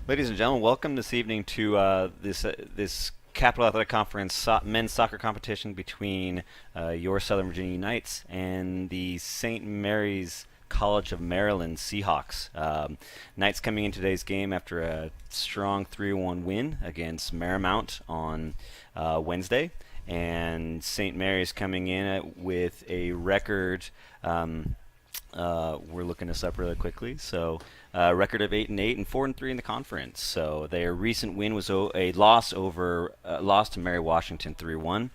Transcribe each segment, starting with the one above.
Ladies and gentlemen, welcome this evening to this Capital Athletic Conference men's soccer competition between your Southern Virginia Knights and the St. Mary's College of Maryland Seahawks. Knights coming in today's game after a strong 3-1 win against Marymount on Wednesday, and St. Mary's coming in with a record. We're looking this up really quickly. So, record of 8-8 and 4-3 in the conference. So their recent win was a loss to Mary Washington 3-1.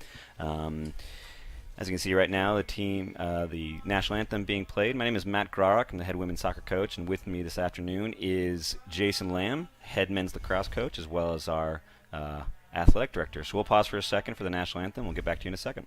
As you can see right now, the national anthem being played. My name is Matt Grarok. I'm the head women's soccer coach, and with me this afternoon is Jason Lamb, head men's lacrosse coach, as well as our athletic director. So we'll pause for a second for the national anthem. We'll get back to you in a second.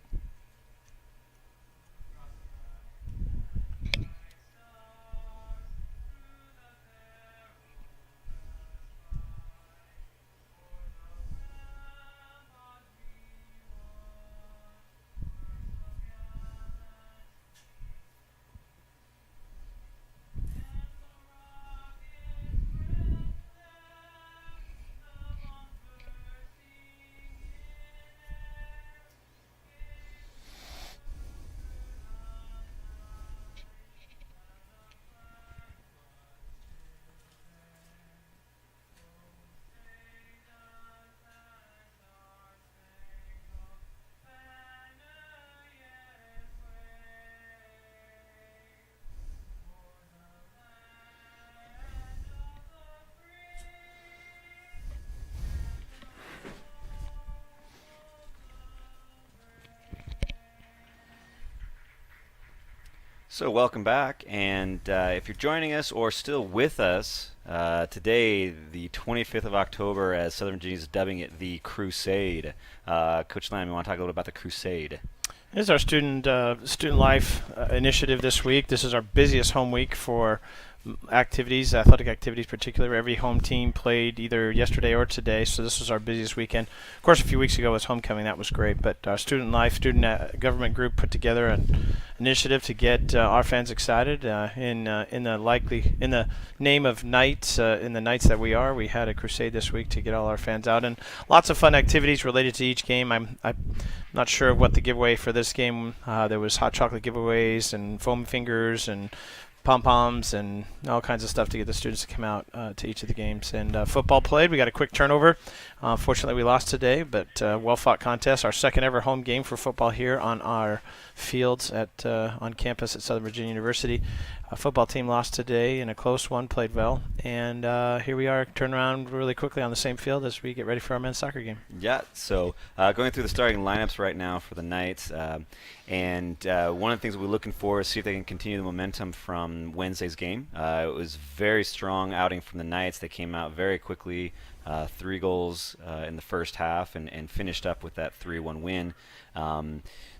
So welcome back, and if you're joining us or still with us today, the 25th of October, as Southern Virginia is dubbing it, the Crusade. Coach Lamb, you want to talk a little about the Crusade? This is our student life initiative this week. This is our busiest home week for activities, athletic activities particularly. Every home team played either yesterday or today, so this was our busiest weekend. Of course, a few weeks ago was homecoming. That was great, but our student government group put together an initiative to get our fans excited. In the name of Knights, in the Knights that we are, we had a crusade this week to get all our fans out, and lots of fun activities related to each game. I'm not sure what the giveaway for this game. There was hot chocolate giveaways and foam fingers and pom-poms and all kinds of stuff to get the students to come out to each of the games. And football played. We got a quick turnover. Fortunately, we lost today, but well-fought contest. Our second ever home game for football here on our fields on campus at Southern Virginia University. Our football team lost today in a close one, played well. And here we are, turn around really quickly on the same field as we get ready for our men's soccer game. Yeah, so going through the starting lineups right now for the Knights. And one of the things we're looking for is see if they can continue the momentum from Wednesday's game. It was very strong outing from the Knights. They came out very quickly, 3 goals in the first half, and finished up with that 3-1 win.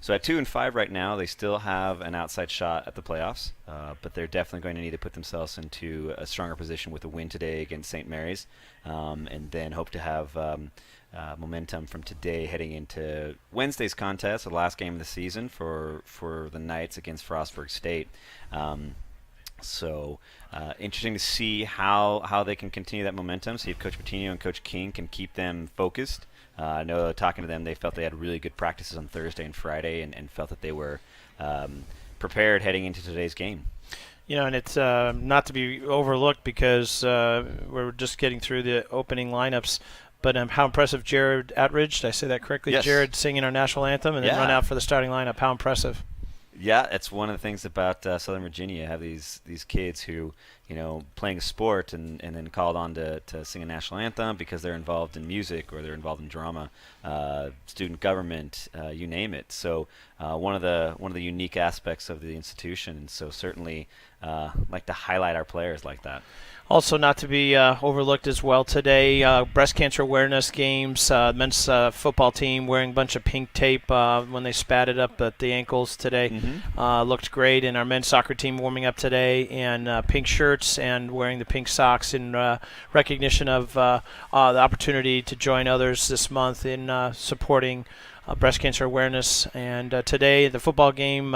So at 2-5 right now, they still have an outside shot at the playoffs, but they're definitely going to need to put themselves into a stronger position with a win today against St. Mary's, and then hope to have momentum from today heading into Wednesday's contest, the last game of the season for the Knights against Frostburg State. So interesting to see how they can continue that momentum, see if Coach Patino and Coach King can keep them focused. I know talking to them, they felt they had really good practices on Thursday and Friday and felt that they were prepared heading into today's game. You know, and it's not to be overlooked because we're just getting through the opening lineups. But how impressive Jared Attridge, did I say that correctly? Yes. Jared singing our national anthem and then run out for the starting lineup. How impressive. Yeah, it's one of the things about Southern Virginia. You have these kids who, playing a sport and then called on to sing a national anthem because they're involved in music or they're involved in drama, student government, you name it. So one of the unique aspects of the institution. And so certainly like to highlight our players like that. Also, not to be overlooked as well today, breast cancer awareness games. Men's football team wearing a bunch of pink tape when they spat it up at the ankles today. Mm-hmm. Looked great. And our men's soccer team warming up today in pink shirts and wearing the pink socks in recognition of the opportunity to join others this month in supporting breast cancer awareness. And today, the football game,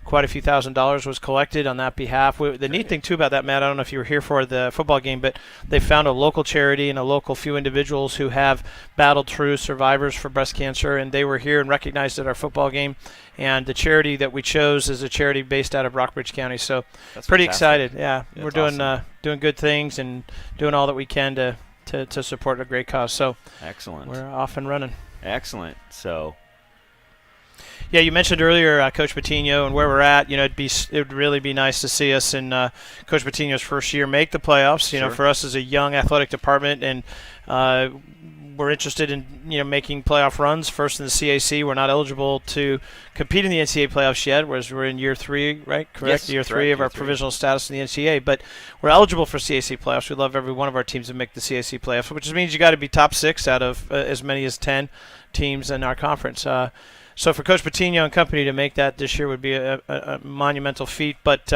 quite a few $1,000s was collected on that behalf. The neat thing, too, about that, Matt, I don't know if you were here for the football game, but they found a local charity and a local few individuals who have battled through survivors for breast cancer, and they were here and recognized at our football game. And the charity that we chose is a charity based out of Rockbridge County. So That's pretty fantastic. excited. Yeah, Yeah, we're that's doing awesome. doing good things and doing all that we can to support a great cause. So Excellent. we're off and running. Excellent. So, Yeah, you mentioned earlier Coach Patino and where we're at. You know, it would really be nice to see us in Coach Patino's first year make the playoffs. You know, Sure. for us as a young athletic department, and we're interested in making playoff runs. First in the CAC, we're not eligible to compete in the NCAA playoffs yet, whereas we're in year 3, right? Correct. Yes, Year correct, 3 of year our 3. provisional status in the NCAA, but we're eligible for CAC playoffs. We love every one of our teams to make the CAC playoffs, which means you got to be top 6 out of as many as 10 teams in our conference. So for Coach Patino and company to make that this year would be a monumental feat. But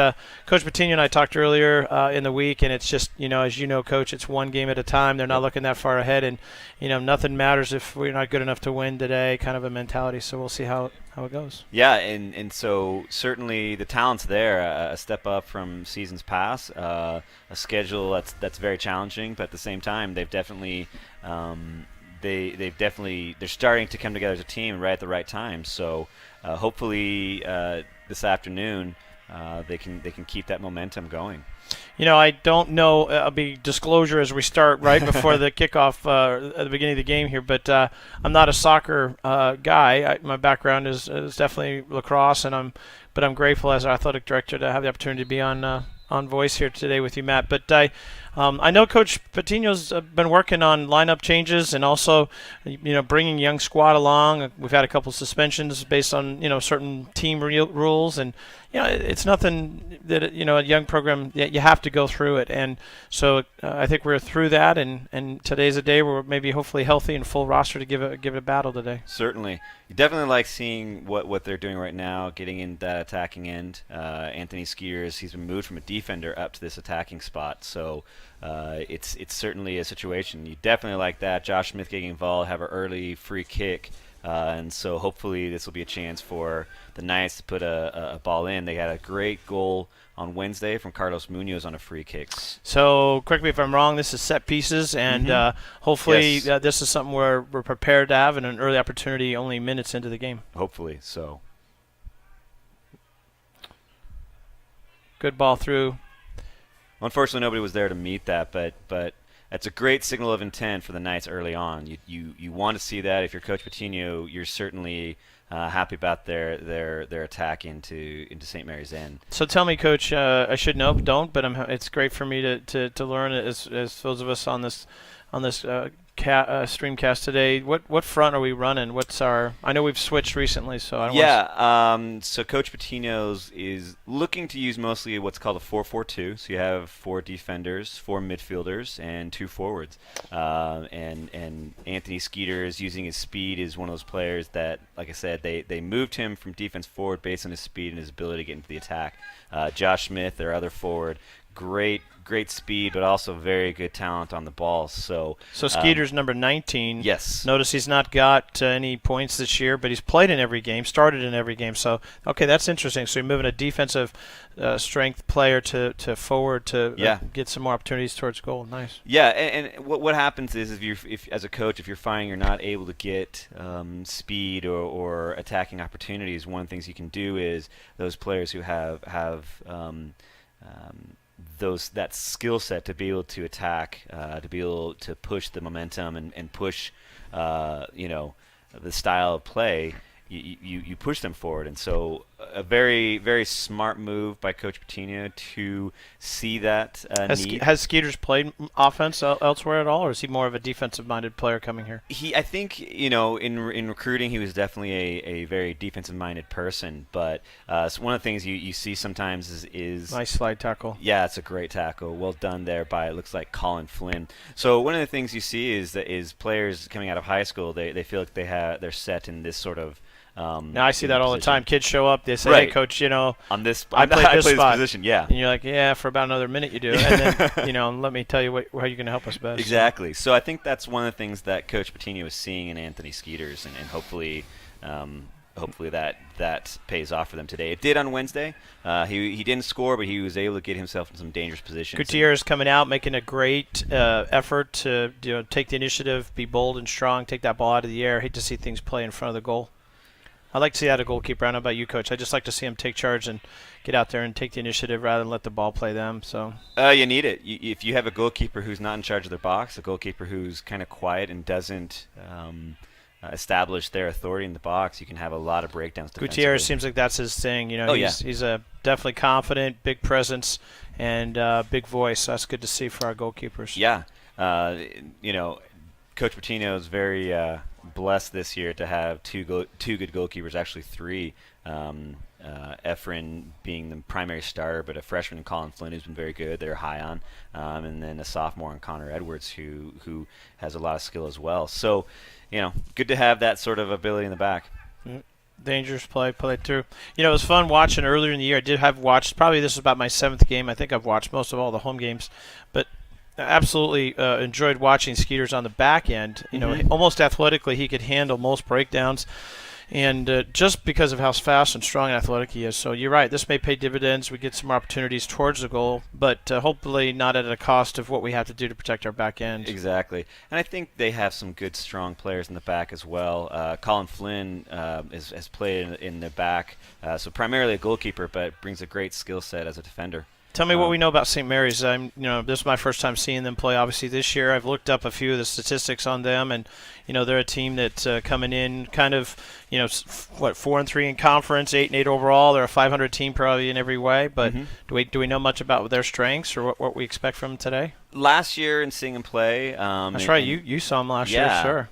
Coach Patino and I talked earlier in the week, and it's just, as you know, Coach, it's one game at a time. They're not looking that far ahead, and, nothing matters if we're not good enough to win today kind of a mentality. So we'll see how it goes. yeah, and so certainly the talent's there, a step up from seasons past, a schedule that's very challenging, but at the same time, they've definitely they're starting to come together as a team right at the right time. So hopefully this afternoon they can keep that momentum going. I don't know. I'll be disclosure as we start right before the kickoff at the beginning of the game here, but I'm not a soccer guy. My background is definitely lacrosse, but I'm grateful as our athletic director to have the opportunity to be on voice here today with you, Matt. But I know Coach Patino's been working on lineup changes and also, bringing young squad along. We've had a couple of suspensions based on, certain team rules, and it's nothing that a young program you have to go through it. And so I think we're through that, and today's a day where we're maybe hopefully healthy and full roster to give it a battle today. Certainly. You definitely like seeing what they're doing right now, getting in that attacking end. Anthony Skeeters, he's been moved from a defender up to this attacking spot, so it's certainly a situation. You definitely like that. Josh Smith getting involved, have an early free kick, and so hopefully this will be a chance for the Knights to put a ball in. They had a great goal on Wednesday from Carlos Munoz on a free kick. So, correct me if I'm wrong, this is set pieces, and hopefully Yes. this is something we're prepared to have and an early opportunity only minutes into the game. Hopefully, so. Good ball through. Unfortunately, nobody was there to meet that, but that's a great signal of intent for the Knights early on. You want to see that. If you're Coach Patino, you're certainly happy about their attack into St. Mary's End. So tell me, Coach, I should know, but don't, but it's great for me to learn as those of us on this streamcast today. What front are we running? What's our? I know we've switched recently, so I don't. Yeah. So Coach Patino's is looking to use mostly what's called a 4-4-2. So you have 4 defenders, 4 midfielders, and 2 forwards. And Anthony Skeeters, using his speed, is one of those players that, like I said, they moved him from defense forward based on his speed and his ability to get into the attack. Josh Smith, their other forward, great speed, but also very good talent on the ball. So Skeeter's number 19. Yes. Notice he's not got any points this year, but he's played in every game, started in every game. So, okay, that's interesting. So you're moving a defensive strength player to forward to get some more opportunities towards goal. Nice. Yeah, and what happens is if as a coach, if you're finding you're not able to get speed or attacking opportunities, one of the things you can do is those players who have that skill set to be able to attack, to be able to push the momentum and push, the style of play. You push them forward, and so a very, very smart move by Coach Patino to see that need. Has Skeeters played offense elsewhere at all, or is he more of a defensive-minded player coming here? I think in recruiting he was definitely a very defensive-minded person, but so one of the things you see sometimes is nice slide tackle. Yeah, it's a great tackle. Well done there by, it looks like, Colin Flynn. So one of the things you see is players coming out of high school, they feel like they're set in this sort of now I see that all the position. time. Kids show up, they say, Right. "Hey, coach, on this I play this spot." position, yeah." And you're like, "Yeah, for about another minute you do." And then, let me tell you how you're going to help us best. Exactly. So I think that's one of the things that Coach Patino is seeing in Anthony Skeeters, and hopefully hopefully that pays off for them today. It did on Wednesday. He didn't score, but he was able to get himself in some dangerous positions. Gutierrez coming out, making a great effort to take the initiative, be bold and strong, take that ball out of the air. Hate to see things play in front of the goal. I'd like to see that a goalkeeper. I don't know about you, Coach. I just like to see him take charge and get out there and take the initiative rather than let the ball play them. So you need it. If you have a goalkeeper who's not in charge of their box, a goalkeeper who's kind of quiet and doesn't establish their authority in the box, you can have a lot of breakdowns defensively. Gutierrez seems like that's his thing. He's a definitely confident, big presence, and big voice. So that's good to see for our goalkeepers. Yeah. Coach Patino is very blessed this year to have two good goalkeepers, actually three. Efren being the primary starter, but a freshman, Colin Flynn, who's been very good. They're high on, and then a sophomore in Connor Edwards, who has a lot of skill as well. So, good to have that sort of ability in the back. Dangerous played through. It was fun watching earlier in the year. I did have watched, probably this is about my 7th game. I think I've watched most of all the home games, but absolutely enjoyed watching Skeeters on the back end. Almost athletically, he could handle most breakdowns. And just because of how fast and strong and athletic he is. So you're right, this may pay dividends. We get some opportunities towards the goal, but hopefully not at a cost of what we have to do to protect our back end. Exactly. And I think they have some good, strong players in the back as well. Colin Flynn has played in the back, so primarily a goalkeeper, but brings a great skill set as a defender. Tell me what we know about St. Mary's. This is my first time seeing them play. Obviously, this year I've looked up a few of the statistics on them, and they're a team that's coming in kind of 4-3 in conference, 8-8 overall. They're a 500 team probably in every way. But do we know much about their strengths or what we expect from them today? Last year in seeing them play, that's right. You saw them last year, sure.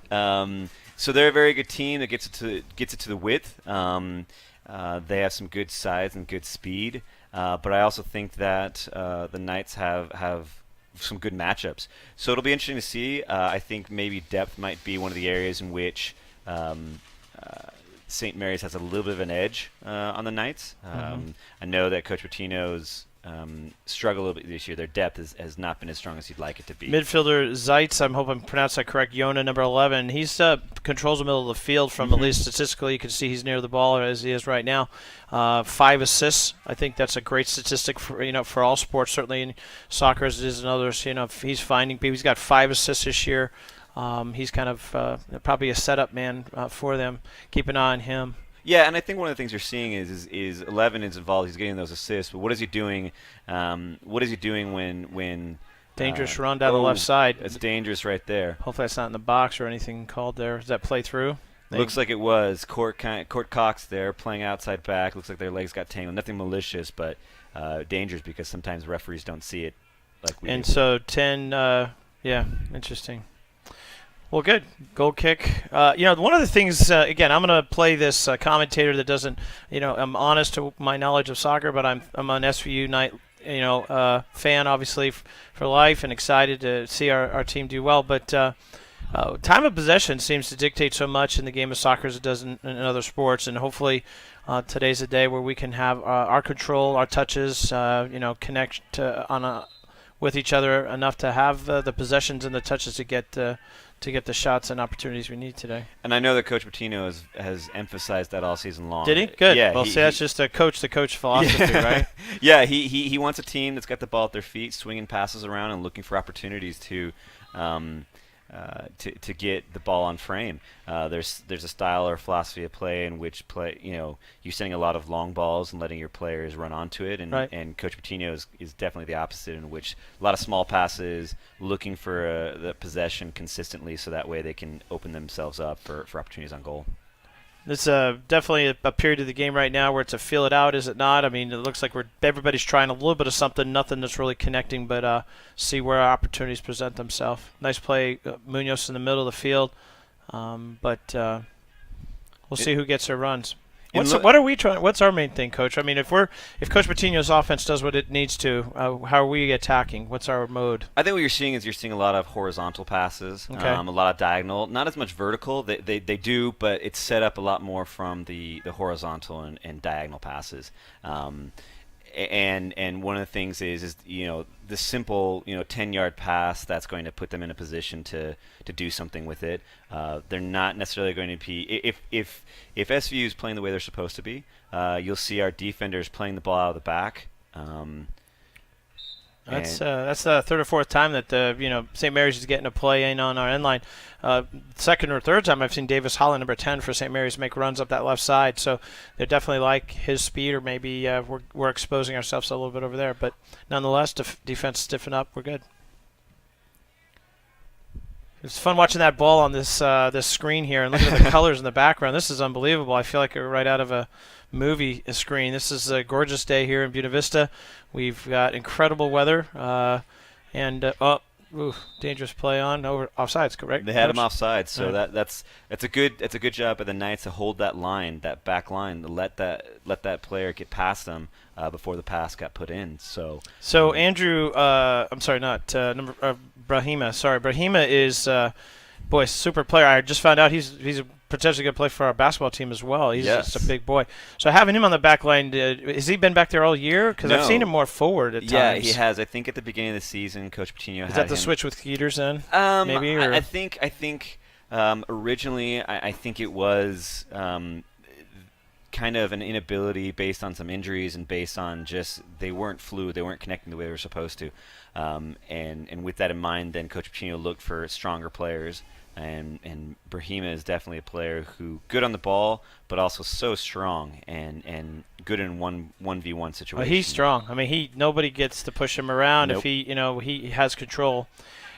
So they're a very good team that gets it to the width. They have some good size and good speed. But I also think that the Knights have some good matchups. So it'll be interesting to see. I think maybe depth might be one of the areas in which St. Mary's has a little bit of an edge on the Knights. I know that Coach Patino's struggle a little bit this year. Their depth has not been as strong as he'd like it to be. Midfielder Zeitz, I hope I'm pronouncing that correct, Yona, number 11. He's controls the middle of the field from at least statistically. You can see he's near the ball as he is right now. 5 assists. I think that's a great statistic for all sports, certainly in soccer as it is in others. He's finding people. He's got 5 assists this year. He's kind of probably a setup man for them. Keep an eye on him. Yeah, and I think one of the things you're seeing is 11 is involved. He's getting those assists, but what is he doing? What is he doing when dangerous run down the left side? It's dangerous right there. Hopefully that's not in the box or anything called there. Does that play through? Looks like it was. Court Cox there playing outside back. Looks like their legs got tangled. Nothing malicious, but dangerous because sometimes referees don't see it like we do. And so 10, interesting. Well, good. Goal kick. One of the things, again, I'm going to play this commentator that doesn't, I'm honest to my knowledge of soccer, but I'm an SVU Knight, fan, obviously, for life and excited to see our team do well. But time of possession seems to dictate so much in the game of soccer as it does in other sports. And hopefully today's a day where we can have our control, our touches, connect with each other enough to have the possessions and the touches to get the shots and opportunities we need today. And I know that Coach Patino has emphasized that all season long. Did he? Good. Yeah. Well, that's just a coach-to-coach philosophy, right? Yeah, he wants a team that's got the ball at their feet, swinging passes around and looking for opportunities to get the ball on frame. There's a style or philosophy of play in which you're sending a lot of long balls and letting your players run onto it, and right. And Coach Patino is definitely the opposite, in which a lot of small passes, looking for the possession consistently, so that way they can open themselves up for opportunities on goal. It's definitely a period of the game right now where it's a feel it out, is it not? I mean, it looks like everybody's trying a little bit of something, nothing that's really connecting, but see where our opportunities present themselves. Nice play, Munoz in the middle of the field, but we'll see who gets their runs. What are we trying? What's our main thing, Coach? I mean, if Coach Patino's offense does what it needs to, how are we attacking? What's our mode? I think what you're seeing is a lot of horizontal passes, okay. A lot of diagonal, not as much vertical. They do, but it's set up a lot more from the horizontal and diagonal passes. and one of the things is the simple 10-yard pass that's going to put them in a position to do something with it. They're not necessarily going to be if SVU is playing the way they're supposed to be. You'll see our defenders playing the ball out of the back. That's the third or fourth time that St. Mary's is getting a play in on our end line. Second or third time I've seen Davis Holland, number 10 for St. Mary's, make runs up that left side. So they definitely like his speed, or maybe we're exposing ourselves a little bit over there. But nonetheless, defense stiffen up. We're good. It's fun watching that ball on this screen here and looking at the colors in the background. This is unbelievable. I feel like we're right out of a movie screen. This is a gorgeous day here in Buena Vista. We've got incredible weather, dangerous play on over offsides, correct? They had him offsides, so that's a good job by the Knights to hold that line, that back line, to let that player get past them before the pass got put in. So Andrew, I'm sorry, not Brahima. Sorry, Brahima is super player. I just found out he's a potentially going to play for our basketball team as well. He's just a big boy. So having him on the back line, has he been back there all year? Because I've seen him more forward at times. Yeah, he has. I think at the beginning of the season, Coach Patino had the switch with Keeters then? Maybe? I think originally I think it was kind of an inability based on some injuries and based on just they weren't fluid, they weren't connecting the way they were supposed to. And with that in mind, then Coach Patino looked for stronger players. And Brahima is definitely a player who good on the ball, but also so strong and good in 1v1 situation. Well, he's strong. I mean, nobody gets to push him around. Nope. If he has control.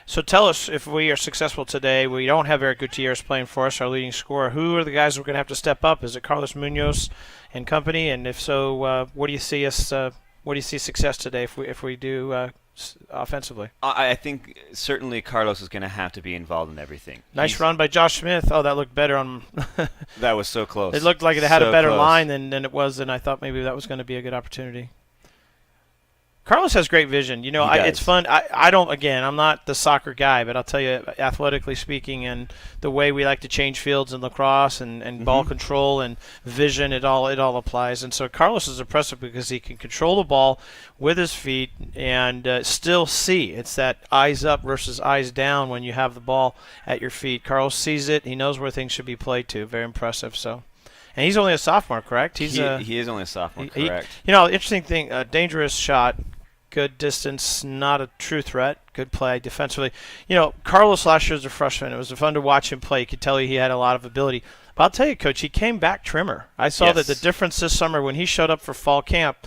So tell us, if we are successful today, we don't have Eric Gutierrez playing for us, our leading scorer. Who are the guys we're going to have to step up? Is it Carlos Munoz and company? And if so, what do you see success today if we do offensively? I think certainly Carlos is going to have to be involved in everything. Nice run by Josh Smith. Oh, that looked better on. That was so close. It looked like it had a better line than it was, and I thought maybe that was going to be a good opportunity. Carlos has great vision. It's fun. I'm not the soccer guy, but I'll tell you, athletically speaking, and the way we like to change fields in lacrosse and ball control and vision, it all applies. And so Carlos is impressive because he can control the ball with his feet and still see. It's that eyes up versus eyes down when you have the ball at your feet. Carlos sees it. He knows where things should be played to. Very impressive. So. And he's only a sophomore, correct? He is only a sophomore, correct. Interesting thing, dangerous shot. Good distance, not a true threat. Good play defensively. Carlos last year was a freshman. It was fun to watch him play. You could tell he had a lot of ability. But I'll tell you, Coach, he came back trimmer. I saw that the difference this summer when he showed up for fall camp.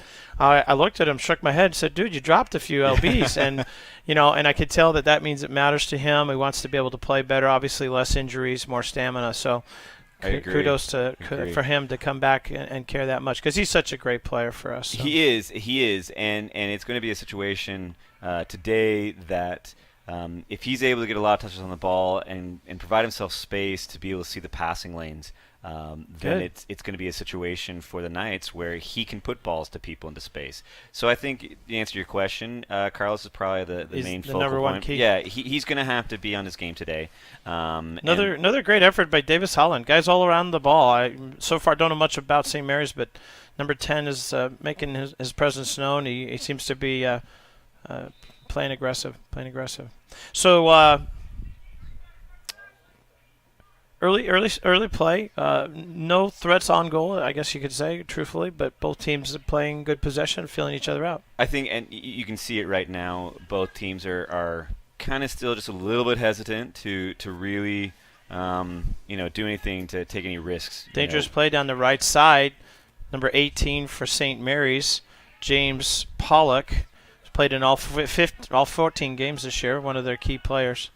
I looked at him, shook my head, and said, "Dude, you dropped a few lbs." And and I could tell that means it matters to him. He wants to be able to play better. Obviously, less injuries, more stamina. So. Kudos for him to come back and care that much because he's such a great player for us. So. He is, and it's going to be a situation today that if he's able to get a lot of touches on the ball and provide himself space to be able to see the passing lanes, then it's going to be a situation for the Knights where he can put balls to people into space. So I think the answer to your question, Carlos is probably the main focal number point. One key. Yeah, he's going to have to be on his game today. Another great effort by Davis Holland. Guys all around the ball. I so far don't know much about St. Mary's, but number 10 is making his presence known. He seems to be playing aggressive. So. Early play. No threats on goal, I guess you could say, truthfully, but both teams are playing good possession, feeling each other out. I think, and you can see it right now, both teams are kind of still just a little bit hesitant to really do anything to take any risks. Dangerous play down the right side. Number 18 for St. Mary's, James Pollock, played in all 14 games this year, one of their key players.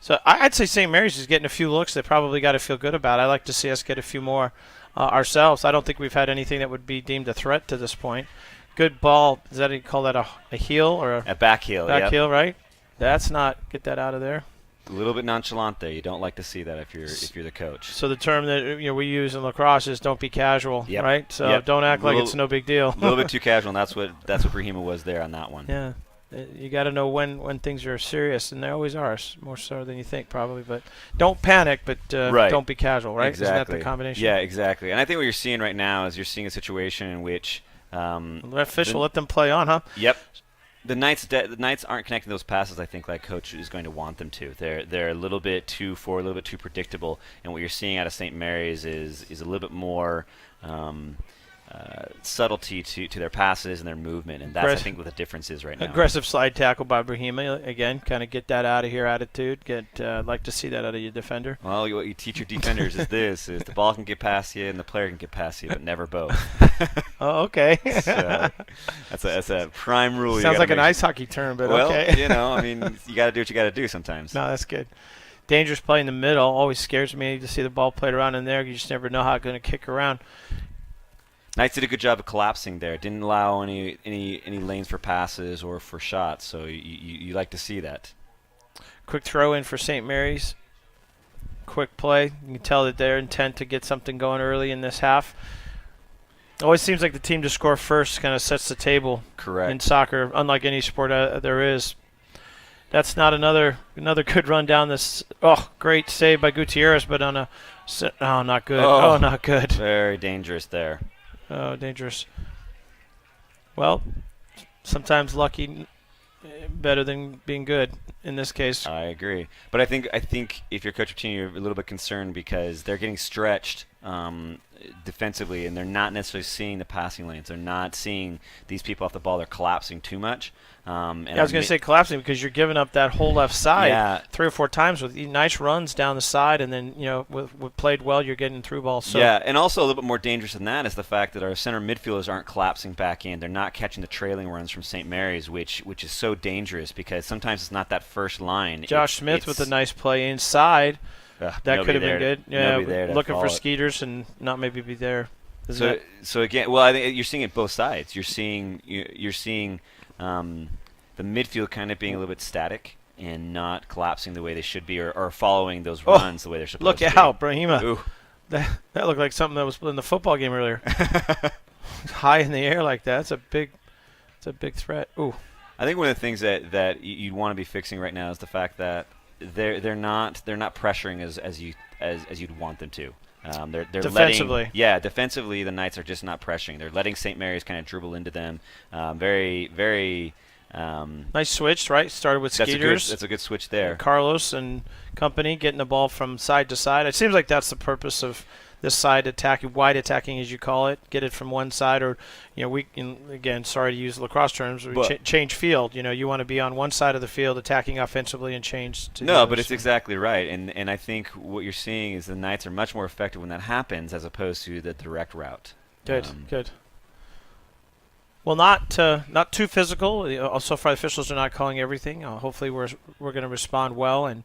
So I'd say St. Mary's is getting a few looks they probably got to feel good about. I'd like to see us get a few more ourselves. I don't think we've had anything that would be deemed a threat to this point. Good ball. Is that you call that a heel or a back heel? Back heel, right? That's not. Get that out of there. A little bit nonchalant there. You don't like to see that if you're the coach. So the term that we use in lacrosse is "don't be casual," right? So don't act like it's no big deal. A little bit too casual, and that's what Brahima was there on that one. Yeah. You got to know when things are serious, and they always are, more so than you think probably. But don't panic, but Right. don't be casual, right? Exactly. Isn't that the combination? Yeah, exactly. And I think what you're seeing right now is you're seeing a situation in which The official let them play on, huh? Yep. The Knights aren't connecting those passes, I think, like Coach is going to want them to. They're a little bit too forward, a little bit too predictable, and what you're seeing out of St. Mary's is a little bit more subtlety to their passes and their movement, and that's, I think, what the difference is right now. Aggressive slide tackle by Brahima. Again, kind of get that out of here attitude. Like to see that out of your defender. Well, what you teach your defenders is the ball can get past you and the player can get past you, but never both. Oh, okay. So, that's a prime rule. Sounds like an ice hockey term, but well, okay. I mean, you got to do what you got to do sometimes. No, that's good. Dangerous play in the middle. Always scares me to see the ball played around in there. You just never know how it's going to kick around. Knights did a good job of collapsing there. Didn't allow any lanes for passes or for shots, so you like to see that. Quick throw in for St. Mary's. Quick play. You can tell that they're intent to get something going early in this half. Always seems like the team to score first kind of sets the table. Correct. In soccer, unlike any sport there is. That's not another good run down this. Oh, great save by Gutierrez, but on a. Oh, not good. Oh, not good. Very dangerous there. Oh, dangerous. Well, sometimes lucky better than being good in this case. I agree. But I think if you're Coach Pitino, you're a little bit concerned because they're getting stretched defensively, and they're not necessarily seeing the passing lanes. They're not seeing these people off the ball. They're collapsing too much. And I was going to say collapsing because you're giving up that whole left side 3 or 4 times with nice runs down the side, and then with played well, you're getting through balls. So. Yeah, and also a little bit more dangerous than that is the fact that our center midfielders aren't collapsing back in. They're not catching the trailing runs from St. Mary's, which is so dangerous because sometimes it's not that first line. Josh Smith with a nice play inside. That could have been good. Yeah, looking for Skeeters and not maybe be there. So again, well, I think you're seeing it both sides. You're seeing the midfield kind of being a little bit static and not collapsing the way they should be, or following those runs the way they're supposed to. Look out, Brahima. That looked like something that was in the football game earlier. High in the air like that. It's a big threat. Ooh. I think one of the things that you'd want to be fixing right now is the fact that they're not pressuring as you'd want them to. They're defensively. Defensively, the Knights are just not pressuring. They're letting St. Mary's kind of dribble into them. Very, very. Nice switch, right? Started with Skeeters. That's a good switch there. Carlos and company getting the ball from side to side. It seems like that's the purpose of this side attacking, wide attacking as you call it. Get it from one side, or again, sorry to use lacrosse terms, change field. You want to be on one side of the field attacking offensively and change to. No, but it's exactly right, and I think what you're seeing is the Knights are much more effective when that happens as opposed to the direct route. Good. Well, not too physical. So far, the officials are not calling everything. Hopefully, we're going to respond well and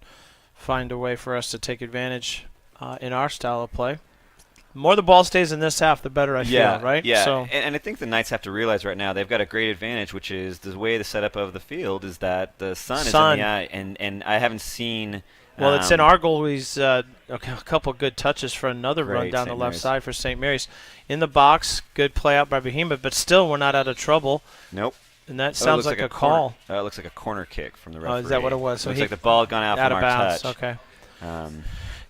find a way for us to take advantage in our style of play. The more the ball stays in this half, the better I feel, right? Yeah, so, and I think the Knights have to realize right now they've got a great advantage, which is the way the setup of the field is that the sun is in the eye, and I haven't seen. Well, it's in our goal. He's a couple good touches for another run down the left side for St. Mary's. In the box, good play out by Behemoth, but still we're not out of trouble. Nope. And that sounds like a call. It looks like a corner kick from the referee. Is that what it was? So looks like the ball had gone out from of our bounds. touch. Okay.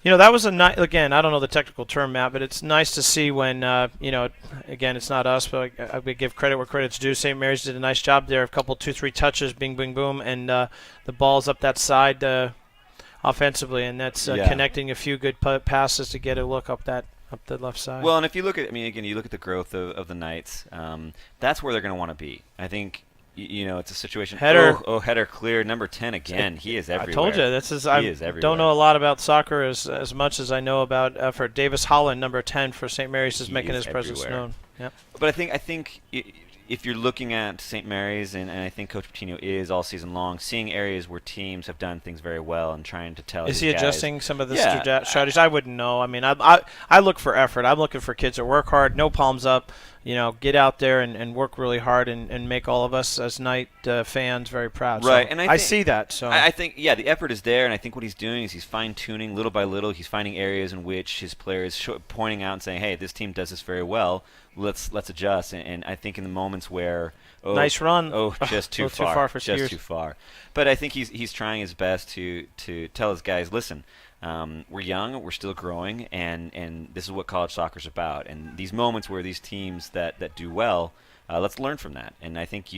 That was again, I don't know the technical term, Matt, but it's nice to see when, again, it's not us, but I would give credit where credit's due. St. Mary's did a nice job there. A couple, 2-3 touches, bing, bing, boom, and the ball's up that side offensively, and that's connecting a few good passes to get a look up the left side. Well, and if you look at, you look at the growth of the Knights, that's where they're going to want to be. I think, it's a situation. Header. Header clear. Number 10 again. He is everywhere. I told you. I don't know a lot about soccer as much as I know about effort. Davis Holland, number 10 for St. Mary's, is making his presence known. Yep. But I think if you're looking at St. Mary's, and I think Coach Pitino is all season long, seeing areas where teams have done things very well and trying to tell. Is he adjusting some of the strategies? I wouldn't know. I look for effort. I'm looking for kids that work hard, no palms up, get out there and work really hard and make all of us as Knight fans very proud. Right, So and I see that. So I think, the effort is there, and I think what he's doing is he's fine-tuning little by little. He's finding areas in which his players pointing out and saying, hey, this team does this very well. Let's adjust. And I think in the moments where nice run. Just too too far, far for just Skiers. too far. But I think he's trying his best to tell his guys, listen, we're young, we're still growing, and this is what college soccer is about. And these moments where these teams that do well, let's learn from that. And I think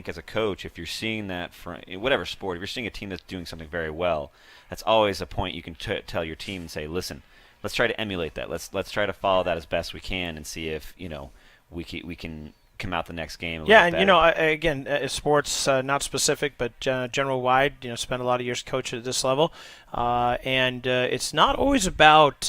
as a coach, if you're seeing that from whatever sport, if you're seeing a team that's doing something very well, that's always a point you can tell your team and say, listen, let's try to emulate that. Let's try to follow that as best we can and see if we can come out the next game. And again, sports not specific, but general wide. Spent a lot of years coaching at this level, and it's not always about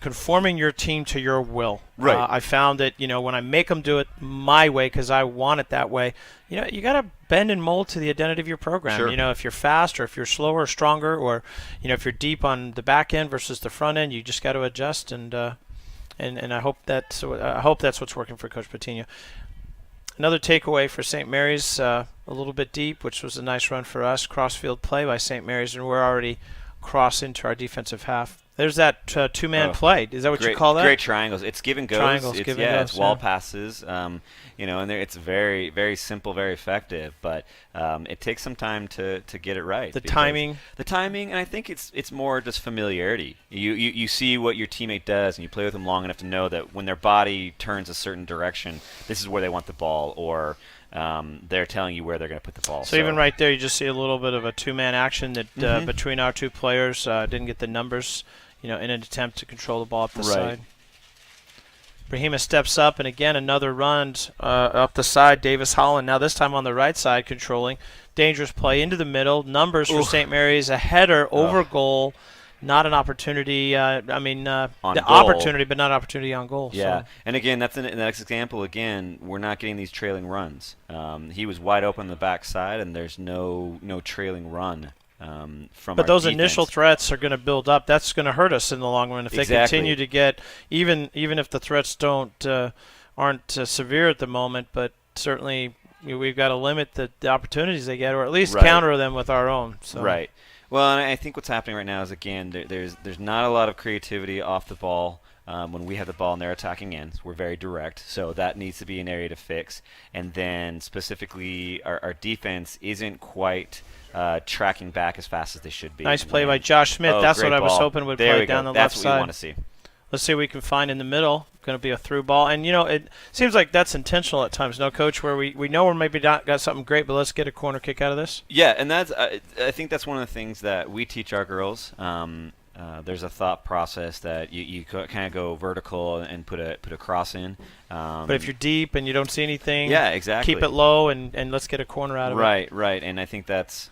conforming your team to your will. Right. I found that when I make them do it my way because I want it that way, you got to bend and mold to the identity of your program. Sure. If you're fast or if you're slower or stronger, or if you're deep on the back end versus the front end, you just got to adjust and I hope that's what's working for Coach Patino. Another takeaway for St. Mary's, a little bit deep, which was a nice run for us. Crossfield play by St. Mary's, and we're already crossed into our defensive half. There's that two-man play. Is that what you call that? Great triangles. It's give and goes. Triangles, give and goes, it's wall passes. And it's very, very simple, very effective. But it takes some time to get it right. The timing, and I think it's more just familiarity. You see what your teammate does, and you play with them long enough to know that when their body turns a certain direction, this is where they want the ball, or they're telling you where they're going to put the ball. So even right there, you just see a little bit of a two-man action that between our two players didn't get the numbers, in an attempt to control the ball up the side. Brahima steps up, and again another run up the side. Davis Holland now this time on the right side controlling. Dangerous play into the middle. Numbers for St. Mary's. A header over goal. Not an opportunity. Opportunity, but not opportunity on goal. Yeah, so. And again, that's the next example. Again, we're not getting these trailing runs. He was wide open on the backside, and there's no trailing run from. But our those defense. initial threats are going to build up. That's going to hurt us in the long run if they continue to get even if the threats aren't severe at the moment, but certainly we've got to limit the opportunities they get, or at least counter them with our own. So. Right. Well, and I think what's happening right now is, again, there's not a lot of creativity off the ball when we have the ball and they're attacking ends. We're very direct, so that needs to be an area to fix. And then specifically, our defense isn't quite tracking back as fast as they should be. Nice play by Josh Smith. That's what I was hoping would play down the left side. That's what we want to see. Let's see what we can find in the middle. Going to be a through ball. And, it seems like that's intentional at times, no, Coach, where we know we're maybe not got something great, but let's get a corner kick out of this. Yeah, and that's I think that's one of the things that we teach our girls. There's a thought process that you kind of go vertical and put a cross in. But if you're deep and you don't see anything, yeah, exactly. Keep it low and let's get a corner out of it. Right. And I think that's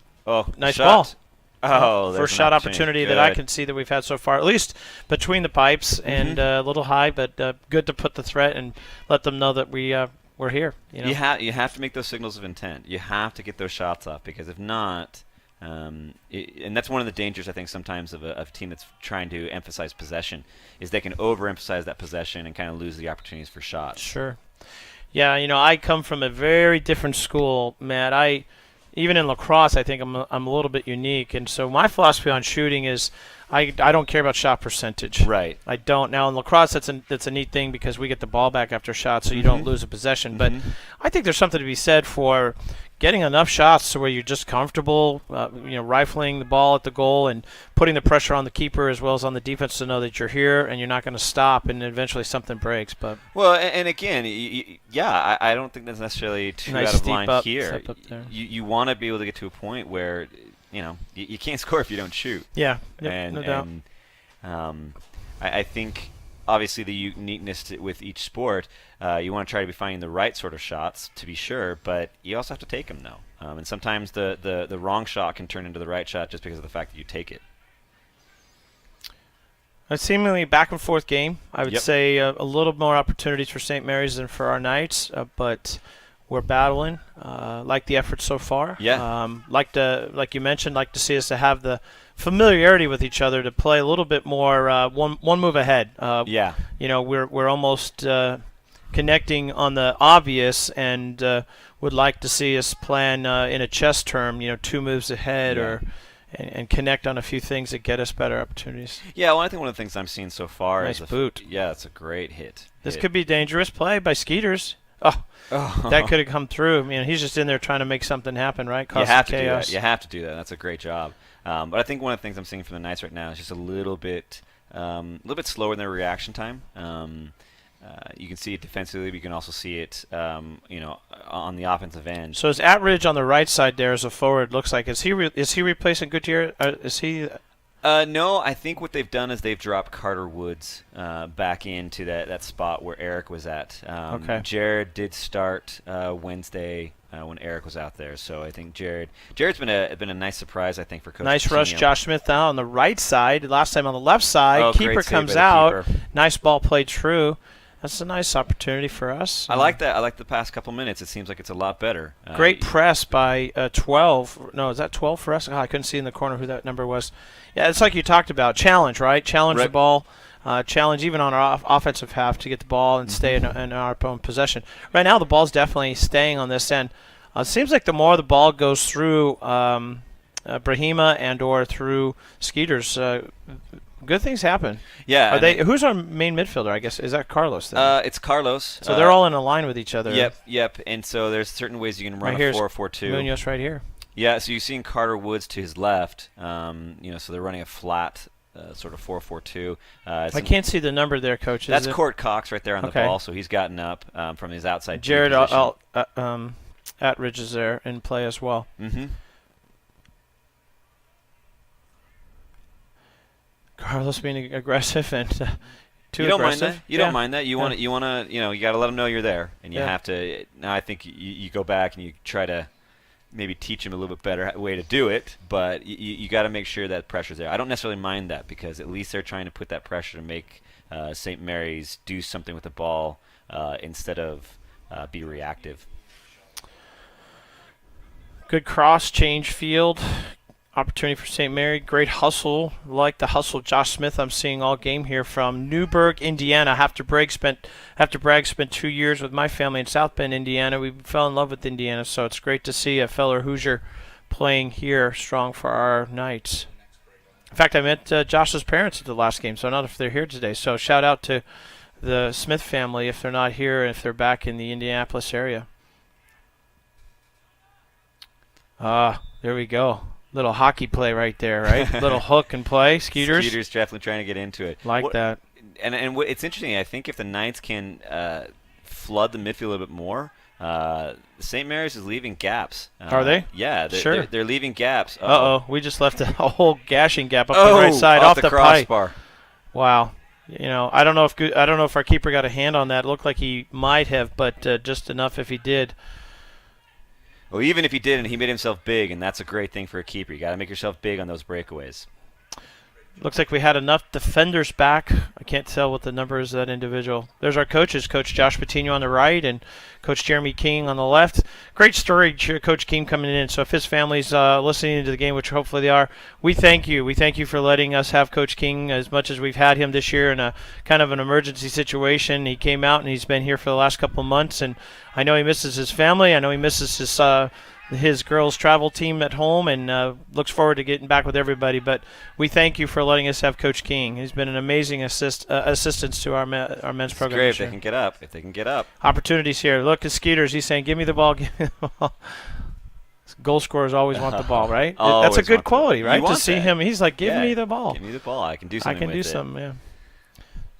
nice shot. ball. First shot opportunity that I can see that we've had so far, at least between the pipes and a little high, but good to put the threat and let them know that we're here. You have to make those signals of intent. You have to get those shots up, because if not, and that's one of the dangers I think sometimes of a team that's trying to emphasize possession, is they can overemphasize that possession and kind of lose the opportunities for shots. Sure. Yeah, I come from a very different school, Matt. Even in lacrosse, I think I'm a little bit unique, and so my philosophy on shooting is I don't care about shot percentage. Right. I don't. Now in lacrosse, that's a neat thing because we get the ball back after shots, so you don't lose a possession. But I think there's something to be said for getting enough shots to where you're just comfortable, rifling the ball at the goal and putting the pressure on the keeper as well as on the defense to know that you're here and you're not going to stop, and eventually something breaks. But and again, I don't think that's necessarily too nice out of line here. Up there. You want to be able to get to a point where you can't score if you don't shoot. Yeah, no doubt. I think obviously the uniqueness with each sport, you want to try to be finding the right sort of shots, to be sure, but you also have to take them, though. And sometimes the wrong shot can turn into the right shot just because of the fact that you take it. A seemingly back and forth game. I would say a little more opportunities for St. Mary's than for our Knights, but we're battling. Like the effort so far. Yeah. Like you mentioned, like to see us to have the familiarity with each other, to play a little bit more one move ahead. Yeah. We're almost connecting on the obvious, and would like to see us plan in a chess term, 2 moves ahead, Yeah. or and connect on a few things that get us better opportunities. Yeah, well, I think one of the things I'm seeing so far Nice is boot. Yeah, it's a great hit. This could be dangerous play by Skeeters. Oh, that could have come through. He's just in there trying to make something happen, right? You have to chaos. do that. You have to do that. That's a great job. But I think one of the things I'm seeing from the Knights right now is just a little bit slower in their reaction time. You can see it defensively, but you can also see it, on the offensive end. So is Atridge on the right side there as a forward? Looks like is he replacing Gutierrez? Is he? No, I think what they've done is they've dropped Carter Woods back into that spot where Eric was at. Okay. Jared did start Wednesday when Eric was out there, so I think Jared's been a nice surprise, I think, for Coach Nice rush, Coutinho. Josh Smith now on the right side. Last time on the left side, Oh, keeper great save comes by the out. keeper. Nice ball played true. That's a nice opportunity for us. I like that. I like the past couple minutes. It seems like it's a lot better. Great press by 12. No, is that 12 for us? Oh, I couldn't see in the corner who that number was. Yeah, it's like you talked about. Challenge, right? Challenge the Right. ball. Challenge even on our offensive half to get the ball and stay in our own possession. Right now, the ball's definitely staying on this end. It seems like the more the ball goes through Brahima and or through Skeeters, good things happen. Yeah. Are they? Who's our main midfielder? I guess is that Carlos then? It's Carlos. So they're all in a line with each other. Yep. And so there's certain ways you can run Right, a here's 4-4-2. Munoz right here. Yeah, so you've seen Carter Woods to his left. So they're running a flat sort of 4-4-2. I can't see the number there, Coach. That's Court Cox right there on the Okay. ball, so he's gotten up from his outside. Jared position. Atridge is there in play as well. Mm-hmm. Carlos being aggressive and too You don't aggressive. mind that. You don't mind that. You want to. You got to let them know you're there, and you Yeah. have to. Now I think you go back and you try to maybe teach them a little bit better way to do it, but you got to make sure that pressure's there. I don't necessarily mind that because at least they're trying to put that pressure to make St. Mary's do something with the ball instead of be reactive. Good cross, change field. Opportunity for St. Mary. Great hustle. Like the hustle Josh Smith I'm seeing all game here from Newburgh, Indiana. After Bragg spent 2 years with my family in South Bend, Indiana. We fell in love with Indiana, so it's great to see a fellow Hoosier playing here strong for our Knights. In fact, I met Josh's parents at the last game, so I don't know if they're here today. So shout out to the Smith family if they're not here and if they're back in the Indianapolis area. There we go. Little hockey play right there, right? Little hook and play. Skeeters. Skeeters definitely trying to get into it. Like that. And it's interesting. I think if the Knights can flood the midfield a little bit more, St. Mary's is leaving gaps. Are they? Yeah, Sure. They're leaving gaps. We just left a whole gashing gap up the right side off the pipe. crossbar. Wow. I don't know if our keeper got a hand on that. It looked like he might have, but just enough if he did. Well, even if he didn't, he made himself big, and that's a great thing for a keeper. You got to make yourself big on those breakaways. Looks like we had enough defenders back. I can't tell what the number is of that individual. There's our coaches, Coach Josh Patino on the right and Coach Jeremy King on the left. Great story, Coach King coming in. So if his family's listening to the game, which hopefully they are, we thank you. We thank you for letting us have Coach King as much as we've had him this year in a kind of an emergency situation. He came out and he's been here for the last couple of months, and I know he misses his family. I know he misses his girls' travel team at home and looks forward to getting back with everybody. But we thank you for letting us have Coach King. He's been an amazing assistance to our men's program. Great this if they year. can get up. If they can get up. Opportunities here. Look at Skeeters. He's saying, "Give me the ball. Give me the ball." Goal scorers always want the ball, right? That's a Always good want the ball. quality, You right? To want see that. him, he's like, "Give Yeah. me the ball. Give me the ball. I can do something I can with do it. something." Yeah.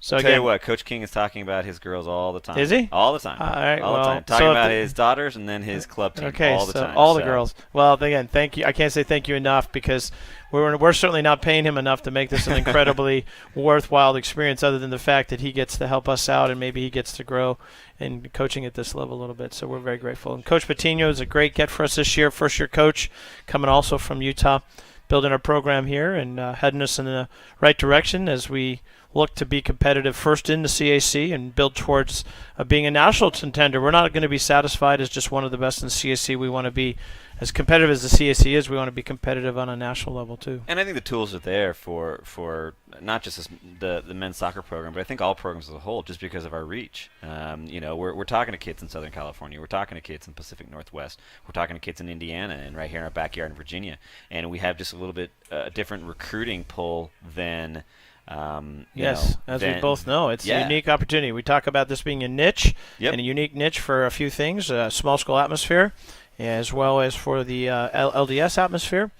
So Tell you again, what, Coach King is talking about his girls all the time. Is he? All the time. All right, all well, the time. Talking so if about the- his daughters and then his club team okay, all the so time. all the girls. Well, again, thank you. I can't say thank you enough because we're certainly not paying him enough to make this an incredibly worthwhile experience, other than the fact that he gets to help us out and maybe he gets to grow in coaching at this level a little bit. So we're very grateful. And Coach Patino is a great get for us this year, first-year coach, coming also from Utah, building our program here and heading us in the right direction as we look to be competitive first in the CAC and build towards being a national contender. We're not going to be satisfied as just one of the best in the CAC. We want to be as competitive as the CAC is, we want to be competitive on a national level too. And I think the tools are there for not just the men's soccer program, but I think all programs as a whole, just because of our reach. We're talking to kids in Southern California, we're talking to kids in Pacific Northwest, we're talking to kids in Indiana, and right here in our backyard in Virginia, and we have just a little bit different recruiting pull than. As we both know, it's a unique opportunity. We talk about this being a niche, and a unique niche for a few things: small school atmosphere, as well as for the LDS atmosphere,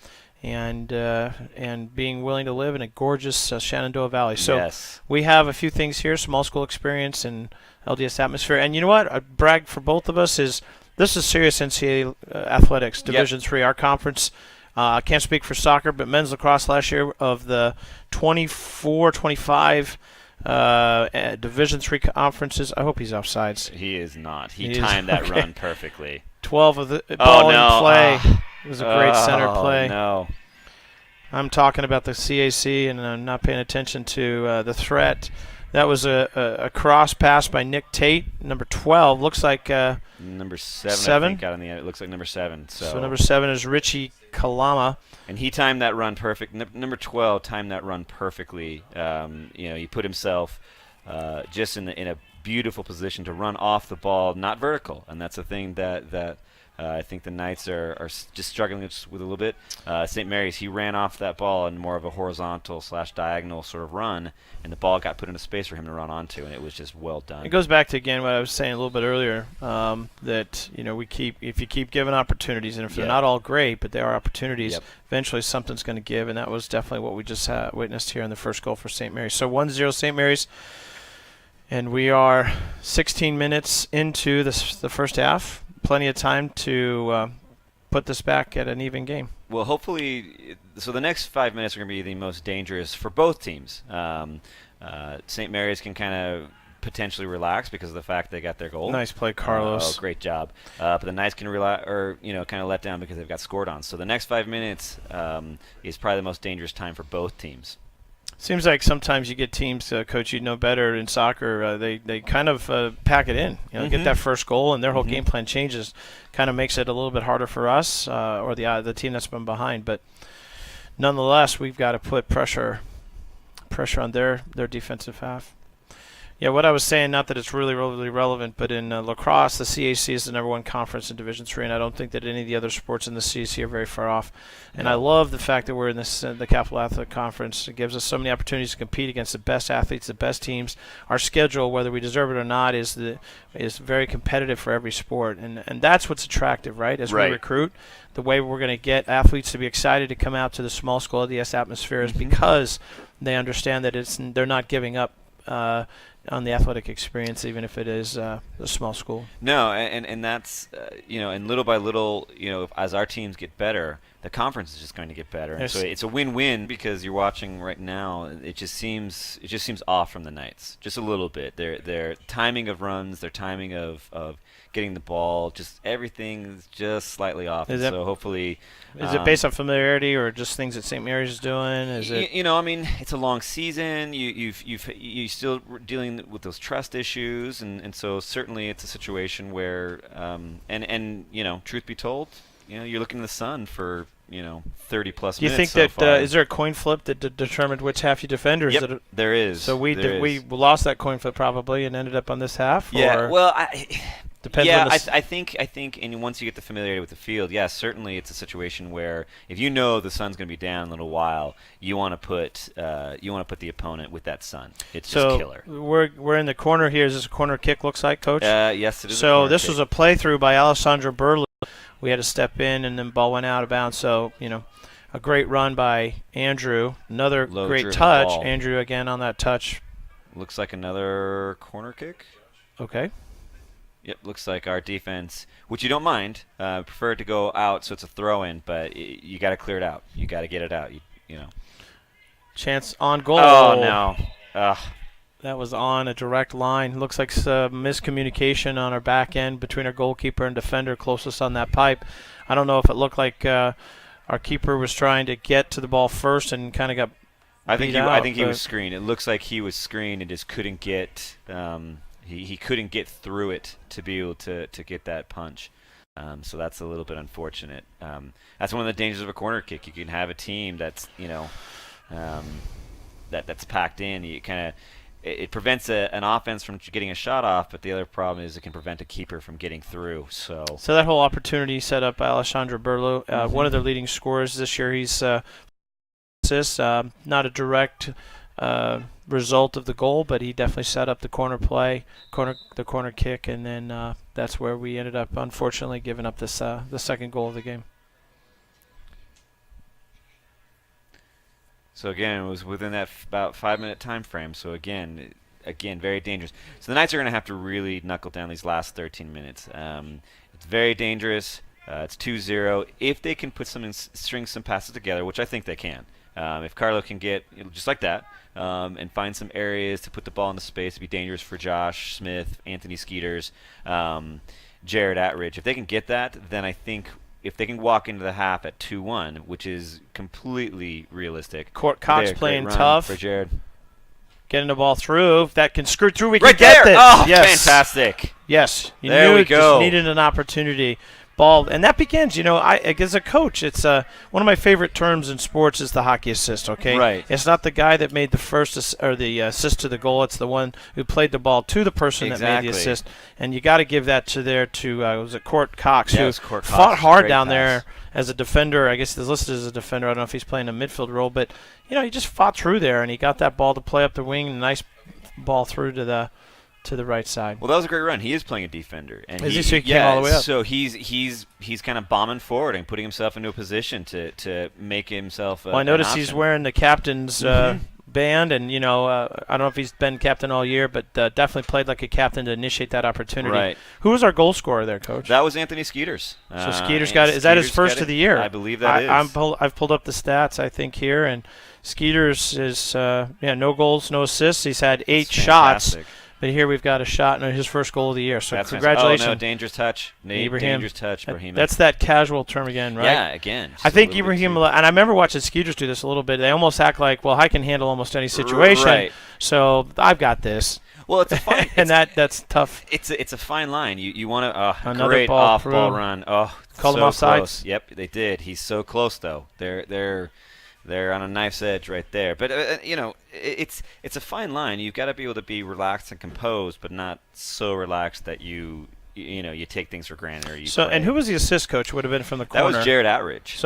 and being willing to live in a gorgeous Shenandoah Valley. So we have a few things here: small school experience and LDS atmosphere. And you know what? I brag for both of us is this is serious NCAA athletics, Division III, our conference. I can't speak for soccer, but men's lacrosse last year, of the 24, 25 Division III conferences, I hope he's offsides. He is not. He timed that run perfectly. 12 of the ball in play. It was a great center play. No. I'm talking about the CAC, and I'm not paying attention to the threat. That was a cross pass by Nick Tate, number 12. Looks like number 7. I think out on the end. It looks like number 7. So number 7 is Richie Kalama. And he timed that run perfect. Number 12 timed that run perfectly. He put himself just in a beautiful position to run off the ball, not vertical, and that's a thing that I think the Knights are just struggling with a little bit. St. Mary's, he ran off that ball in more of a horizontal/diagonal sort of run, and the ball got put into space for him to run onto, and it was just well done. It goes back to, again, what I was saying a little bit earlier, that if you keep giving opportunities, and if they're not all great, but they are opportunities, eventually something's going to give, and that was definitely what we just witnessed here in the first goal for St. Mary's. So 1-0 St. Mary's. And we are 16 minutes into the first half. Plenty of time to put this back at an even game. Well, hopefully, so the next 5 minutes are going to be the most dangerous for both teams. St. Mary's can kind of potentially relax because of the fact they got their goal. Nice play, Carlos. Great job. But the Knights can relax, or kind of let down because they've got scored on. So the next 5 minutes is probably the most dangerous time for both teams. Seems like sometimes you get teams, Coach, you know better in soccer, they kind of pack it in. Get that first goal, and their whole game plan changes. Kind of makes it a little bit harder for us or the team that's been behind. But nonetheless, we've got to put pressure on their defensive half. Yeah, what I was saying, not that it's really relevant, but in lacrosse, the CAC is the #1 conference in Division III, and I don't think that any of the other sports in the CAC are very far off. And I love the fact that we're in the Capital Athletic Conference. It gives us so many opportunities to compete against the best athletes, the best teams. Our schedule, whether we deserve it or not, is very competitive for every sport, and that's what's attractive, right? As we recruit, the way we're going to get athletes to be excited to come out to the small school LDS atmosphere is because they understand that they're not giving up on the athletic experience, even if it is a small school. No, and that's and little by little, as our teams get better, the conference is just going to get better. And so it's a win-win because you're watching right now. It just seems off from the Knights just a little bit. Their timing of runs, their timing of getting the ball, just everything is just slightly off. So hopefully, is it based on familiarity or just things that St. Mary's is doing? Is it? It's a long season. You still dealing with those trust issues, and so certainly it's a situation where and truth be told, you're looking in the sun for 30 plus Do you minutes. think that is there a coin flip that determined which half you defend, or is it? There is. So we lost that coin flip probably and ended up on this half. Yeah. Or? Well, Depends yeah, on I think, and once you get the familiarity with the field, certainly it's a situation where if you know the sun's going to be down in a little while, you want to put the opponent with that sun. It's just killer. We're in the corner here. Is this a corner kick? Looks like, Coach. Yes, it is. So this was a playthrough by Alessandro Burley. We had to step in, and then ball went out of bounds. So a great run by Andrew. Another great touch. Ball. Andrew again on that touch. Looks like another corner kick. Okay. Yep, looks like our defense, which you don't mind, prefer it to go out, so it's a throw-in, but you got to clear it out. You got to get it out. Chance on goal. Oh no! That was on a direct line. Looks like some miscommunication on our back end between our goalkeeper and defender closest on that pipe. I don't know if it looked like our keeper was trying to get to the ball first and kind of got. I think he was screened. It looks like he was screened and just couldn't get. He couldn't get through it to be able to get that punch. So that's a little bit unfortunate. That's one of the dangers of a corner kick. You can have a team that's that's packed in. You kind of it prevents an offense from getting a shot off, but the other problem is it can prevent a keeper from getting through. So that whole opportunity set up by Alessandro Berlo, one of their leading scorers this year. He's assists, not a direct result of the goal, but he definitely set up the corner kick, and then that's where we ended up, unfortunately, giving up this the second goal of the game. So again, it was within that about 5-minute time frame. So again, very dangerous. So the Knights are going to have to really knuckle down these last 13 minutes. It's very dangerous. It's 2-0. If they can put string some passes together, which I think they can. If Carlo can get just like that and find some areas to put the ball in the space, it'd be dangerous for Josh Smith, Anthony Skeeters, Jared Attridge. If they can get that, then I think if they can walk into the half at 2-1, which is completely realistic. Cox playing tough for Jared. Getting the ball through. If that can skirt through, we right can get there. it. Oh, yes. Fantastic. Yes. You there knew we it go. Just needed an opportunity. Ball, and that begins, I as a coach, it's one of my favorite terms in sports is the hockey assist, okay? Right. It's not the guy that made the first the assist to the goal, it's the one who played the ball to the person that made the assist. And you got to give that to was it Court Cox, who fought hard down there as a defender. I guess he's listed as a defender. I don't know if he's playing a midfield role, but he just fought through there, and he got that ball to play up the wing, and a nice ball through to the right side. Well, that was a great run. He is playing a defender, and he came all the way up. So he's kind of bombing forward and putting himself into a position to make himself. I noticed he's wearing the captain's band, and I don't know if he's been captain all year, but definitely played like a captain to initiate that opportunity. Right. Who was our goal scorer there, Coach? That was Anthony Skeeters. So Skeeters got it. Is that his first of the year? I believe that is. I've pulled up the stats, I think, here, and Skeeters is no goals, no assists. He's had 8 shots. But here we've got a shot and his first goal of the year. So that's congratulations. Oh, no, dangerous touch. Dangerous touch, Ibrahim. That's that casual term again, right? Yeah, again. I think Ibrahim, and I remember watching Skeeters do this a little bit. They almost act like, well, I can handle almost any situation. Right. So I've got this. Well, it's a fine, and that's tough. It's a fine line. You want to another great off-ball run. Oh, call them offsides. Yep, they did. He's so close though. They're on a knife's edge right there. But it's a fine line. You've got to be able to be relaxed and composed, but not so relaxed that you take things for granted. And who was the assist coach? Would have been from the corner. That was Jared Attridge.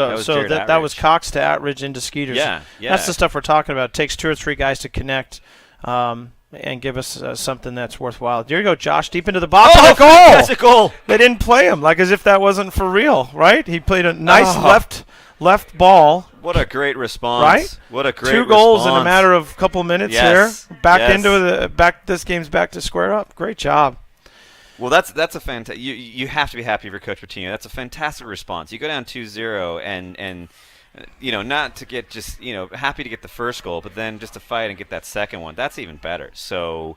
That was Cox to Attridge into Skeeters. Yeah. That's the stuff we're talking about. It takes 2 or 3 guys to connect. And give us something that's worthwhile. There you go, Josh, deep into the box. Oh, a goal! That's a goal. They didn't play him, like as if that wasn't for real, right? He played a nice left ball. What a great response! Right? What a great 2 goals in a matter of a couple minutes here. This game's back to square up. Great job. Well, that's a fantastic. You have to be happy for Coach Patino. That's a fantastic response. You go down 2-0 and. Not to get just, happy to get the first goal, but then just to fight and get that second one. That's even better. So,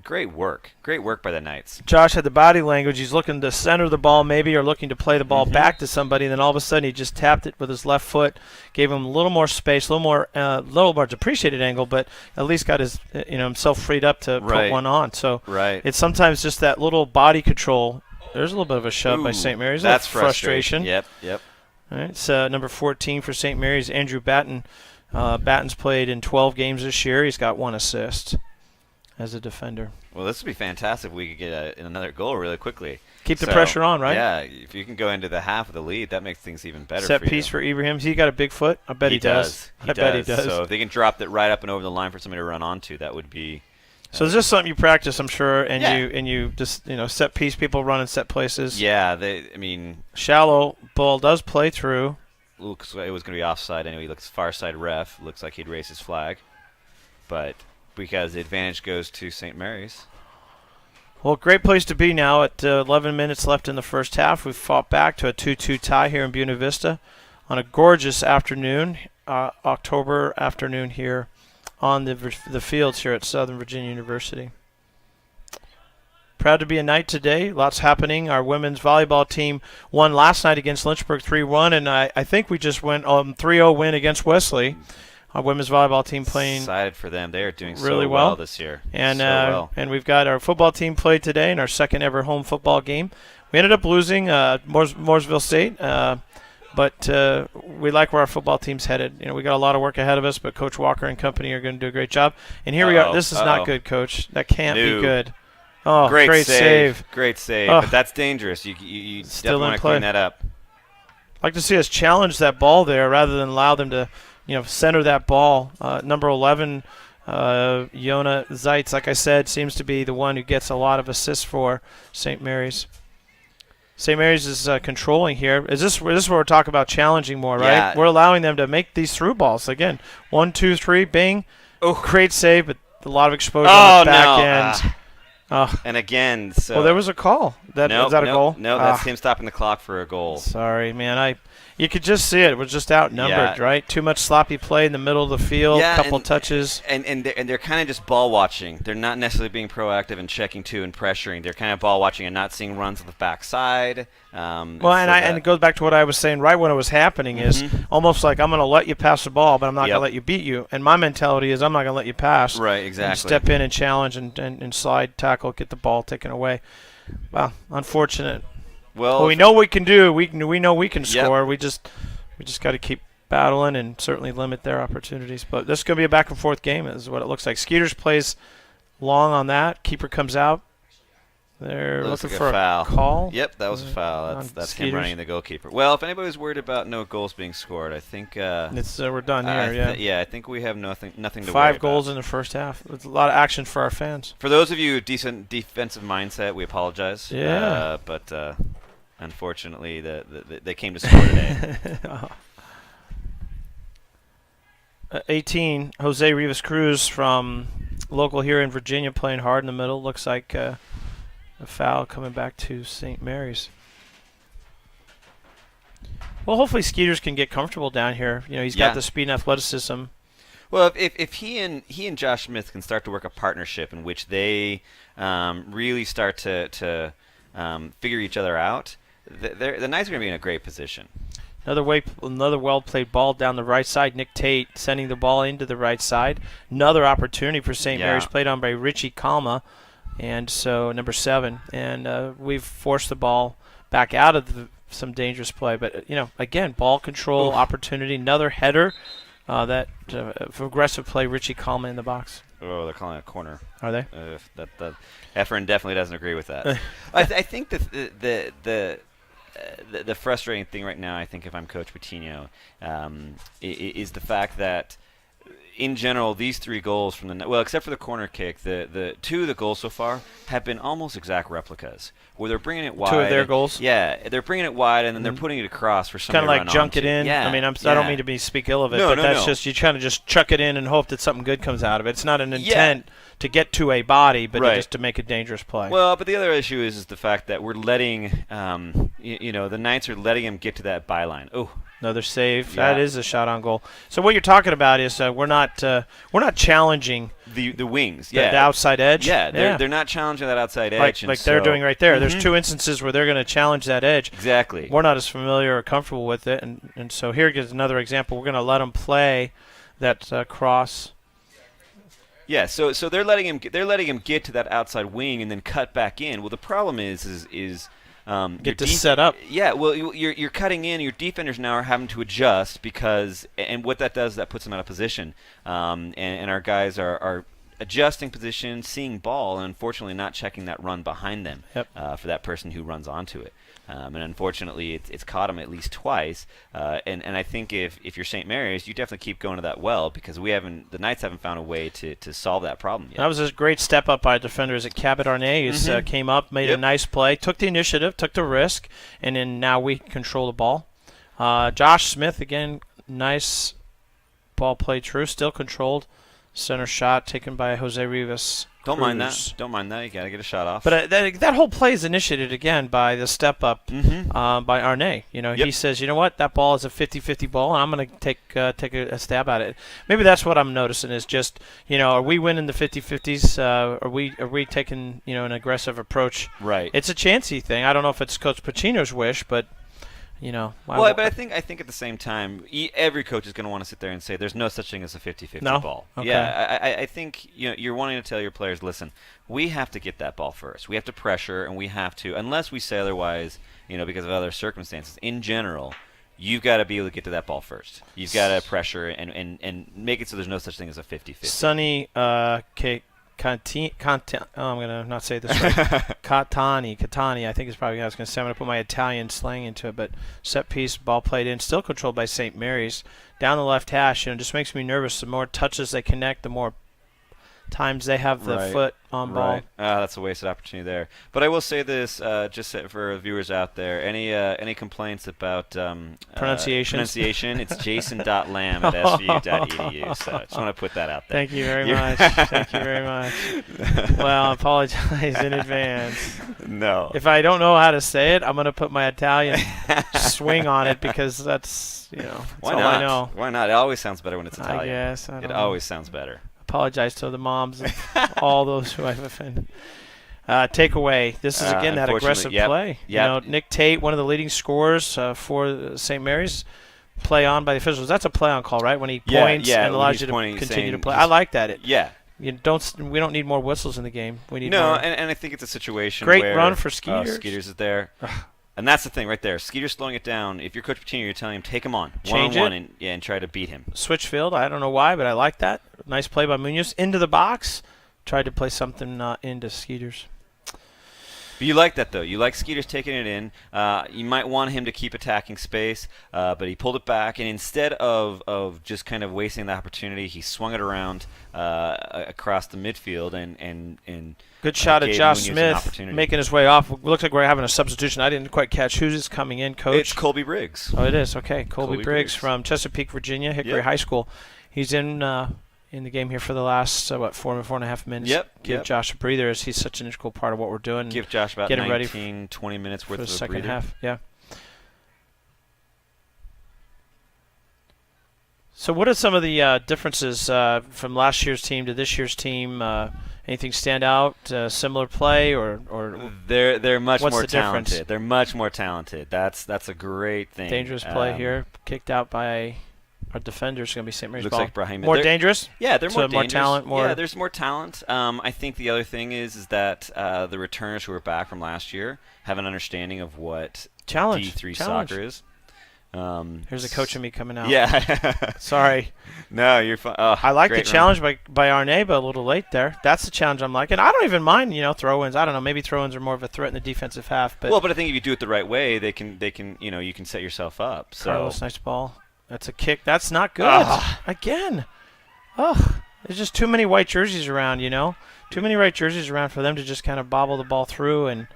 great work. Great work by the Knights. Josh had the body language. He's looking to center the ball maybe or looking to play the ball back to somebody, and then all of a sudden he just tapped it with his left foot, gave him a little more space, a little more depreciated angle, but at least got his himself freed up to put one on. So it's sometimes just that little body control. There's a little bit of a shove by St. Mary's. That's frustration. Yep. All right, it's number 14 for St. Mary's, Andrew Batten. Batten's played in 12 games this year. He's got 1 assist as a defender. Well, this would be fantastic if we could get another goal really quickly. Keep the pressure on, right? Yeah, if you can go into the half of the lead, that makes things even better. Set piece for Ibrahim. He got a big foot. I bet he does. I bet he does. So if they can drop that right up and over the line for somebody to run onto, that would be. So it's just something you practice, I'm sure, and you just set piece people running set places. Yeah, shallow ball does play through. Looks like it was going to be offside anyway. He looks far side ref. Looks like he'd raise his flag, but because the advantage goes to St. Mary's. Well, great place to be now at 11 minutes left in the first half. We've fought back to a 2-2 tie here in Buena Vista on a gorgeous afternoon, October afternoon here on the fields here at Southern Virginia University. Proud to be a Knight today. Lots happening. Our women's volleyball team won last night against Lynchburg 3-1, and I think we just went 3-0 win against Wesley. Our women's volleyball team playing excited for them. They are doing really so well this year. And and we've got our football team played today in our second ever home football game. We ended up losing Mooresville State, but we like where our football team's headed. We got a lot of work ahead of us, but Coach Walker and company are going to do a great job. And here we are. This is not good, Coach. That can't be good. Oh, great save. Great save. But that's dangerous. You definitely want to clean that up. I'd like to see us challenge that ball there rather than allow them to, center that ball. Number 11, Yona Zeitz, like I said, seems to be the one who gets a lot of assists for St. Mary's. St. Mary's is controlling here. Is this where we're talking about challenging more, right? Yeah. We're allowing them to make these through balls. Again, 1, 2, 3, bing. Oh, great save, but a lot of exposure on the back end. And again, well, there was a call. Is that a goal? No, that's him stopping the clock for a goal. Sorry, man. You could just see it. It was just outnumbered, right? Too much sloppy play in the middle of the field, couple touches. And they're kind of just ball watching. They're not necessarily being proactive and checking to and pressuring. They're kind of ball watching and not seeing runs on the backside. And it goes back to what I was saying right when it was happening is almost like I'm going to let you pass the ball, but I'm not going to let you beat you. And my mentality is I'm not going to let you pass. Right, exactly. And step in and challenge and slide, tackle, get the ball taken away. Well, unfortunate. Well, we know we can do. We know we can score. We just got to keep battling and certainly limit their opportunities. But this is going to be a back and forth game, is what it looks like. Skeeters plays long on that. Keeper comes out. They're looking for a call. Yep, that was a foul. That's him running the goalkeeper. Well, if anybody's worried about no goals being scored, I think we're done here. I think we have nothing to worry about. 5 goals in the first half. It's a lot of action for our fans. For those of you with decent defensive mindset, we apologize. Yeah. But unfortunately, they came to score today. 18, Jose Rivas Cruz from local here in Virginia, playing hard in the middle. Looks like a foul coming back to St. Mary's. Well, hopefully Skeeters can get comfortable down here. He's got the speed and athleticism. Well, if he and Josh Smith can start to work a partnership in which they really start to figure each other out, the Knights are going to be in a great position. Another well-played ball down the right side. Nick Tate sending the ball into the right side. Another opportunity for St. Mary's, played on by Richie Kalma. And so number 7, and we've forced the ball back out of some dangerous play. But again, ball control opportunity. Another header. That aggressive play. Richie Kalma in the box. Oh, they're calling it a corner. Are they? That Efren definitely doesn't agree with that. I think that the frustrating thing right now, I think, if I'm Coach Patino, is the fact that, in general, these 3 goals from except for the corner kick, the 2 of the goals so far have been almost exact replicas, where they're bringing it wide. 2 of their goals? Yeah, they're bringing it wide, and then they're putting it across for somebody to run onto. Kind of like junk it in. Yeah. I mean, I don't mean to speak ill of it, but that's just, you kind of just chuck it in and hope that something good comes out of it. It's not an intent to get to a body, but just to make a dangerous play. Well, but the other issue is the fact that we're letting, the Knights are letting him get to that byline. Oh. Another save. Yeah. That is a shot on goal. So what you're talking about is we're not challenging the wings. The outside edge. Yeah, they're not challenging that outside edge. Like they're doing right there. There's 2 instances where they're going to challenge that edge. Exactly. We're not as familiar or comfortable with it, and so here is another example. We're going to let them play that cross. Yeah. So they're letting him get to that outside wing and then cut back in. Well, the problem is get to set up. Yeah, well, you're cutting in. Your defenders now are having to adjust and what that does, that puts them out of position. And our guys are adjusting position, seeing ball, and unfortunately not checking that run behind them for that person who runs onto it. And unfortunately, it's caught him at least twice. And I think if you're St. Mary's, you definitely keep going to that well, because the Knights haven't found a way to solve that problem yet. That was a great step up by defenders at Cabot Arnaz. Came up, made a nice play, took the initiative, took the risk, and then now we control the ball. Josh Smith, again, nice ball play true, still controlled. Center shot taken by Jose Rivas. Don't mind that. You got to get a shot off. But that whole play is initiated again by the step up by Arnay. He says, you know what, that ball is a 50-50 ball, and I'm going to take a stab at it. Maybe that's what I'm noticing is just, are we winning the 50-50s? Are we taking an aggressive approach? Right. It's a chancy thing. I don't know if it's Coach Pacino's wish, but Well, but I think at the same time, every coach is going to want to sit there and say there's no such thing as a 50-50 No? ball. Okay. Yeah, I think you're wanting to tell your players, listen, we have to get that ball first. We have to pressure, and we have to, unless we say otherwise, because of other circumstances. In general, you've got to be able to get to that ball first. You've got to pressure and make it so there's no such thing as a 50-50. Sonny I'm going to not say this right. Catani, I think is probably how I was going to say. I'm going to put my Italian slang into it, but set piece, ball played in, still controlled by St. Mary's. Down the left hash, just makes me nervous. The more touches they connect, the more times they have the foot on ball. Right. That's a wasted opportunity there. But I will say this, just for viewers out there, any complaints about pronunciation, it's jason.lamb@svu.edu. So I just want to put that out there. Thank you very much. Thank you very much. Well, I apologize in advance. No. If I don't know how to say it, I'm going to put my Italian swing on it because that's, Why all not? I know. Why not? It always sounds better when it's Italian. I guess. I don't it know. always sounds better. Apologize to the moms of all those who I've offended. Takeaway. This is, again, that aggressive play. Yep. Nick Tate, one of the leading scorers for St. Mary's, play on by the officials. That's a play on call, right? When he points and allows you to continue to play. I like that. We don't need more whistles in the game. We need more. And I think it's a situation Great where run for Skeeters. Skeeters is there. And that's the thing right there. Skeeter's slowing it down. If you're Coach Patino, you're telling him, take him on. Change one-on-one and try to beat him. Switch field. I don't know why, but I like that. Nice play by Munoz. Into the box. Tried to play something into Skeeters. But you like that, though. You like Skeeters taking it in. You might want him to keep attacking space, but he pulled it back. And instead of just kind of wasting the opportunity, he swung it around across the midfield and good shot at Josh Munoz Smith making his way off. Looks like we're having a substitution. I didn't quite catch who's coming in, Coach. It's Colby Briggs. Oh, it is. Okay. Colby Briggs from Chesapeake, Virginia, Hickory High School. He's in the game here for the last, 4.5 minutes. Give Josh a breather as he's such an integral part of what we're doing. Give Josh about 19, 20 minutes worth of a second breather. half. Yeah. So what are some of the differences from last year's team to this year's team? Anything stand out? Similar play or they're much more the talented. Difference? They're much more talented. That's a great thing. Dangerous play here, kicked out by our defenders. Going to be St. Mary's looks ball. Like Brahim. More dangerous. Yeah, they're more dangerous. More talent. Yeah, there's more talent. I think the other thing is that the returners who are back from last year have an understanding of what D3 soccer is. Here's a coach of me coming out. Yeah. Sorry. No, you're fine. I like the challenge by Arne, but a little late there. That's the challenge I'm liking. I don't even mind, throw-ins. I don't know. Maybe throw-ins are more of a threat in the defensive half. But I think if you do it the right way, they can you can set yourself up. So Carlos, nice ball. That's a kick. That's not good. Again. There's just too many white jerseys around, Too many white jerseys around for them to just kind of bobble the ball through and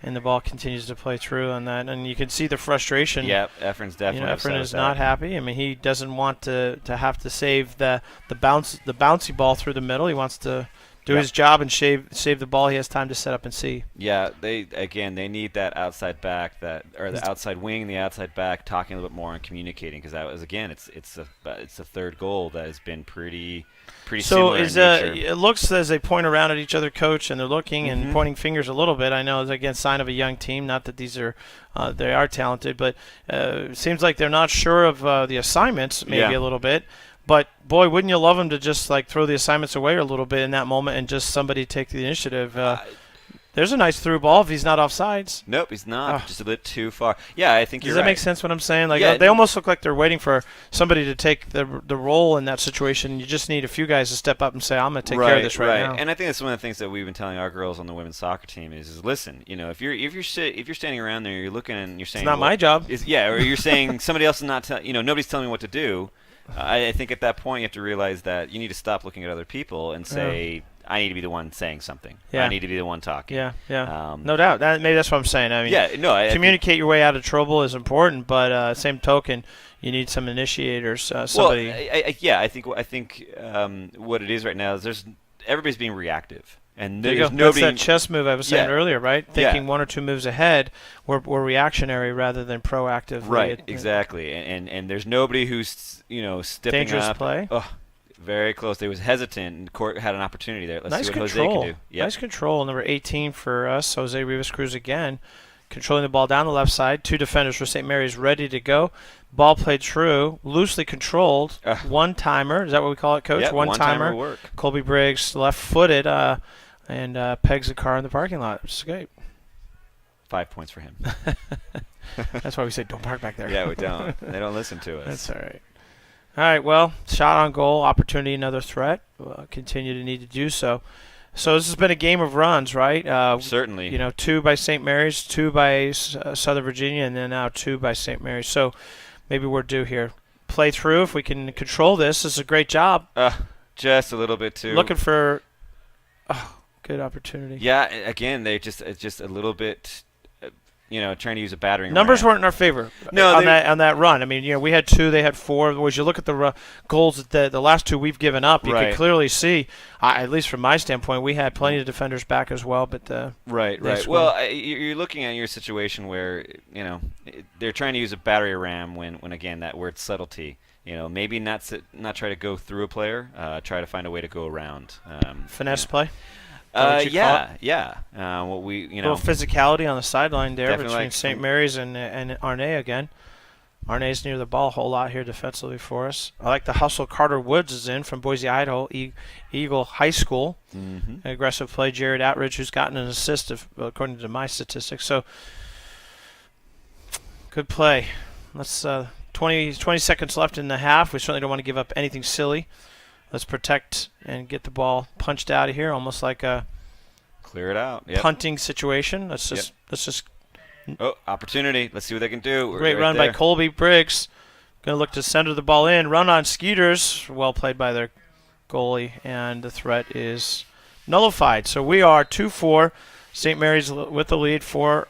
the ball continues to play through on that. And you can see the frustration. Yep, Efren's definitely Efren is not happy. I mean, he doesn't want to have to save the bouncy ball through the middle. He wants to do his job and save the ball. He has time to set up and see. Yeah, they need that outside back, the outside wing, the outside back, talking a little bit more and communicating, because that was, again, it's a third goal that has been pretty similar in nature. It looks as they point around at each other, Coach, and they're looking and pointing fingers a little bit. I know it's, again, sign of a young team. Not that these are they are talented, but it seems like they're not sure of the assignments, maybe a little bit. But, boy, wouldn't you love them to just, throw the assignments away a little bit in that moment and just somebody take the initiative? There's a nice through ball if he's not offsides. Nope, he's not. Just a bit too far. Yeah, I think you're right. Does that make sense what I'm saying? They almost look like they're waiting for somebody to take the role in that situation. You just need a few guys to step up and say, I'm going to take care of this right now. And I think that's one of the things that we've been telling our girls on the women's soccer team is listen, if you're standing around there, you're looking and you're saying, it's not my job. Or you're saying somebody else is not nobody's telling me what to do. I think at that point you have to realize that you need to stop looking at other people and say, I need to be the one saying something. Yeah. I need to be the one talking. Yeah. No doubt. Maybe that's what I'm saying. I mean, communicate your way out of trouble is important, but same token, you need some initiators. Somebody. Well, I think what it is right now is everybody's being reactive. And there's nobody. That's that chess move I was saying earlier, right? Thinking one or two moves ahead, we're reactionary rather than proactive. Right, exactly. And there's nobody who's stepping dangerous up. Play. Oh, very close. They was hesitant, and Court had an opportunity there. Let's see what control. Jose can do. Yep. Nice control. Number 18 for us, Jose Rivas Cruz again. controlling the ball down the left side. 2 defenders for St. Mary's ready to go. Ball played through, loosely controlled. One-timer. Is that what we call it, Coach? Yep, One-timer. Work. Colby Briggs, left-footed, and pegs the car in the parking lot, which is great. 5 points for him. That's why we say don't park back there. Yeah, we don't. They don't listen to us. That's all right. All right, well, shot on goal, opportunity, another threat. We'll continue to need to do so. So this has been a game of runs, right? Certainly. 2 by St. Mary's, 2 by Southern Virginia, and then now 2 by St. Mary's. So maybe we're due here. Play through. If we can control this is a great job. Just a little bit too. Looking for good opportunity. Yeah, again, it's just a little bit, trying to use a battering Numbers ram. weren't in our favor No, on that run. I mean, we had 2, they had 4. As you look at the goals that the last 2 we've given up, you Right. could clearly see, at least from my standpoint, we had plenty of defenders back as well. But Right. scored. Well, you're looking at your situation where they're trying to use a battery ram when again that word subtlety. Maybe not try to go through a player, try to find a way to go around. Finesse play. What you call yeah. What we A little physicality on the sideline there Definitely between like St. Mary's and Arnay again. Arnay's near the ball a whole lot here defensively for us. I like the hustle Carter Woods is in from Boise, Idaho, Eagle High School. Mm-hmm. Aggressive play. Jared Outridge, who's gotten an assist according to my statistics. So good play. Let's 20 seconds left in the half. We certainly don't want to give up anything silly. Let's protect and get the ball punched out of here, almost like a clear it out. Yep. punting situation. Let's just. Opportunity. Let's see what they can do. Great right run there. by Colby Briggs. Going to look to center the ball in. Run on Skeeters. Well played by their goalie, and the threat is nullified. So we are 2-4. St. Mary's with the lead for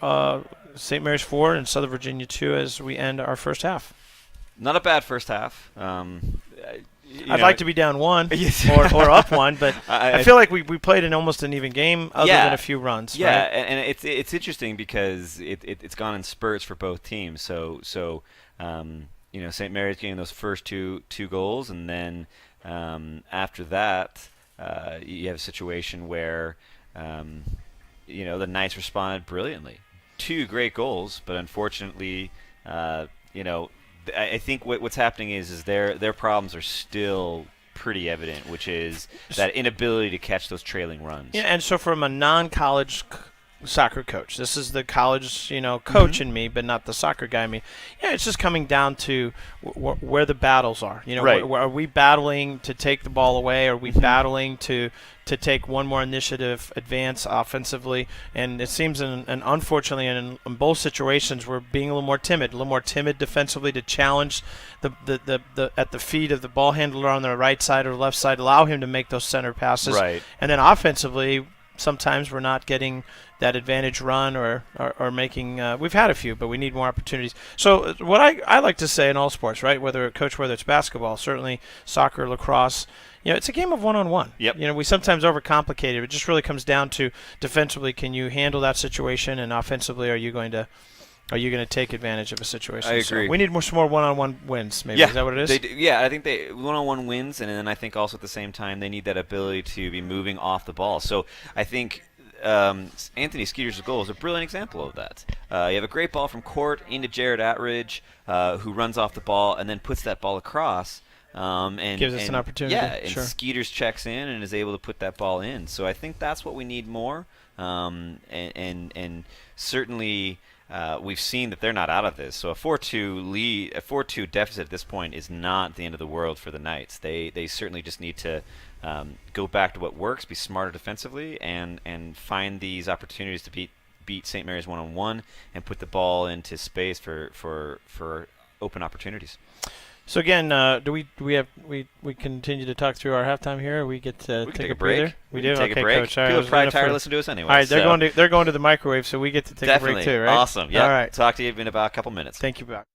St. Mary's 4 and Southern Virginia 2 as we end our first half. Not a bad first half. I'd like to be down 1 Yes. or up 1, but I feel like we played in almost an even game other than a few runs. Yeah, right? and it's interesting because it's gone in spurts for both teams. So St. Mary's getting those first two goals, and then after that, you have a situation where the Knights responded brilliantly. 2 great goals, but unfortunately, I think what's happening is their problems are still pretty evident, which is that inability to catch those trailing runs. Yeah, and so from a non-college soccer coach, this is the college, coach in me, but not the soccer guy in me. Yeah, it's just coming down to where the battles are. Right. Are we battling to take the ball away? Are we battling to take one more initiative, advance offensively? And it seems, unfortunately, in both situations, we're being a little more timid defensively to challenge the at the feet of the ball handler on the right side or left side, allow him to make those center passes. Right. And then offensively, sometimes we're not getting that advantage run or making we've had a few, but we need more opportunities. So what I like to say in all sports, right, whether it's basketball, certainly soccer, lacrosse, it's a game of one-on-one. Yep. We sometimes overcomplicate it. It just really comes down to defensively, can you handle that situation, and offensively, are you going to take advantage of a situation? I agree. So we need more one-on-one wins, maybe. Yeah, Is that what it is? I think they one-on-one wins, and then I think also at the same time they need that ability to be moving off the ball. So I think Anthony Skeeter's goal is a brilliant example of that. You have a great ball from court into Jared Atridge, who runs off the ball and then puts that ball across. And gives us an opportunity. Yeah, and sure. Skeeters checks in and is able to put that ball in. So I think that's what we need more. And certainly we've seen that they're not out of this. So a 4-2 deficit at this point is not the end of the world for the Knights. They certainly just need to go back to what works, be smarter defensively, and find these opportunities to beat St. Mary's one-on-one and put the ball into space for open opportunities. So again, do we continue to talk through our halftime here? Or we get to take a break. breather. We do. Take Okay, a break. Coach. All right, People are probably tired of listening to us anyway. All right, they're going to the microwave, so we get to take Definitely. a break too, right? Awesome. Yeah. All right. Talk to you in about a couple minutes. Thank you, Buck.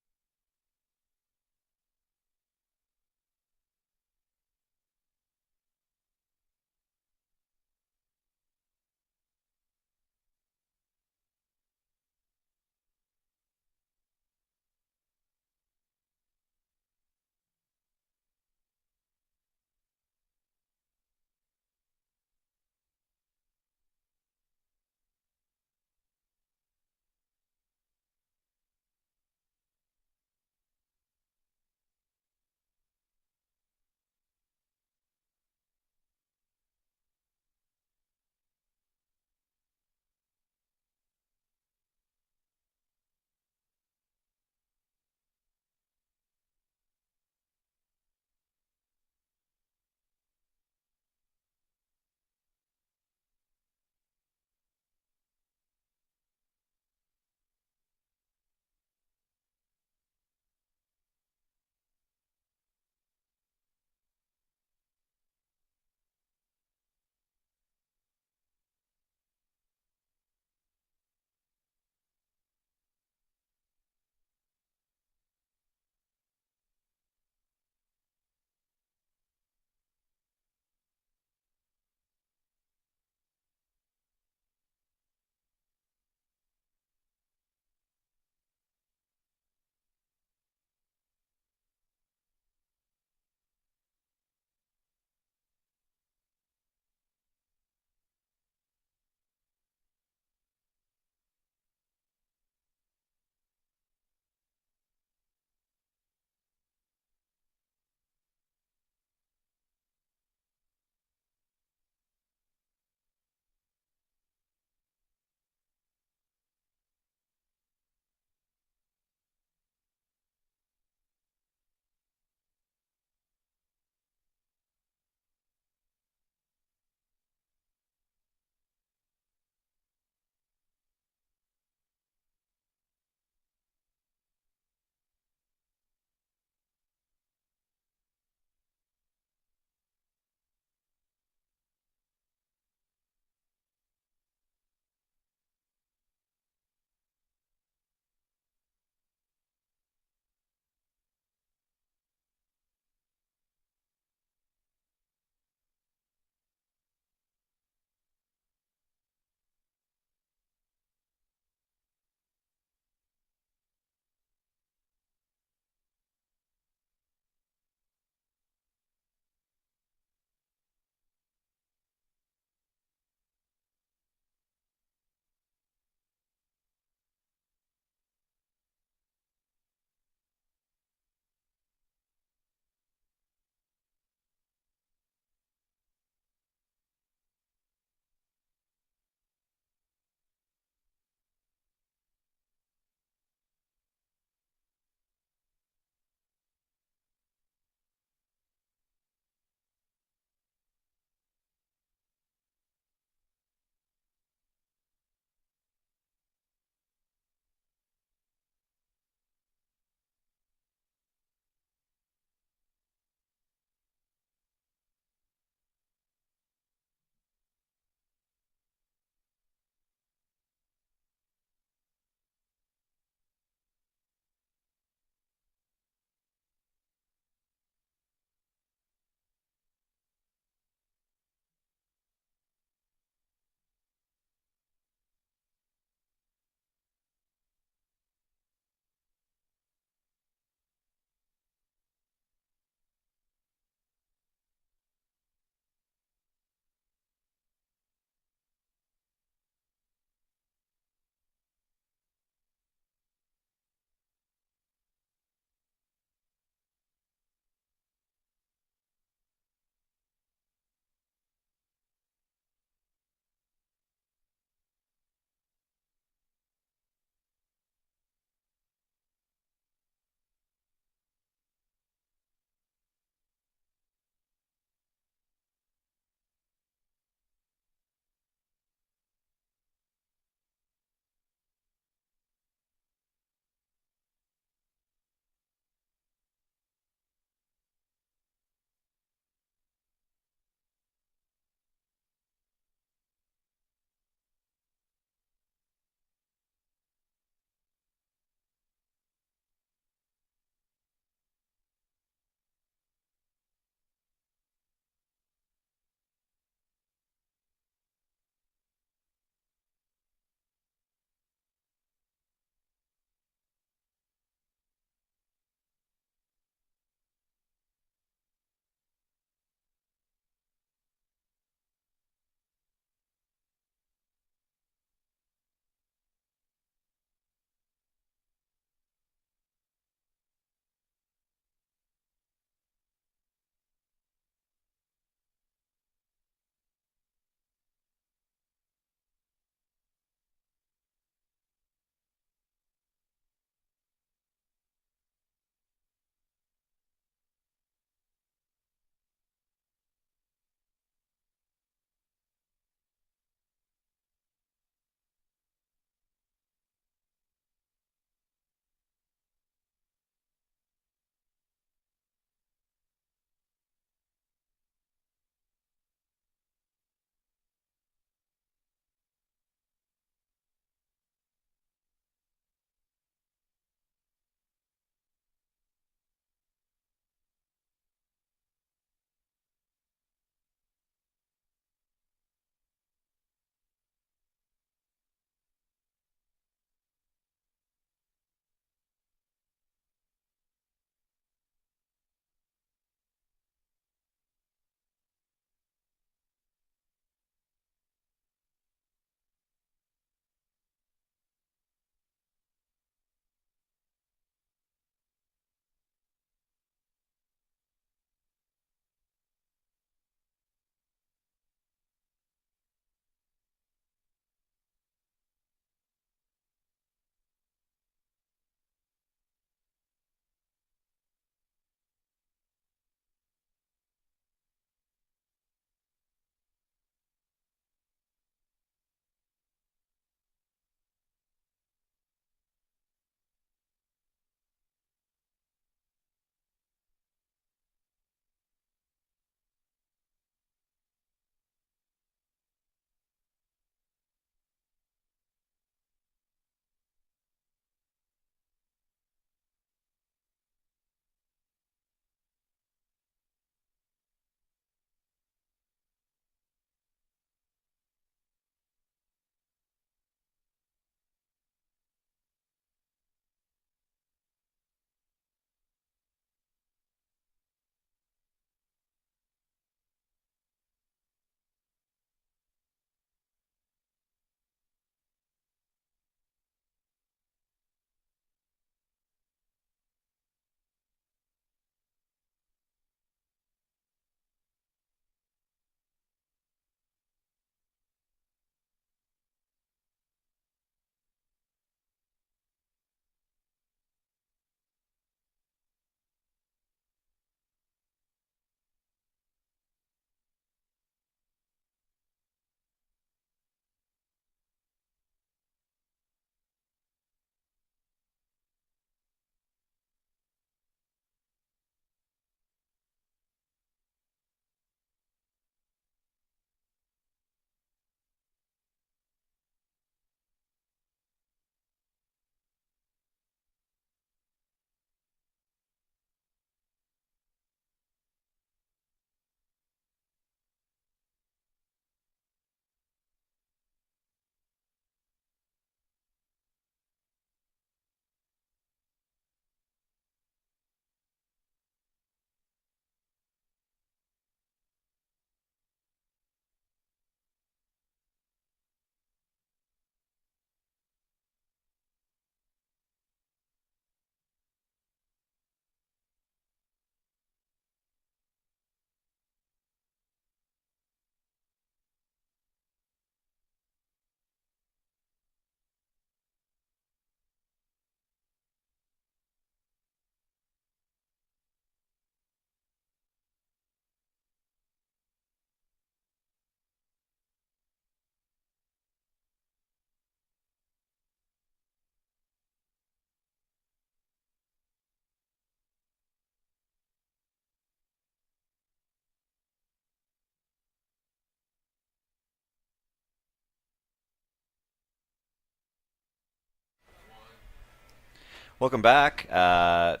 Welcome back. Have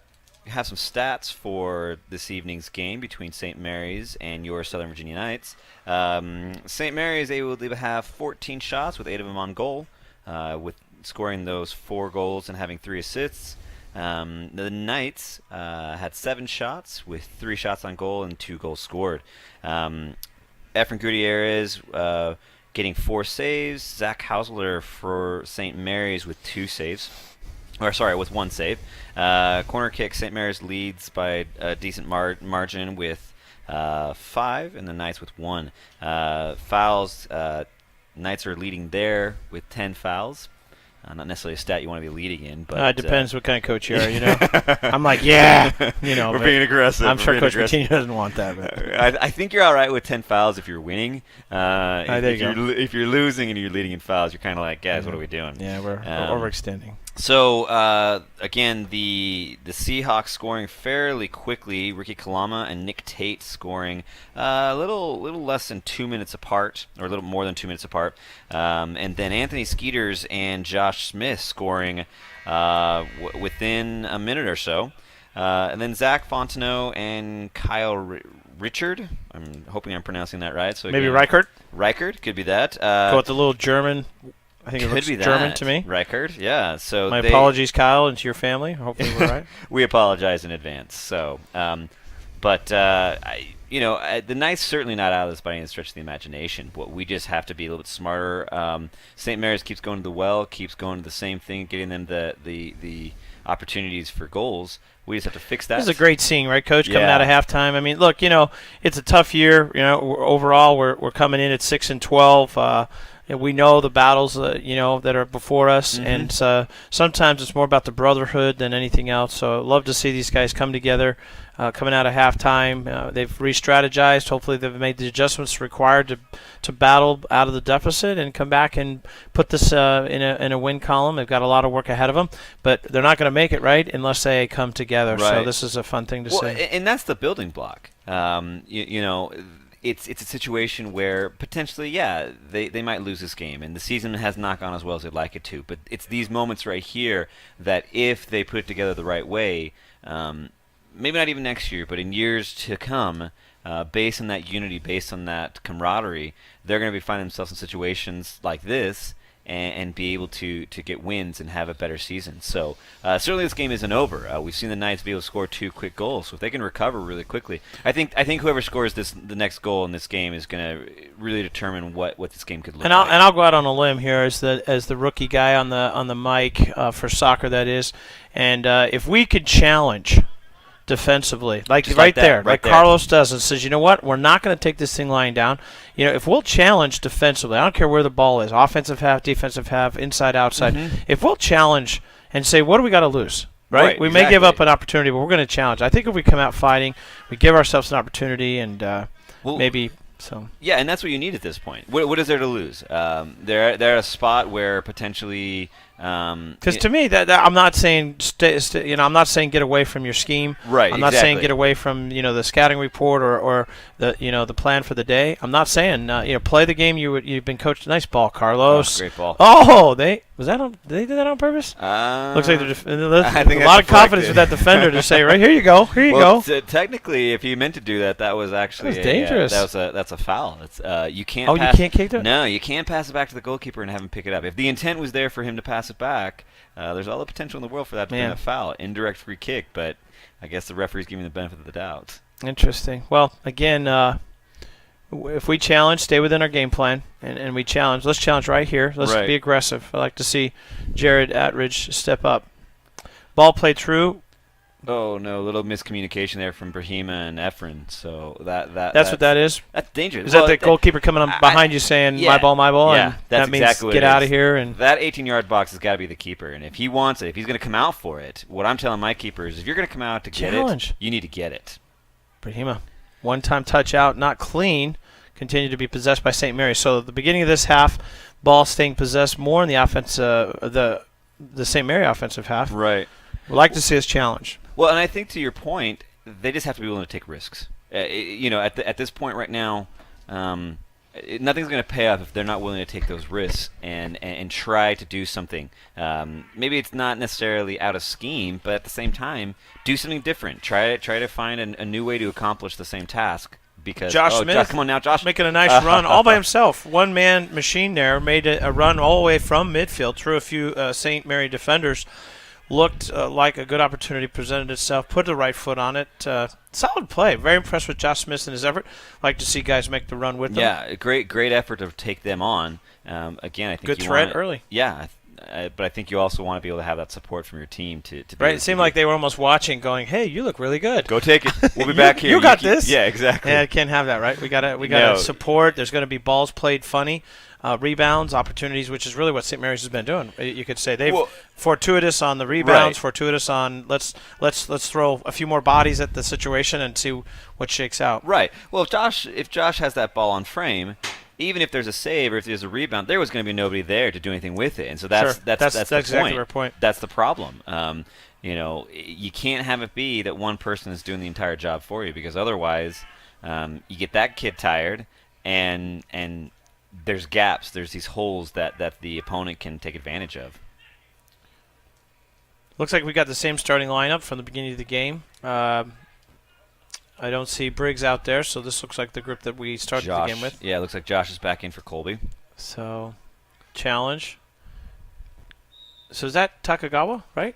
some stats for this evening's game between St. Mary's and your Southern Virginia Knights. St. Mary's able to have 14 shots with 8 of them on goal, with scoring those 4 goals and having 3 assists. The Knights had 7 shots with 3 shots on goal and 2 goals scored. Efren Gutierrez getting 4 saves. Zach Hausler for St. Mary's with 2 saves. With 1 save. Corner kick, St. Mary's leads by a decent margin with 5, and the Knights with 1. Fouls, Knights are leading there with 10 fouls. Not necessarily a stat you want to be leading in, but it depends what kind of coach you are. I'm like, yeah, we're being aggressive. I'm sure Coach Coutinho doesn't want that. But. I think you're all right with 10 fouls if you're winning. If you're losing and you're leading in fouls, you're kind of like, guys, what are we doing? Yeah, we're overextending. So again, the Seahawks scoring fairly quickly. Ricky Kalama and Nick Tate scoring a little less than 2 minutes apart, or a little more than 2 minutes apart, and then Anthony Skeeters and Josh Smith scoring within a minute or so, and then Zach Fontenot and Kyle Richard. I'm hoping I'm pronouncing that right. So maybe Reichert. Reichert could be that. Go with the little German. I think it looks German to me. Reichert, yeah. So my apologies, Kyle, and to your family. Hopefully we're right. We apologize in advance. So, the Knights certainly not out of this by any stretch of the imagination. But we just have to be a little bit smarter. St. Mary's keeps going to the well, keeps going to the same thing, getting them the opportunities for goals. We just have to fix that. This is a great scene, right, Coach? Coming out of halftime. I mean, look, it's a tough year. Overall, we're coming in at 6-12. We know the battles, that are before us, and sometimes it's more about the brotherhood than anything else. So I'd love to see these guys come together, coming out of halftime. They've re-strategized. Hopefully they've made the adjustments required to battle out of the deficit and come back and put this in a win column. They've got a lot of work ahead of them, but they're not going to make it, right, unless they come together. Right. So this is a fun thing to say. And that's the building block. It's a situation where potentially, they might lose this game, and the season has not gone as well as they'd like it to. But it's these moments right here that if they put it together the right way, maybe not even next year, but in years to come, based on that unity, based on that camaraderie, they're going to be finding themselves in situations like this and be able to get wins and have a better season. So certainly this game isn't over. We've seen the Knights be able to score 2 quick goals. So if they can recover really quickly, I think whoever scores the next goal in this game is going to really determine what this game could look like. And I'll go out on a limb here as the rookie guy on the mic for soccer, that is. And if we could challenge defensively, like Carlos does, and says, you know what, we're not going to take this thing lying down. If we'll challenge defensively, I don't care where the ball is, offensive half, defensive half, inside, outside. If we'll challenge and say, what do we got to lose? Right? We may give up an opportunity, but we're going to challenge. I think if we come out fighting, we give ourselves an opportunity, and maybe. So yeah, and that's what you need at this point. What is there to lose? They're at a spot where potentially. Because to me, that I'm not saying I'm not saying get away from your scheme. Right. I'm not saying get away from the scouting report or the the plan for the day. I'm not saying play the game you've been coached. Nice ball, Carlos. Oh, great ball. Oh, did they do that on purpose? Looks like I think a lot of confidence with that defender to say, right, here you go. Technically, if you meant to do that, that was actually dangerous. That's a foul. It's you can't. You can't kick it. No, you can't pass it back to the goalkeeper and have him pick it up. If the intent was there for him to pass it back, there's all the potential in the world for that to be a foul, indirect free kick. But I guess the referee's giving the benefit of the doubt. Interesting. Well, again, if we challenge, stay within our game plan, and we challenge. Let's challenge right here. Let's be aggressive. I'd like to see Jared Attridge step up. Ball played through. Oh no! A little miscommunication there from Brahima and Efren. So that's what that is. That's dangerous. Is that the goalkeeper coming up behind you saying my ball, Yeah, and that's that means exactly what get out of here. And that 18-yard box has got to be the keeper. And if he wants it, if he's going to come out for it, what I'm telling my keeper is, if you're going to come out to get it, you need to get it. Brahima, one-time touch out, not clean. Continued to be possessed by St. Mary's. So at the beginning of this half, ball staying possessed more in the offense, the St. Mary offensive half. Right. We'd like to see us challenge. Well, and I think to your point, they just have to be willing to take risks. At this point right now, nothing's going to pay off if they're not willing to take those risks and try to do something. Maybe it's not necessarily out of scheme, but at the same time, do something different. Try to find a new way to accomplish the same task. Because Smith, come on now, Josh, making a nice run all by himself. One-man machine there, made a run all the way from midfield through a few St. Mary defenders. Looked like a good opportunity presented itself. Put the right foot on it. Solid play. Very impressed with Josh Smith and his effort. Like to see guys make the run with them. Yeah, great effort to take them on. Again, I think good threat early. Yeah, but I think you also want to be able to have that support from your team to be right. It seemed like they were almost watching, going, "Hey, you look really good. Go take it. We'll be back here. You got this." Yeah, exactly. Yeah, can't have that, right? We gotta support. There's going to be balls played funny. Rebounds, opportunities, which is really what St. Mary's has been doing. You could say they've fortuitous on the rebounds, fortuitous on let's throw a few more bodies at the situation and see what shakes out. Right. Well, if Josh has that ball on frame, even if there's a save or if there's a rebound, there was going to be nobody there to do anything with it, and so that's the exactly our point. That's the problem. You can't have it be that one person is doing the entire job for you, because otherwise, you get that kid tired, and there's gaps, there's these holes that the opponent can take advantage of. Looks like we got the same starting lineup from the beginning of the game. I don't see Briggs out there, so this looks like the group that we started the game with. Yeah, it looks like Josh is back in for Colby. So, challenge. So is that Takagawa, right?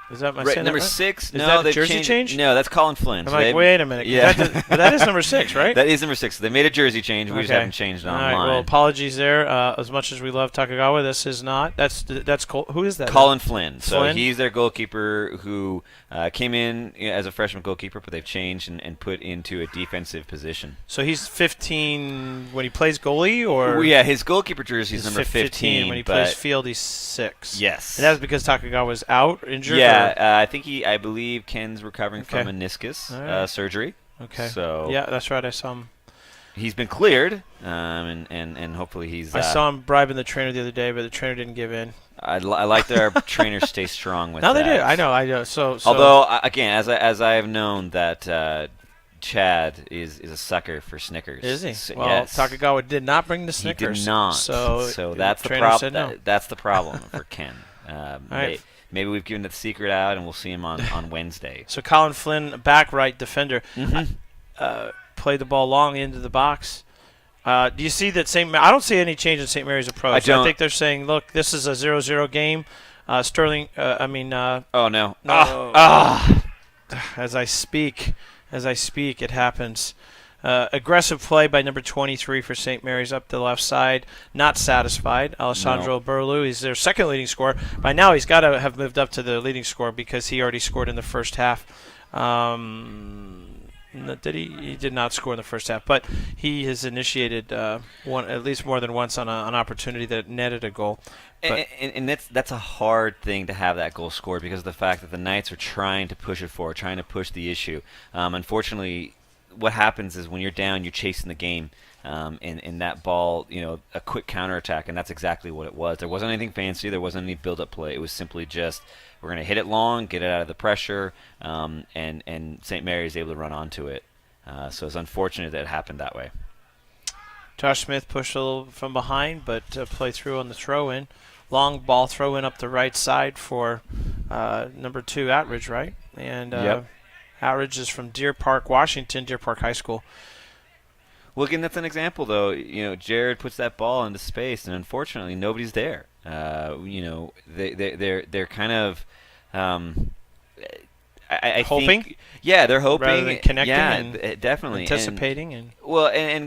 Is that my number right? 6? Is no, that a jersey change? No, that's Colin Flynn. I'm like, wait a minute. Yeah. But that is number 6, right? That is number 6. They made a jersey change. We just haven't changed it online. All right. Well, apologies there. As much as we love Takagawa, this is not. That's who is that? Colin Flynn. So Flynn? he's their goalkeeper who came in as a freshman goalkeeper, but they've changed and put into a defensive position. So he's 15 when he plays goalie, or well, yeah, his goalkeeper jersey is number 15. When he plays field, he's 6. Yes. And that's because Takagawa's out, injured. Yeah, I believe Ken's recovering from meniscus surgery. Okay. So yeah, that's right. I saw him. He's been cleared, and hopefully he's. I saw him bribing the trainer the other day, but the trainer didn't give in. I like that our trainers stay strong with. No, that. they do. I know. So although again, as I have known that Chad is a sucker for Snickers. Is he? So, well, yes. Takagawa did not bring the Snickers. He did not. So that's the problem. No. That's the problem for Ken. Right. Maybe we've given the secret out, and we'll see him on Wednesday. So Colin Flynn, back right defender, Mm-hmm. played the ball long into the box. Do you see that I don't see any change in St. Mary's approach. I think they're saying, look, this is a 0-0 game. Sterling, oh, no. As I speak, it happens. Aggressive play by number 23 for St. Mary's up the left side. Not satisfied. Alessandro Berlu is their second leading scorer. By now he's got to have moved up to the leading scorer because he already scored in the first half. Did he? He did not score in the first half, but he has initiated at least more than once on an opportunity that netted a goal. And that's a hard thing to have that goal scored because of the fact that the Knights are trying to push it forward, trying to push the issue. Unfortunately, what happens is when you're down, you're chasing the game, and that ball, a quick counterattack, and that's exactly what it was. There wasn't anything fancy. There wasn't any build-up play. It was simply just we're going to hit it long, get it out of the pressure, and St. Mary is able to run onto it. So it's unfortunate that it happened that way. Josh Smith pushed a little from behind, but play through on the throw-in. Long ball throw-in up the right side for number 2, Attridge, right? And Attridge is from Deer Park, Washington, Deer Park High School. Well, again, that's an example, though. Jared puts that ball into space, and unfortunately, nobody's there. They're kind of. I hoping. Think, yeah, they're hoping. Rather than connecting. Yeah, definitely anticipating and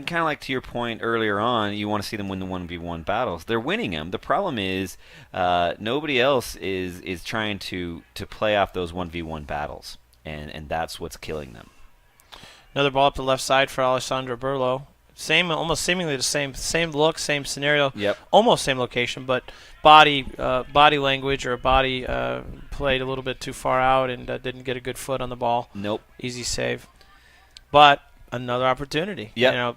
kind of like to your point earlier on, you want to see them win the 1v1 battles. They're winning them. The problem is nobody else is trying to play off those 1v1 battles. And that's what's killing them. Another ball up the left side for Alessandro Berlo. Almost seemingly the same look, same scenario. Yep. Almost same location, but body language or body played a little bit too far out and didn't get a good foot on the ball. Nope. Easy save. But another opportunity. Yeah.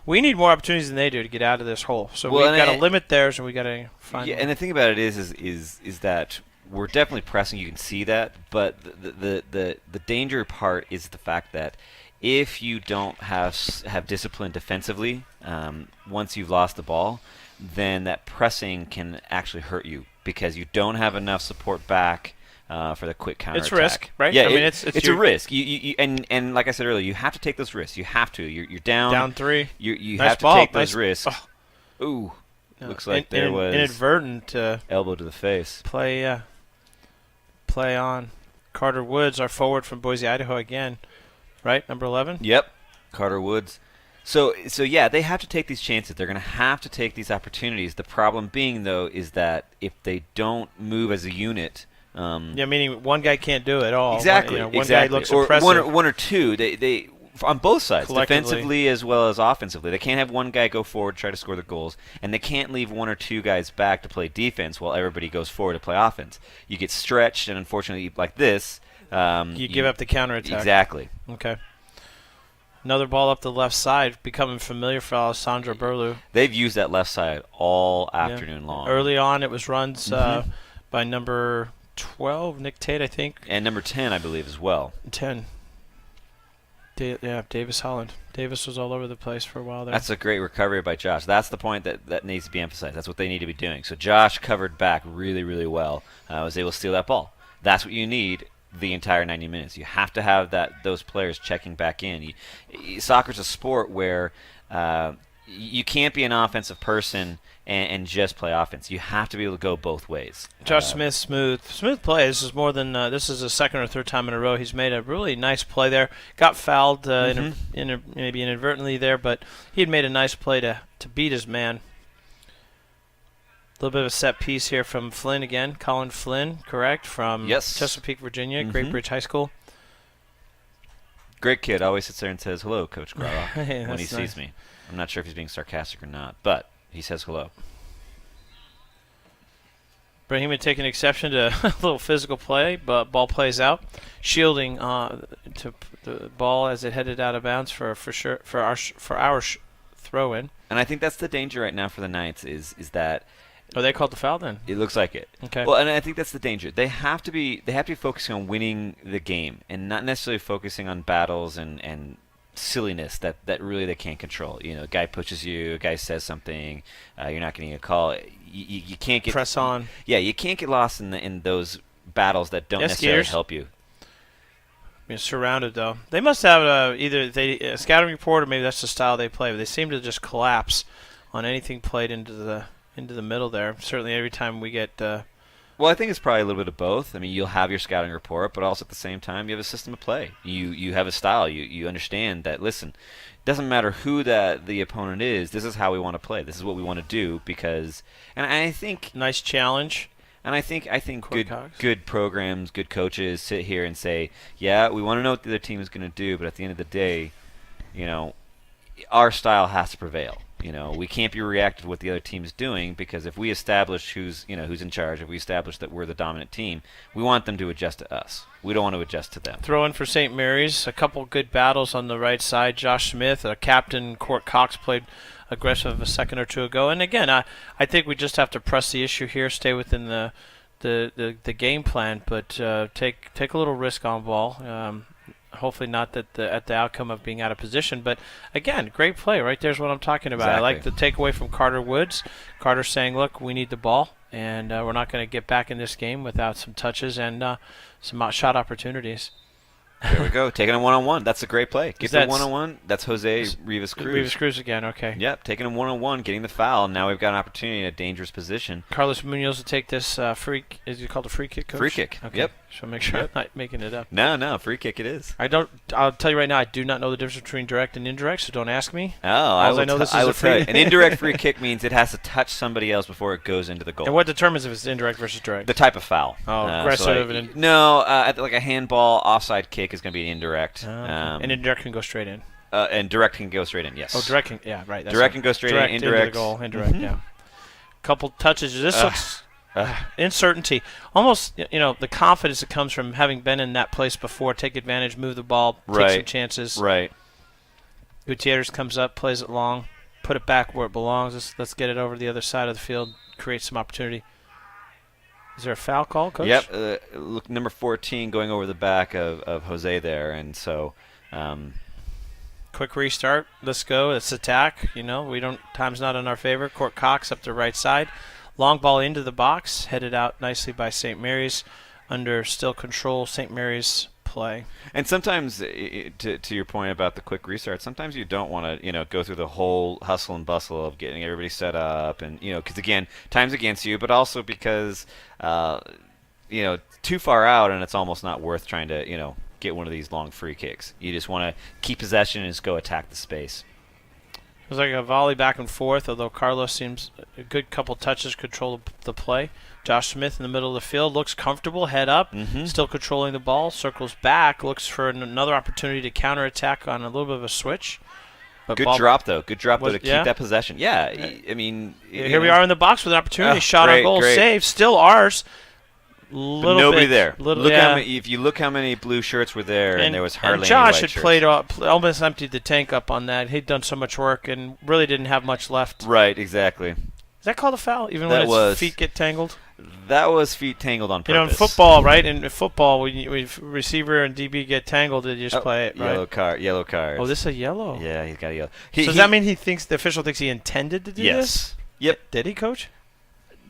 We need more opportunities than they do to get out of this hole. So we've got to limit theirs, and we got to find. Yeah, and the thing about it is that we're definitely pressing. You can see that, but the danger part is the fact that if you don't have discipline defensively, once you've lost the ball, then that pressing can actually hurt you because you don't have enough support back for the quick counter. It's risk, right? Yeah, I mean, it's a risk. And like I said earlier, you have to take those risks. You have to. You're down 3. You Nice have to ball. take those Nice. risks. Oh. Ooh, No, looks like there was inadvertent elbow to the face. play on. Carter Woods, our forward from Boise, Idaho again, right? Number 11. Yep, Carter Woods. So yeah, they have to take these chances. They're going to have to take these opportunities. The problem being, though, is that if they don't move as a unit, Yeah, meaning one guy can't do it all. exactly, One exactly. guy looks or impressive. one or two. They on both sides, Collectively. defensively as well as offensively. They can't have one guy go forward try to score the goals, and they can't leave one or two guys back to play defense while everybody goes forward to play offense. You get stretched, and unfortunately, like this, you give up the counterattack. Exactly. Okay. Another ball up the left side, becoming familiar for Alessandro Berlu. They've used that left side all afternoon long. Early on, it was runs Mhm. by number 12, Nick Tate, I think. And number 10, I believe, as well. 10. Davis Holland. Davis was all over the place for a while there. That's a great recovery by Josh. That's the point that needs to be emphasized. That's what they need to be doing. So Josh covered back really, really well. Was able to steal that ball. That's what you need the entire 90 minutes. You have to have those players checking back in. Soccer's a sport where you can't be an offensive person and just play offense. You have to be able to go both ways. Josh Smith, smooth play. This is more than this is a second or third time in a row he's made a really nice play there. Got fouled maybe inadvertently there, but he had made a nice play to beat his man. A little bit of a set piece here from Flynn again. Colin Flynn, correct, from Yes. Chesapeake, Virginia, Mhm. Great Bridge High School. Great kid. Always sits there and says, hello, Coach Grava, Hey, when he that's sees nice. me. I'm not sure if he's being sarcastic or not, but he says hello. Brahima taking exception to a little physical play, but ball plays out, shielding to the ball as it headed out of bounds for our throw in. And I think that's the danger right now for the Knights is that Oh, they called the foul then. it looks like it. Okay. Well, and I think that's the danger. They have to be focusing on winning the game and not necessarily focusing on battles and silliness that really they can't control. You know, a guy pushes you, a guy says something, you're not getting a call. You can't get Press on. Yeah, you can't get lost in those battles that don't Yes, necessarily Skiers. help you. Being surrounded though, they must have either a scouting report or maybe that's the style they play. But they seem to just collapse on anything played into the middle there. Certainly, every time we get. Well, I think it's probably a little bit of both. I mean, you'll have your scouting report, but also at the same time, you have a system of play. You have a style. You understand that. Listen, it doesn't matter who the opponent is. This is how we want to play. This is what we want to do because. And I think. Nice challenge. And I think Court Cox. good programs, good coaches sit here and say, yeah, we want to know what the other team is going to do, but at the end of the day, you know, our style has to prevail. You know, we can't be reactive to what the other team is doing in we establish who's in charge, if we establish that we're the dominant team, we want them to adjust to us. We don't want to adjust to them. Throw in for St. Mary's. A couple good battles on the right side. Josh Smith, captain Court Cox played aggressive a second or two ago. And again, I think we just have to press the issue here, stay within the game plan, but take a little risk on ball. Hopefully not at the outcome of being out of position. But again, great play. Right there's what I'm talking about. Exactly. I like the takeaway from Carter Woods. Carter saying, look, we need the ball, and we're not going to get back in this game without some touches and some shot opportunities. There we go. Taking him one-on-one. That's a great play. Get the That's- one-on-one. That's Jose Rivas Cruz. Rivas Cruz again, okay. Yep, taking him one-on-one, getting the foul. Now we've got an opportunity in a dangerous position. Carlos Munoz will take this is it called a free kick, Coach? Free kick, Okay. yep. So make sure Yep. I'm not making it up. No, free kick it is. I'll tell you right now, I do not know the difference between direct and indirect, so don't ask me. Oh, I know this is I a will tell free- you. An indirect free kick means it has to touch somebody else before it goes into the goal. And what determines if it's indirect versus direct? The type of foul. Oh, aggressive So and- no, like a handball offside kick is going to be indirect. Okay. And indirect can go straight in. And direct can go straight in. Yes. Oh, direct can, yeah, right. That's Direct it. can go straight direct in. into Indirect. the goal, indirect, Mhm. yeah. Couple touches. This looks Ugh. uncertainty. Almost, the confidence that comes from having been in that place before. Take advantage, move the ball, take some Right. chances. Right. Gutierrez comes up, plays it long, put it back where it belongs. Let's get it over to the other side of the field, create some opportunity. Is there a foul call, Coach? Yep. Look, number 14 going over the back of Jose there, and so quick restart. Let's go. Let's attack. Time's not in our favor. Court Cox up the right side. Long ball into the box, headed out nicely by St. Mary's. Under still control, St. Mary's play. And sometimes, to your point about the quick restart, sometimes you don't want to, go through the whole hustle and bustle of getting everybody set up, and because again, time's against you, but also because, too far out, and it's almost not worth trying to, get one of these long free kicks. You just want to keep possession and just go attack the space. It was like a volley back and forth, although Carlos seems a good couple touches control the play. Josh Smith in the middle of the field looks comfortable, head up, still controlling the ball, circles back, looks for another opportunity to counterattack on a little bit of a switch. But Good drop, though, to keep that possession. Yeah, I mean... Here we are in the box with an opportunity, shot great, on goal, great. save, still ours. Nobody there. If you look how many blue shirts were there, and there was hardly and Josh any white had played almost emptied the tank up on that. He'd done so much work and really didn't have much left. Right, exactly. Is that called a foul, even That when was. his feet get tangled? That was feet tangled on purpose. In football, right? In football, when receiver and DB get tangled, they just play it, right? Yellow card. Oh, this is a yellow. Yeah, he's got a yellow. So does that mean the official thinks he intended to do this? Yep. Did he, Coach?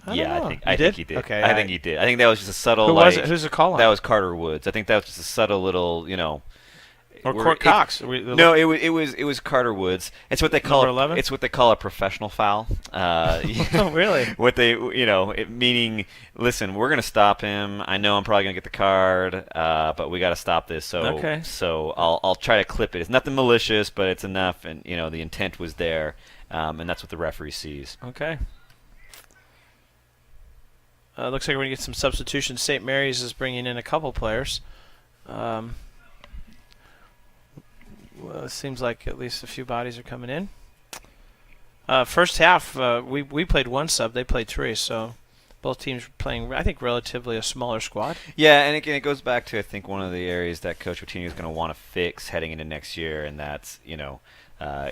I think he did. Okay. I think he did. I think that was just a subtle. Who was it? Who's the call on? That was Carter Woods. I think that was just a subtle little, Or Court Cox. No, it was Carter Woods. It's what they call Number 11? It's what they call a professional foul. Oh, really? What they meaning, listen, we're gonna stop him. I know I'm probably gonna get the card, but we got to stop this. So I'll try to clip it. It's nothing malicious, but it's enough, and the intent was there, and that's what the referee sees. Okay. Looks like we're going to get some substitutions. St. Mary's is bringing in a couple players. Well, it seems like at least a few bodies are coming in. First half, we played one sub. They played three, so both teams were playing, I think, relatively a smaller squad. Yeah, and again, it goes back to, I think, one of the areas that Coach Coutinho is going to want to fix heading into next year, and that's,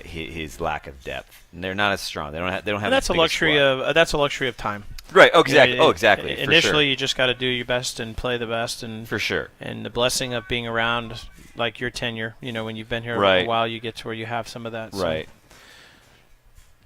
his lack of depth. And they're not as strong. They don't have. And that's a luxury of time. Right. Oh, exactly. Exactly. Initially, you just got to do your best and play the best, and for sure. And the blessing of being around, like your tenure, when you've been here a while, you get to where you have some of that. Right.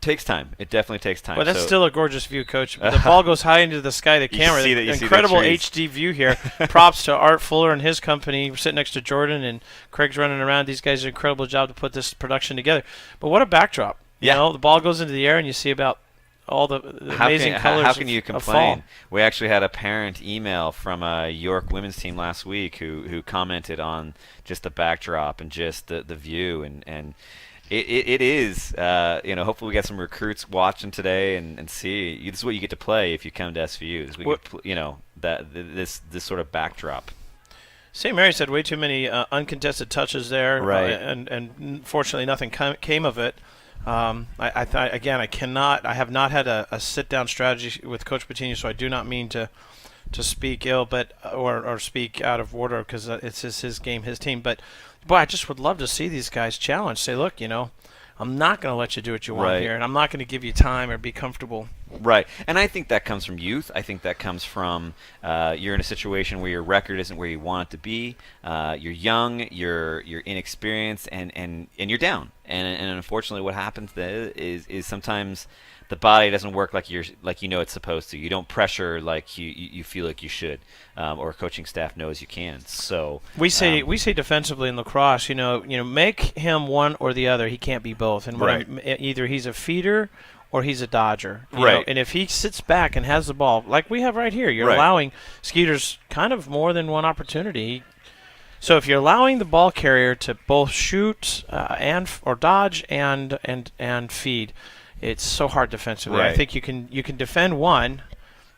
Takes time. It definitely takes time. Well, that's still a gorgeous view, Coach. The ball goes high into the sky. The camera, incredible HD view here. Props to Art Fuller and his company. We're sitting next to Jordan, and Craig's running around. These guys do an incredible job to put this production together. But what a backdrop! The ball goes into the air, and you see about all the amazing colors. How can you complain? We actually had a parent email from a York women's team last week who commented on just the backdrop and just the view and. It is, hopefully we get some recruits watching today and see. This is what you get to play if you come to SVU. This sort of backdrop. St. Mary's had way too many uncontested touches there, right? And fortunately nothing came of it. I have not had a sit-down strategy with Coach Patino, so I do not mean to speak ill, but or speak out of order because it's his game, his team, but. Boy, I just would love to see these guys challenge. Say, look, I'm not going to let you do what you want here, and I'm not going to give you time or be comfortable. Right, and I think that comes from youth. I think that comes from you're in a situation where your record isn't where you want it to be. You're young, you're inexperienced, and you're down. And unfortunately, what happens then is sometimes the body doesn't work like it's supposed to. You don't pressure like you feel like you should, or a coaching staff knows you can. So we say defensively in lacrosse, make him one or the other. He can't be both. And either he's a feeder or he's a dodger. Right. And if he sits back and has the ball, like we have right here, you're allowing Skeeters kind of more than one opportunity. So if you're allowing the ball carrier to both shoot or dodge and feed. It's so hard defensively. Right. I think you can defend one.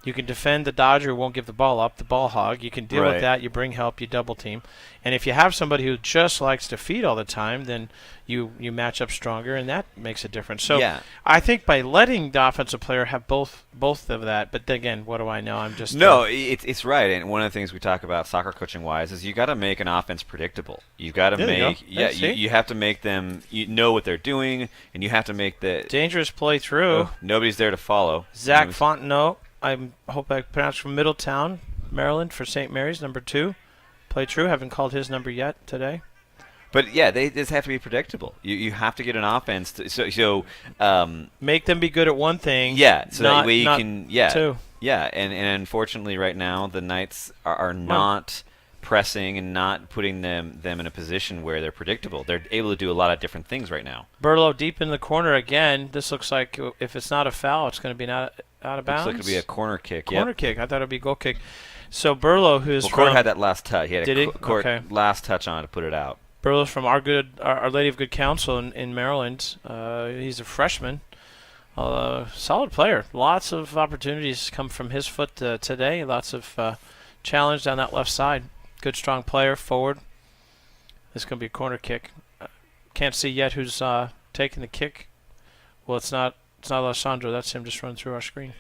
You can defend the dodger who won't give the ball up, the ball hog. You can deal with that. You bring help. You double team. And if you have somebody who just likes to feed all the time, then you match up stronger, and that makes a difference. So I think by letting the offensive player have both of that, but then again, what do I know? I'm just it's right. And one of the things we talk about soccer coaching wise is you got to make an offense predictable. You got to you have to make them know what they're doing, and you have to make the dangerous play through. Nobody's there to follow. Zach Fontenot. I hope I pronounced from Middletown, Maryland, for St. Mary's, number 2. Play true. Haven't called his number yet today. But yeah, they just have to be predictable. You have to get an offense. Make them be good at one thing. Yeah, so not, that way you not can two. yeah, and unfortunately right now the Knights are not pressing and not putting them in a position where they're predictable. They're able to do a lot of different things right now. Burlow deep in the corner again. This looks like if it's not a foul, it's going to be not out of bounds. Looks like it'll be a corner kick. Corner kick. I thought it'd be a goal kick. So Burlow, who's Court had that last touch. He had did a he? Court Okay. last touch on it to put it out. Burlow's from Our Lady of Good Counsel in Maryland. He's a freshman. Solid player. Lots of opportunities come from his foot today. Lots of challenge down that left side. Good, strong player forward. This is going to be a corner kick. Can't see yet who's taking the kick. Well, it's not Alessandro. That's him just running through our screen.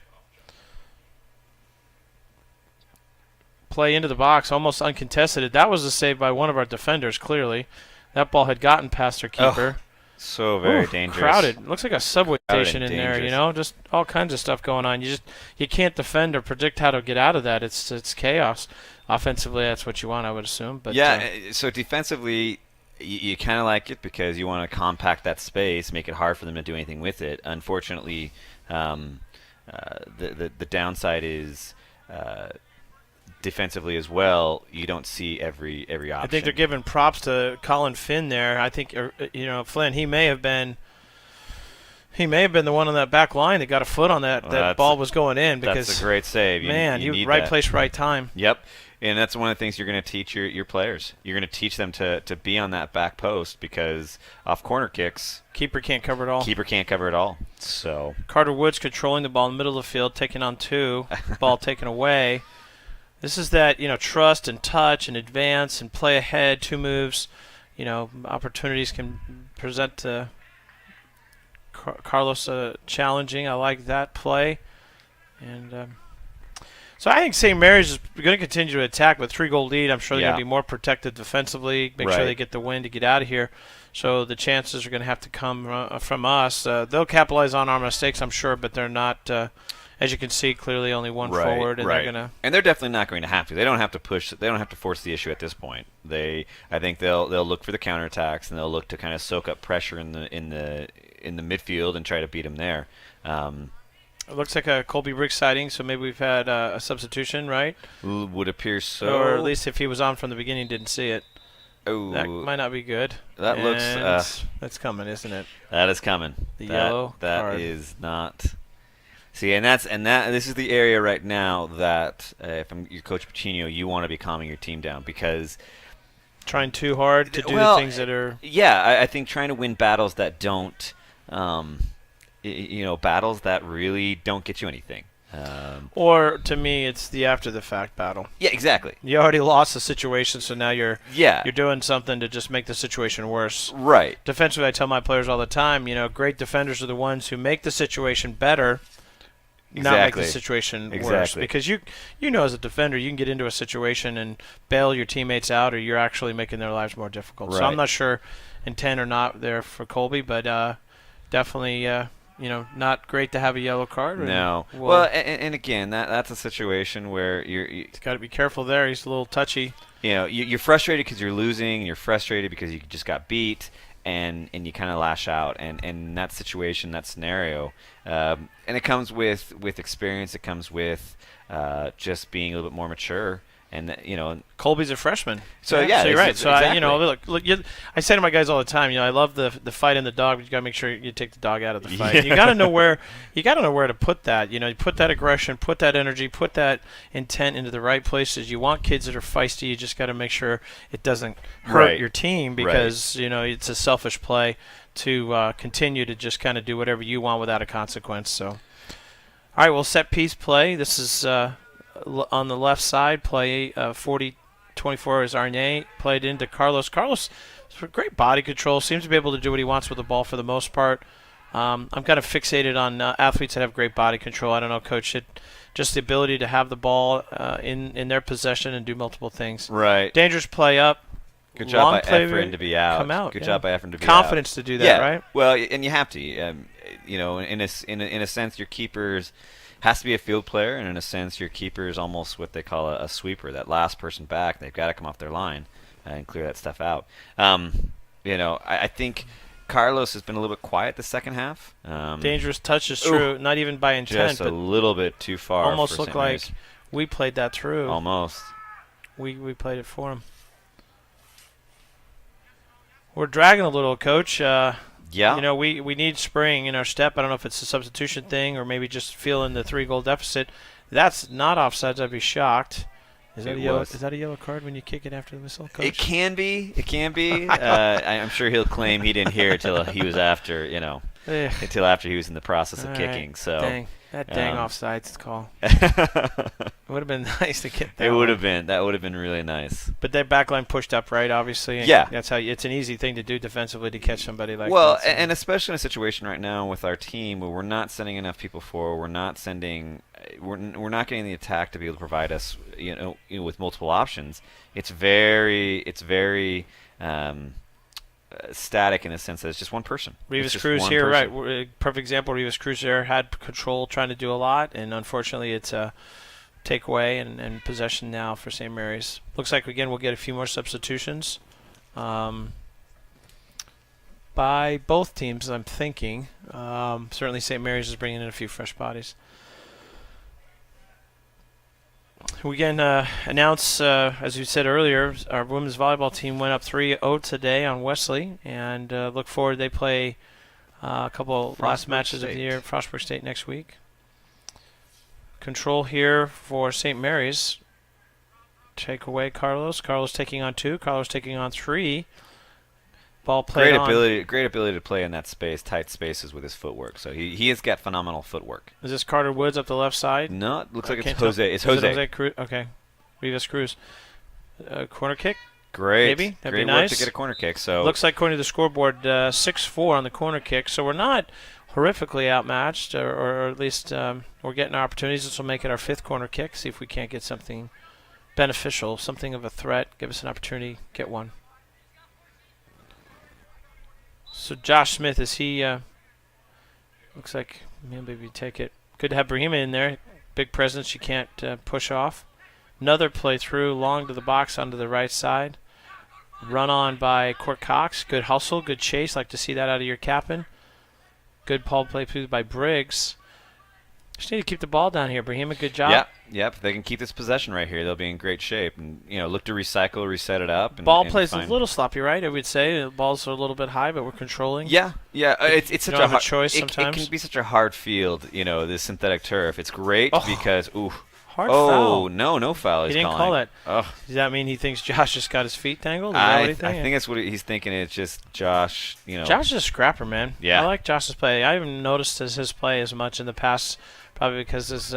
Play into the box, almost uncontested. That was a save by one of our defenders, clearly. That ball had gotten past our keeper. So very dangerous. Crowded. Looks like a subway Crowded station and in there, dangerous. just all kinds of stuff going on. You can't defend or predict how to get out of that. It's chaos. Offensively, that's what you want, I would assume. But so defensively, you kind of like it because you want to compact that space, make it hard for them to do anything with it. Unfortunately, the downside is defensively as well. You don't see every option. I think they're giving props to Colin Finn there. I think Flynn. He may have been the one on that back line that got a foot on that. That ball was going in because that's a great save. You right place, right time. Yep. And that's one of the things you're going to teach your players. You're going to teach them to be on that back post because off corner kicks, keeper can't cover it all. Keeper can't cover it all. So Carter Woods controlling the ball in the middle of the field, taking on two, ball taken away. This is that trust and touch and advance and play ahead, two moves. Opportunities can present to Carlos challenging. I like that play, and. So I think St. Mary's is going to continue to attack with 3-goal lead. I'm sure they're going to be more protected defensively, make sure they get the win to get out of here. So the chances are going to have to come from us. They'll capitalize on our mistakes, I'm sure, but they're not, as you can see, clearly only one forward. And they're going to. And they're definitely not going to have to. They don't have to push. They don't have to force the issue at this point. I think they'll look for the counterattacks and they'll look to kind of soak up pressure in the midfield and try to beat them there. It looks like a Colby Briggs sighting, so maybe we've had a substitution, right? Would appear so. Or at least if he was on from the beginning, didn't see it. Oh, that might not be good. That looks. That's coming, isn't it? That is coming. The yellow that card. is not. See, and this is the area right now that if I'm your coach Pacino, you want to be calming your team down because trying too hard to do the things that are. Yeah, I think trying to win battles that don't. Battles that really don't get you anything. Or, to me, it's the after-the-fact battle. Yeah, exactly. You already lost the situation, so now you're doing something to just make the situation worse. Right. Defensively, I tell my players all the time, great defenders are the ones who make the situation better, not make the situation worse. Because you as a defender, you can get into a situation and bail your teammates out, or you're actually making their lives more difficult. Right. So I'm not sure intent or not there for Colby, but definitely... not great to have a yellow card. No. Well, and again, that's a situation where you got to be careful there. He's a little touchy. You're frustrated because you're losing. You're frustrated because you just got beat, and you kind of lash out. And in that situation, that scenario, and it comes with experience. It comes with just being a little bit more mature. And Colby's a freshman. So you're right. So exactly. Look, I say to my guys all the time, I love the fight in the dog, but you got to make sure you take the dog out of the fight. Yeah. You got to know where to put that. You put that aggression, put that energy, put that intent into the right places. You want kids that are feisty. You just got to make sure it doesn't hurt your team because it's a selfish play to continue to just kind of do whatever you want without a consequence. So, all right, well, set piece play. This is. On the left side, play 40-24 is Arnay, played into Carlos. Carlos has great body control, seems to be able to do what he wants with the ball for the most part. I'm kind of fixated on athletes that have great body control. I don't know, Coach, just the ability to have the ball in their possession and do multiple things. Right. Dangerous play up. Good job by Efren to be out. Come out. Good job by Efren to be Confidence out. to do that, right? Well, and you have to. In a sense, your keepers has to be a field player, and in a sense, your keeper is almost what they call a sweeper. That last person back, they've got to come off their line and clear that stuff out. I think Carlos has been a little bit quiet the second half. Dangerous touch is true, not even by intent, Just a but little bit too far. almost for looked St. like Mary's. we played that through. Almost. We played it for him. We're dragging a little, Coach. Yeah. We need spring in our step. I don't know if it's a substitution thing or maybe just feeling the 3-goal deficit. That's not offsides. I'd be shocked. Is that a yellow card when you kick it after the whistle, Coach? It can be. It can be. I'm sure he'll claim he didn't hear it till he was after, until after he was in the process of All kicking. right. So Dang offsides call. It would have been nice to get that. It would have been. That would have been really nice. But their backline pushed up, right? Obviously. And Yeah. That's how it's an easy thing to do defensively to catch somebody like Well, that. So. and especially in a situation right now with our team where we're not sending enough people forward, we're not getting the attack to be able to provide us, with multiple options. It's very static in a sense that it's just one person. Rivas It's just Cruz one here, person. right? Perfect example. Rivas Cruz there had control, trying to do a lot, and unfortunately, it's a takeaway and possession now for St. Mary's. Looks like again we'll get a few more substitutions by both teams. I'm thinking certainly St. Mary's is bringing in a few fresh bodies. We can announce, as you said earlier, our women's volleyball team went up 3-0 today on Wesley, and look forward. They play a couple last matches of the year. Frostburg State next week. Control here for St. Mary's. Take away Carlos. Carlos taking on 2. Carlos taking on 3. Ball played on. Great ability to play in that space, tight spaces with his footwork. So he has got phenomenal footwork. Is this Carter Woods up the left side? No, it looks like it's Can't tell. Jose. It's Is it Jose. Jose Cruz? Okay. Rivas Cruz. Corner kick. Great. Maybe. That'd Great be work nice. to get a corner kick. So Looks like according to the scoreboard, 6-4 on the corner kick. So we're not horrifically outmatched, or at least we're getting our opportunities. This will make it our 5th corner kick. See if we can't get something beneficial, something of a threat. Give us an opportunity, get one. So Josh Smith, is he? Looks like maybe take it. Good to have Brahima in there. Big presence. You can't push off. Another play through, long to the box onto the right side. Run on by Court Cox. Good hustle, good chase. Like to see that out of your captain. Good ball play through by Briggs. Just need to keep the ball down here. Brahima, good job. Yep. If they can keep this possession right here, they'll be in great shape. And look to recycle, reset it up. And, Ball and plays find a little sloppy, right? I would say the balls are a little bit high, but we're controlling. Yeah. It's such don't a have a hard choice It sometimes. can be such a hard field. This synthetic turf. It's great because Hard foul. no foul. He He's didn't calling. call it. Oh. Does that mean he thinks Josh just got his feet tangled? Is that what I he thinking? think that's what he's thinking. It's just Josh. Josh is a scrapper, man. Yeah. I like Josh's play. I haven't noticed his play as much in the past, probably because as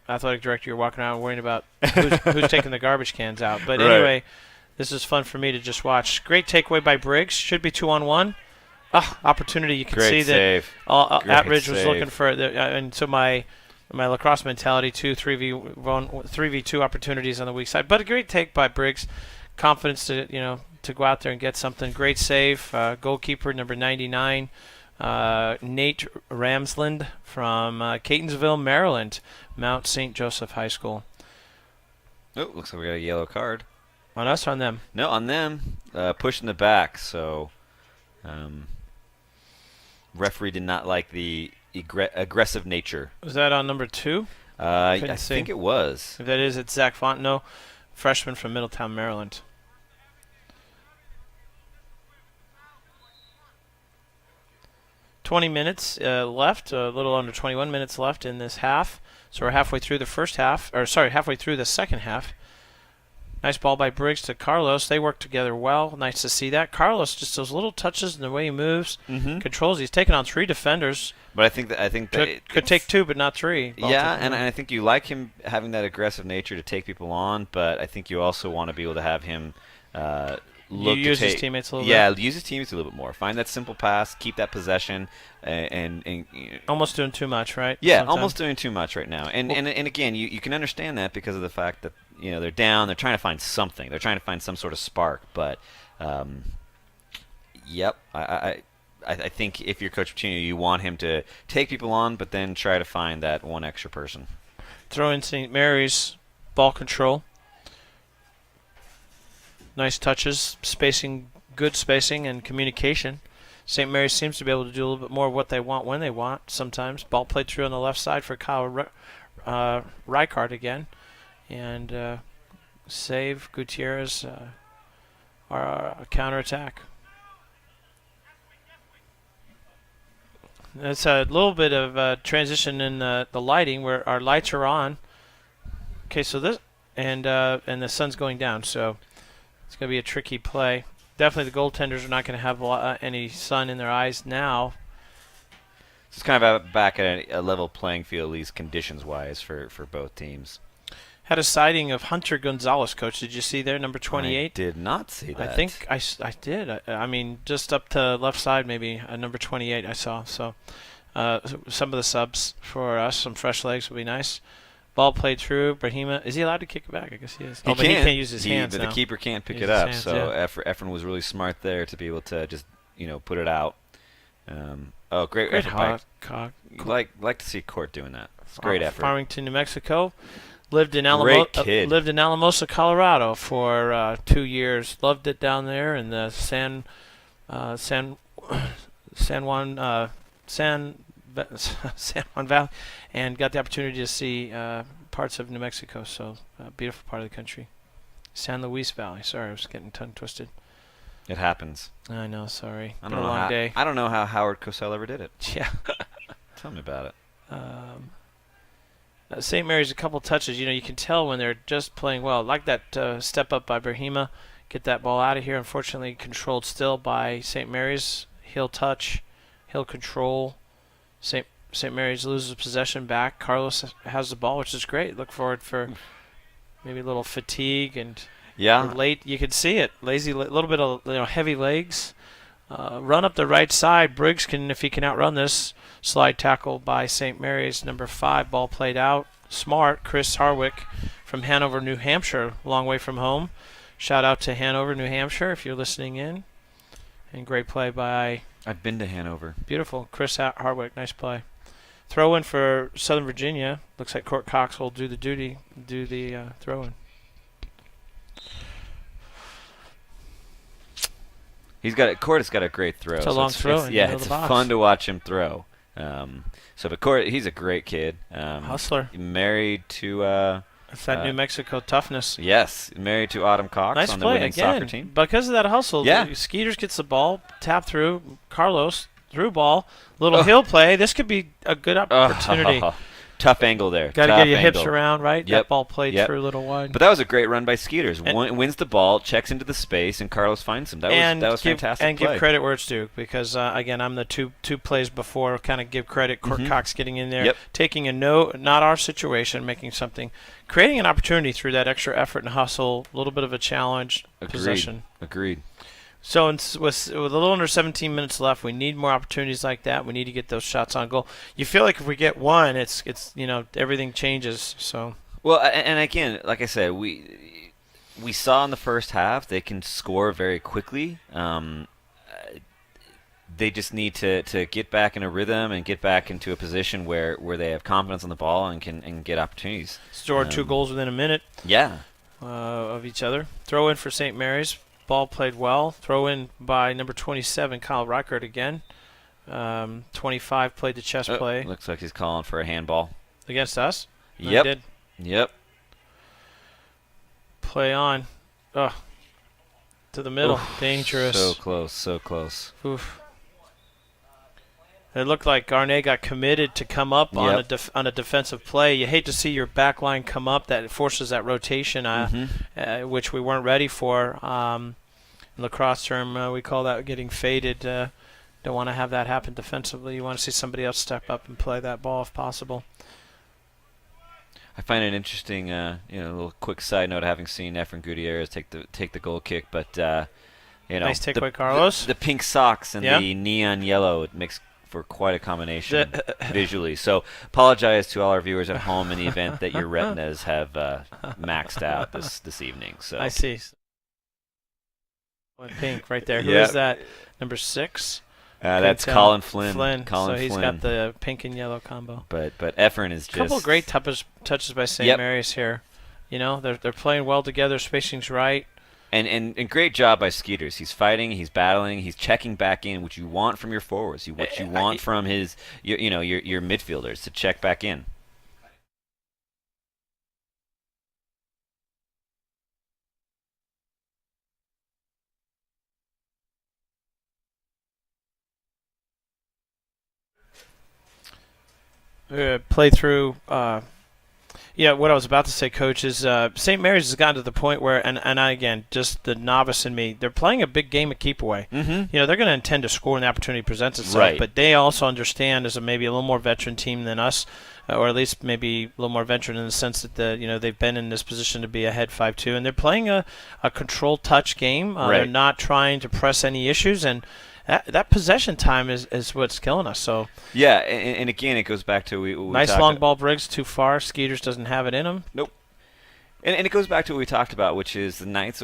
athletic director, you're walking around worrying about who's taking the garbage cans out. But Right. anyway, this is fun for me to just watch. Great takeaway by Briggs. Should be 2-on-1. Opportunity. You can Great see save. that Great Atridge was save. looking for it. And so my lacrosse mentality, 3v2 opportunities on the weak side. But a great take by Briggs. Confidence to go out there and get something. Great save. Goalkeeper number 99. Nate Ramsland from Catonsville, Maryland, Mount St. Joseph High School. Oh, looks like we got a yellow card. On us or on them? No, on them. Pushing the back. So, referee did not like the aggressive nature. Was that on number 2? I Couldn't see. think it was. If that is, it's Zach Fontenot, freshman from Middletown, Maryland. $20 minutes left, a little under 21 minutes left in this half. So we're halfway through the halfway through the second half. Nice ball by Briggs to Carlos. They work together well. Nice to see that. Carlos, just those little touches in the way he moves, controls. He's taken on 3 defenders. But I think that Could take 2, but not 3. Yeah, and I think you like him having that aggressive nature to take people on, but I think you also want to be able to have him look use to his take, teammates a little yeah, bit. use his teammates a little bit more. Find that simple pass, keep that possession, and Almost doing too much, right? yeah, Sometimes. almost doing too much right now. And again, you can understand that because of the fact that they're down, they're trying to find something, they're trying to find some sort of spark. But yep, I think if you're Coach Pacino, you want him to take people on, but then try to find that one extra person. Throw in St. Mary's, ball control. Nice touches, spacing good spacing and communication. St. Mary's seems to be able to do a little bit more of what they want when they want sometimes. Ball played through on the left side for Kyle Reichard again. And save Gutierrez, our counterattack. It's a little bit of transition in the lighting where our lights are on. Okay, so this, and the sun's going down, so it's going to be a tricky play. Definitely the goaltenders are not going to have any sun in their eyes now. It's kind of back at a level playing field, at least conditions-wise, for both teams. Had a sighting of Hunter Gonzalez, Coach. Did you see there, number 28? I did not see that. I think I did. I mean, just up to left side, maybe number 28 I saw. So some of the subs for us, some fresh legs would be nice. Ball played through. Brahima, is he allowed to kick it back? I guess he is. But he can't use his hands but now. the keeper can't pick Use it up. his hands, So yeah. Efren was really smart there to be able to just put it out. Great Great effort by hot. You like to see Court doing that. It's great effort. Farmington, New Mexico. Lived in Great kid. lived in Alamosa, Colorado for 2 years. Loved it down there in the San Juan Valley, and got the opportunity to see parts of New Mexico. So beautiful part of the country. San Luis Valley. Sorry, I was getting tongue twisted. It happens. I know. Sorry. I Been a long day. I don't know how Howard Cosell ever did it. Yeah. Tell me about it. St. Mary's a couple touches. You can tell when they're just playing well. Like that step up by Brahima. Get that ball out of here. Unfortunately, controlled still by St. Mary's. He'll touch. He'll control. St. Mary's loses possession back. Carlos has the ball, which is great. Look forward for maybe a little fatigue and late. You can see it. Lazy, little bit of heavy legs. Run up the right side. Briggs can, if he can outrun this. Slide tackle by St. Mary's, number 5. Ball played out. Smart. Chris Harwick from Hanover, New Hampshire. Long way from home. Shout out to Hanover, New Hampshire, if you're listening in. And great play by... I've been to Hanover. Beautiful. Chris Harwick. Nice play. Throw in for Southern Virginia. Looks like Court Cox will do the throw in. Court has got a great throw. It's a long throw. It's fun to watch him throw. But Court, he's a great kid. Hustler. Married to... It's that New Mexico toughness. Yes, married to Autumn Cox Nice on the play winning again. soccer team. Because of that hustle, Skeeters gets the ball, tap through, Carlos, through ball, little hill play. This could be a good opportunity. Tough angle there. Got to get your hips around, right? Yep. That ball played through a little wide. But that was a great run by Skeeters. Wins the ball, checks into the space, and Carlos finds him. That was fantastic. And give credit where it's due, because again, I'm the two plays before. Kind of give credit. Court Cox getting in there, taking not our situation, making something, creating an opportunity through that extra effort and hustle. A little bit of a challenge. Possession. Agreed. So with a little under 17 minutes left, we need more opportunities like that. We need to get those shots on goal. You feel like if we get one, it's everything changes. So and again, like I said, we saw in the first half they can score very quickly. They just need to get back in a rhythm and get back into a position where they have confidence on the ball and can get opportunities. Scored 2 goals within a minute. Yeah. Of each other. Throw in for St. Mary's. Ball played well. Throw in by number 27, Kyle Reichert again. 25 played the chest play. Looks like he's calling for a handball. Against us? Yep. He did. Yep. Play on. To the middle. Oof, dangerous. So close. Oof. It looked like Garnet got committed to come up on a defensive play. You hate to see your back line come up. That forces that rotation, which we weren't ready for. In lacrosse term, we call that getting faded. Don't want to have that happen defensively. You want to see somebody else step up and play that ball if possible. I find it interesting, a little quick side note, having seen Efren Gutierrez take the goal kick, but nice take by Carlos. The pink socks and the neon yellow, it makes for quite a combination visually. So apologize to all our viewers at home in the event that your retinas have maxed out this evening. So I see. Pink right there. Who is that? Number 6? That's Colin Flynn. So he's got the pink and yellow combo. But Efren is just... A couple of great touches by St. Mary's here. They're playing well together. Spacing's right. And great job by Skeeters. He's fighting, he's battling, he's checking back in, which you want from your forwards. What you want from your midfielders to check back in. Play through. Yeah, what I was about to say, Coach, is St. Mary's has gotten to the point where, and again, just the novice in me, they're playing a big game of keep away. Mm-hmm. They're going to intend to score when the opportunity presents itself, Right. but they also understand as maybe a little more veteran team than us, or at least maybe a little more veteran in the sense that they've been in this position to be ahead 5-2, and they're playing a controlled touch game. Right. They're not trying to press any issues, and that possession time is what's killing us. So yeah, and again, it goes back to we nice talked long ball, Briggs, too far. Skeeters doesn't have it in him. Nope. And it goes back to what we talked about, which is the Knights,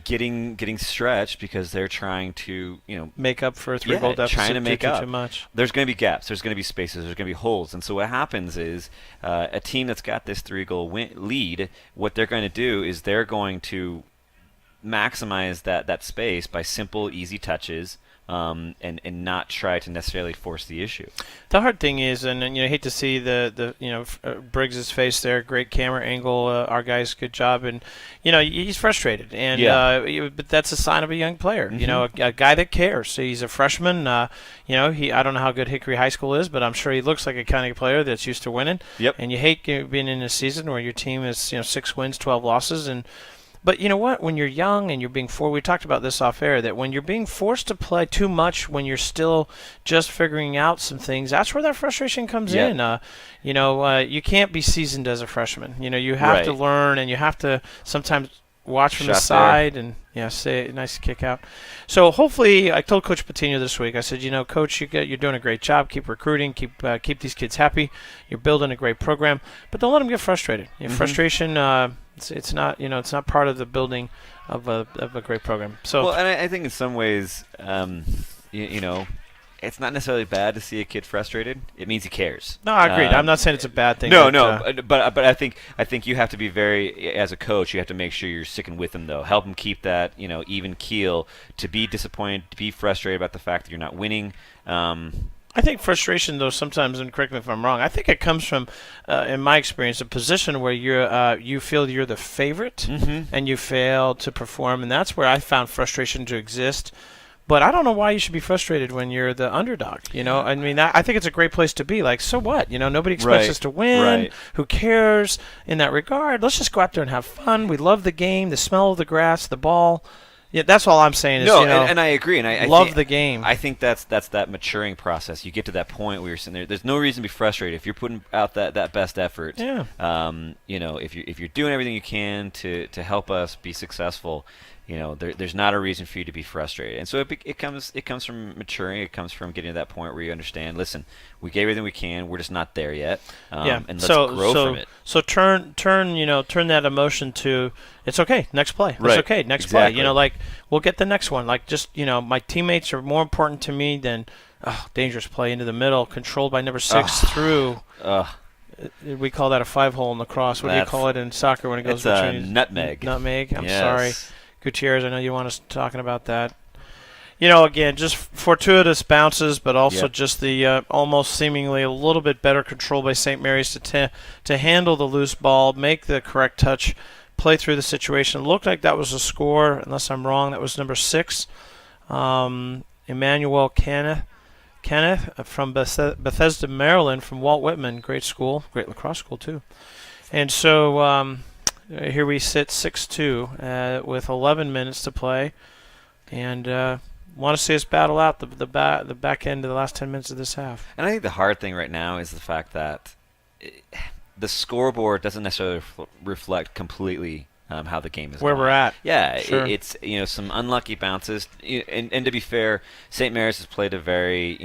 getting stretched because they're trying to, make up for a 3-goal deficit. trying to make up. Too much. There's going to be gaps. There's going to be spaces. There's going to be holes. And so what happens is a team that's got this 3-goal lead, what they're going to do is they're going to maximize that space by simple, easy touches. And not try to necessarily force the issue. The hard thing is, and I hate to see the Briggs's face there. Great camera angle. Our guy's good job, and he's frustrated, and but that's a sign of a young player. Mm-hmm. A guy that cares. So he's a freshman. I don't know how good Hickory High School is, but I'm sure he looks like a kind of player that's used to winning. Yep. And you hate being in a season where your team is 6 wins, 12 losses, and. But you know what? When you're young and you're being we talked about this off air, that when you're being forced to play too much, when you're still just figuring out some things, that's where that frustration comes in. You can't be seasoned as a freshman. You have to learn, and you have to sometimes watch from the side and say a nice kick out. So hopefully, I told Coach Patino this week. I said, Coach, you're doing a great job. Keep recruiting. Keep these kids happy. You're building a great program, but don't let them get frustrated. Mm-hmm. Frustration. It's not it's not part of the building of a great program. So and I think in some ways, it's not necessarily bad to see a kid frustrated. It means he cares. No, I agree. I'm not saying it's a bad thing. But I think you have to be as a coach, you have to make sure you're sticking with him though. Help him keep that even keel. To be disappointed, to be frustrated about the fact that you're not winning. I think frustration, though, sometimes, and correct me if I'm wrong, I think it comes from, in my experience, a position where you feel you're the favorite and you fail to perform, and that's where I found frustration to exist. But I don't know why you should be frustrated when you're the underdog. I mean, I think it's a great place to be. Like, so what? Nobody expects us to win. Right. Who cares in that regard? Let's just go out there and have fun. We love the game, the smell of the grass, the ball. Yeah, that's all I'm saying. Is, and I agree, and I love the game. I think that's that maturing process. You get to that point where you're sitting there. There's no reason to be frustrated if you're putting out that best effort. Yeah. If you're doing everything you can to help us be successful, there's not a reason for you to be frustrated. And so it comes from maturing. It comes from getting to that point where you understand. Listen, we gave everything we can. We're just not there yet. And let's grow from it. So turn that emotion to it's okay. Next play. Right. It's okay. Next Exactly. play. Like we'll get the next one. Like just my teammates are more important to me than dangerous play into the middle, controlled by number 6 through. We call that a 5-hole in lacrosse. What do you call it in soccer when it goes between? It's a nutmeg. Nutmeg. I'm yes. sorry. Gutierrez, I know you want us talking about that. Again, just fortuitous bounces, but also just the almost seemingly a little bit better control by St. Mary's to handle the loose ball, make the correct touch, play through the situation. It looked like that was a score, unless I'm wrong. That was number 6, Emmanuel Kenneth from Bethesda, Maryland, from Walt Whitman. Great school, great lacrosse school too. And so here we sit 6-2 with 11 minutes to play, and want to see us battle out the back end of the last 10 minutes of this half. And I think the hard thing right now is the fact that the scoreboard doesn't necessarily reflect completely how the game is where going. We're at. Yeah, sure. It's some unlucky bounces, and to be fair, St. Mary's has played a very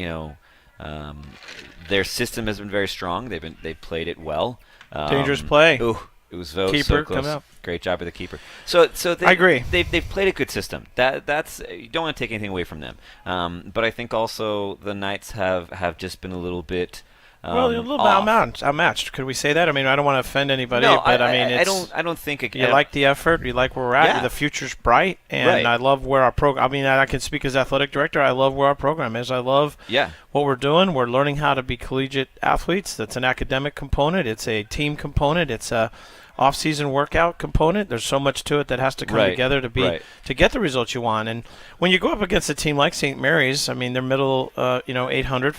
their system has been very strong. They've played it well. Dangerous play. Ooh. It was Vogt, keeper, so close. come out. Great job by the keeper. So I agree. They've played a good system. That's you don't want to take anything away from them. But I think also the Knights have just been a little bit Well, a little bit off. outmatched. Could we say that? I mean, I don't want to offend anybody, No, but I mean, I don't think it, you like the effort. You like where we're at. Yeah. The future's bright, and Right. I love where our program. I mean, I can speak as athletic director. I love where our program is. I love Yeah. what we're doing. We're learning how to be collegiate athletes. That's an academic component. It's a team component. It's a off-season workout component. There's so much to it that has to come Right. together to be Right. to get the results you want. And when you go up against a team like St. Mary's, I mean, they're middle, 800.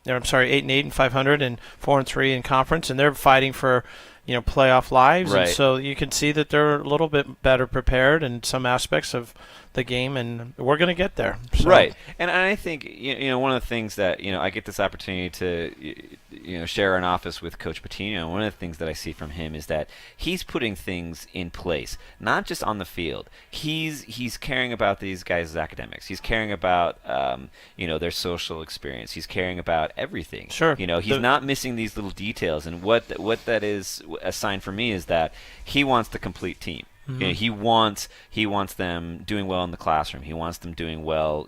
I'm sorry, 8-8 and 500 and 4-3 in conference, and they're fighting for, playoff lives. Right. And so you can see that they're a little bit better prepared in some aspects of the game, and we're going to get there. So. Right, and I think one of the things that I get this opportunity to share an office with Coach Patino. One of the things that I see from him is that he's putting things in place, not just on the field. He's caring about these guys' academics. He's caring about their social experience. He's caring about everything. Sure. He's not missing these little details. And what that is a sign for me is that he wants the complete team. Mm-hmm. He wants them doing well in the classroom. He wants them doing well,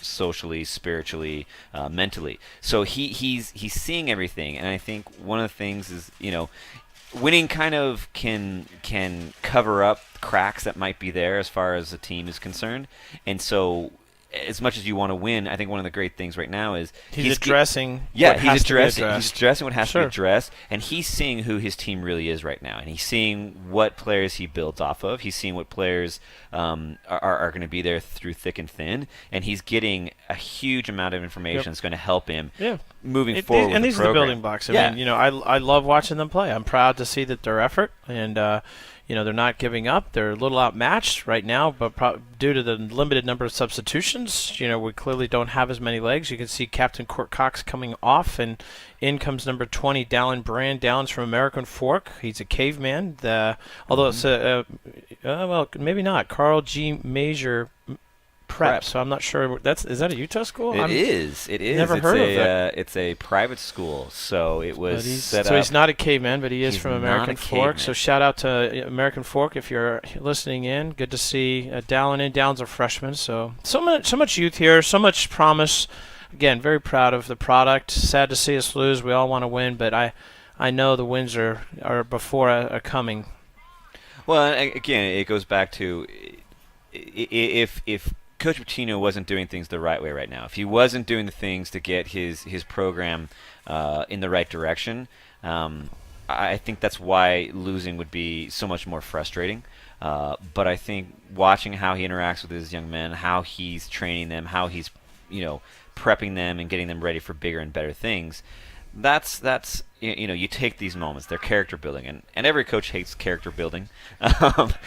socially, spiritually, mentally. So he's seeing everything, and I think one of the things is winning kind of can cover up cracks that might be there as far as the team is concerned, and so. As much as you want to win, I think one of the great things right now is he's addressing. Yeah, what has to be he's addressed. addressing what has to Sure. be addressed, and he's seeing who his team really is right now, and he's seeing what players he builds off of. He's seeing what players are going to be there through thick and thin, and he's getting a huge amount of information that's going to help him moving forward. And with these the are the program. building blocks. I mean, I love watching them play. I'm proud to see that their effort and. They're not giving up. They're a little outmatched right now, but due to the limited number of substitutions, we clearly don't have as many legs. You can see Captain Court Cox coming off, and in comes number 20, Dallin Brand. Dallin's from American Fork. He's a caveman. Although it's well, maybe not. Carl G. Major Prep. So I'm not sure. Is that a Utah school? It is. Never heard of it. It's a private school, so it was set so up. he's not a caveman, but he is He's from not American a Fork. caveman. So shout out to American Fork if you're listening in. Good to see Dallin in. Dallin's a freshman, so much youth here, so much promise. Again, very proud of the product. Sad to see us lose. We all want to win, but I know the wins are before are coming. Well, again, it goes back to if Coach Patino wasn't doing things the right way right now, if he wasn't doing the things to get his program in the right direction, I think that's why losing would be so much more frustrating. But I think watching how he interacts with his young men, how he's training them, how he's prepping them and getting them ready for bigger and better things, that's you take these moments. They're character building, and every coach hates character building.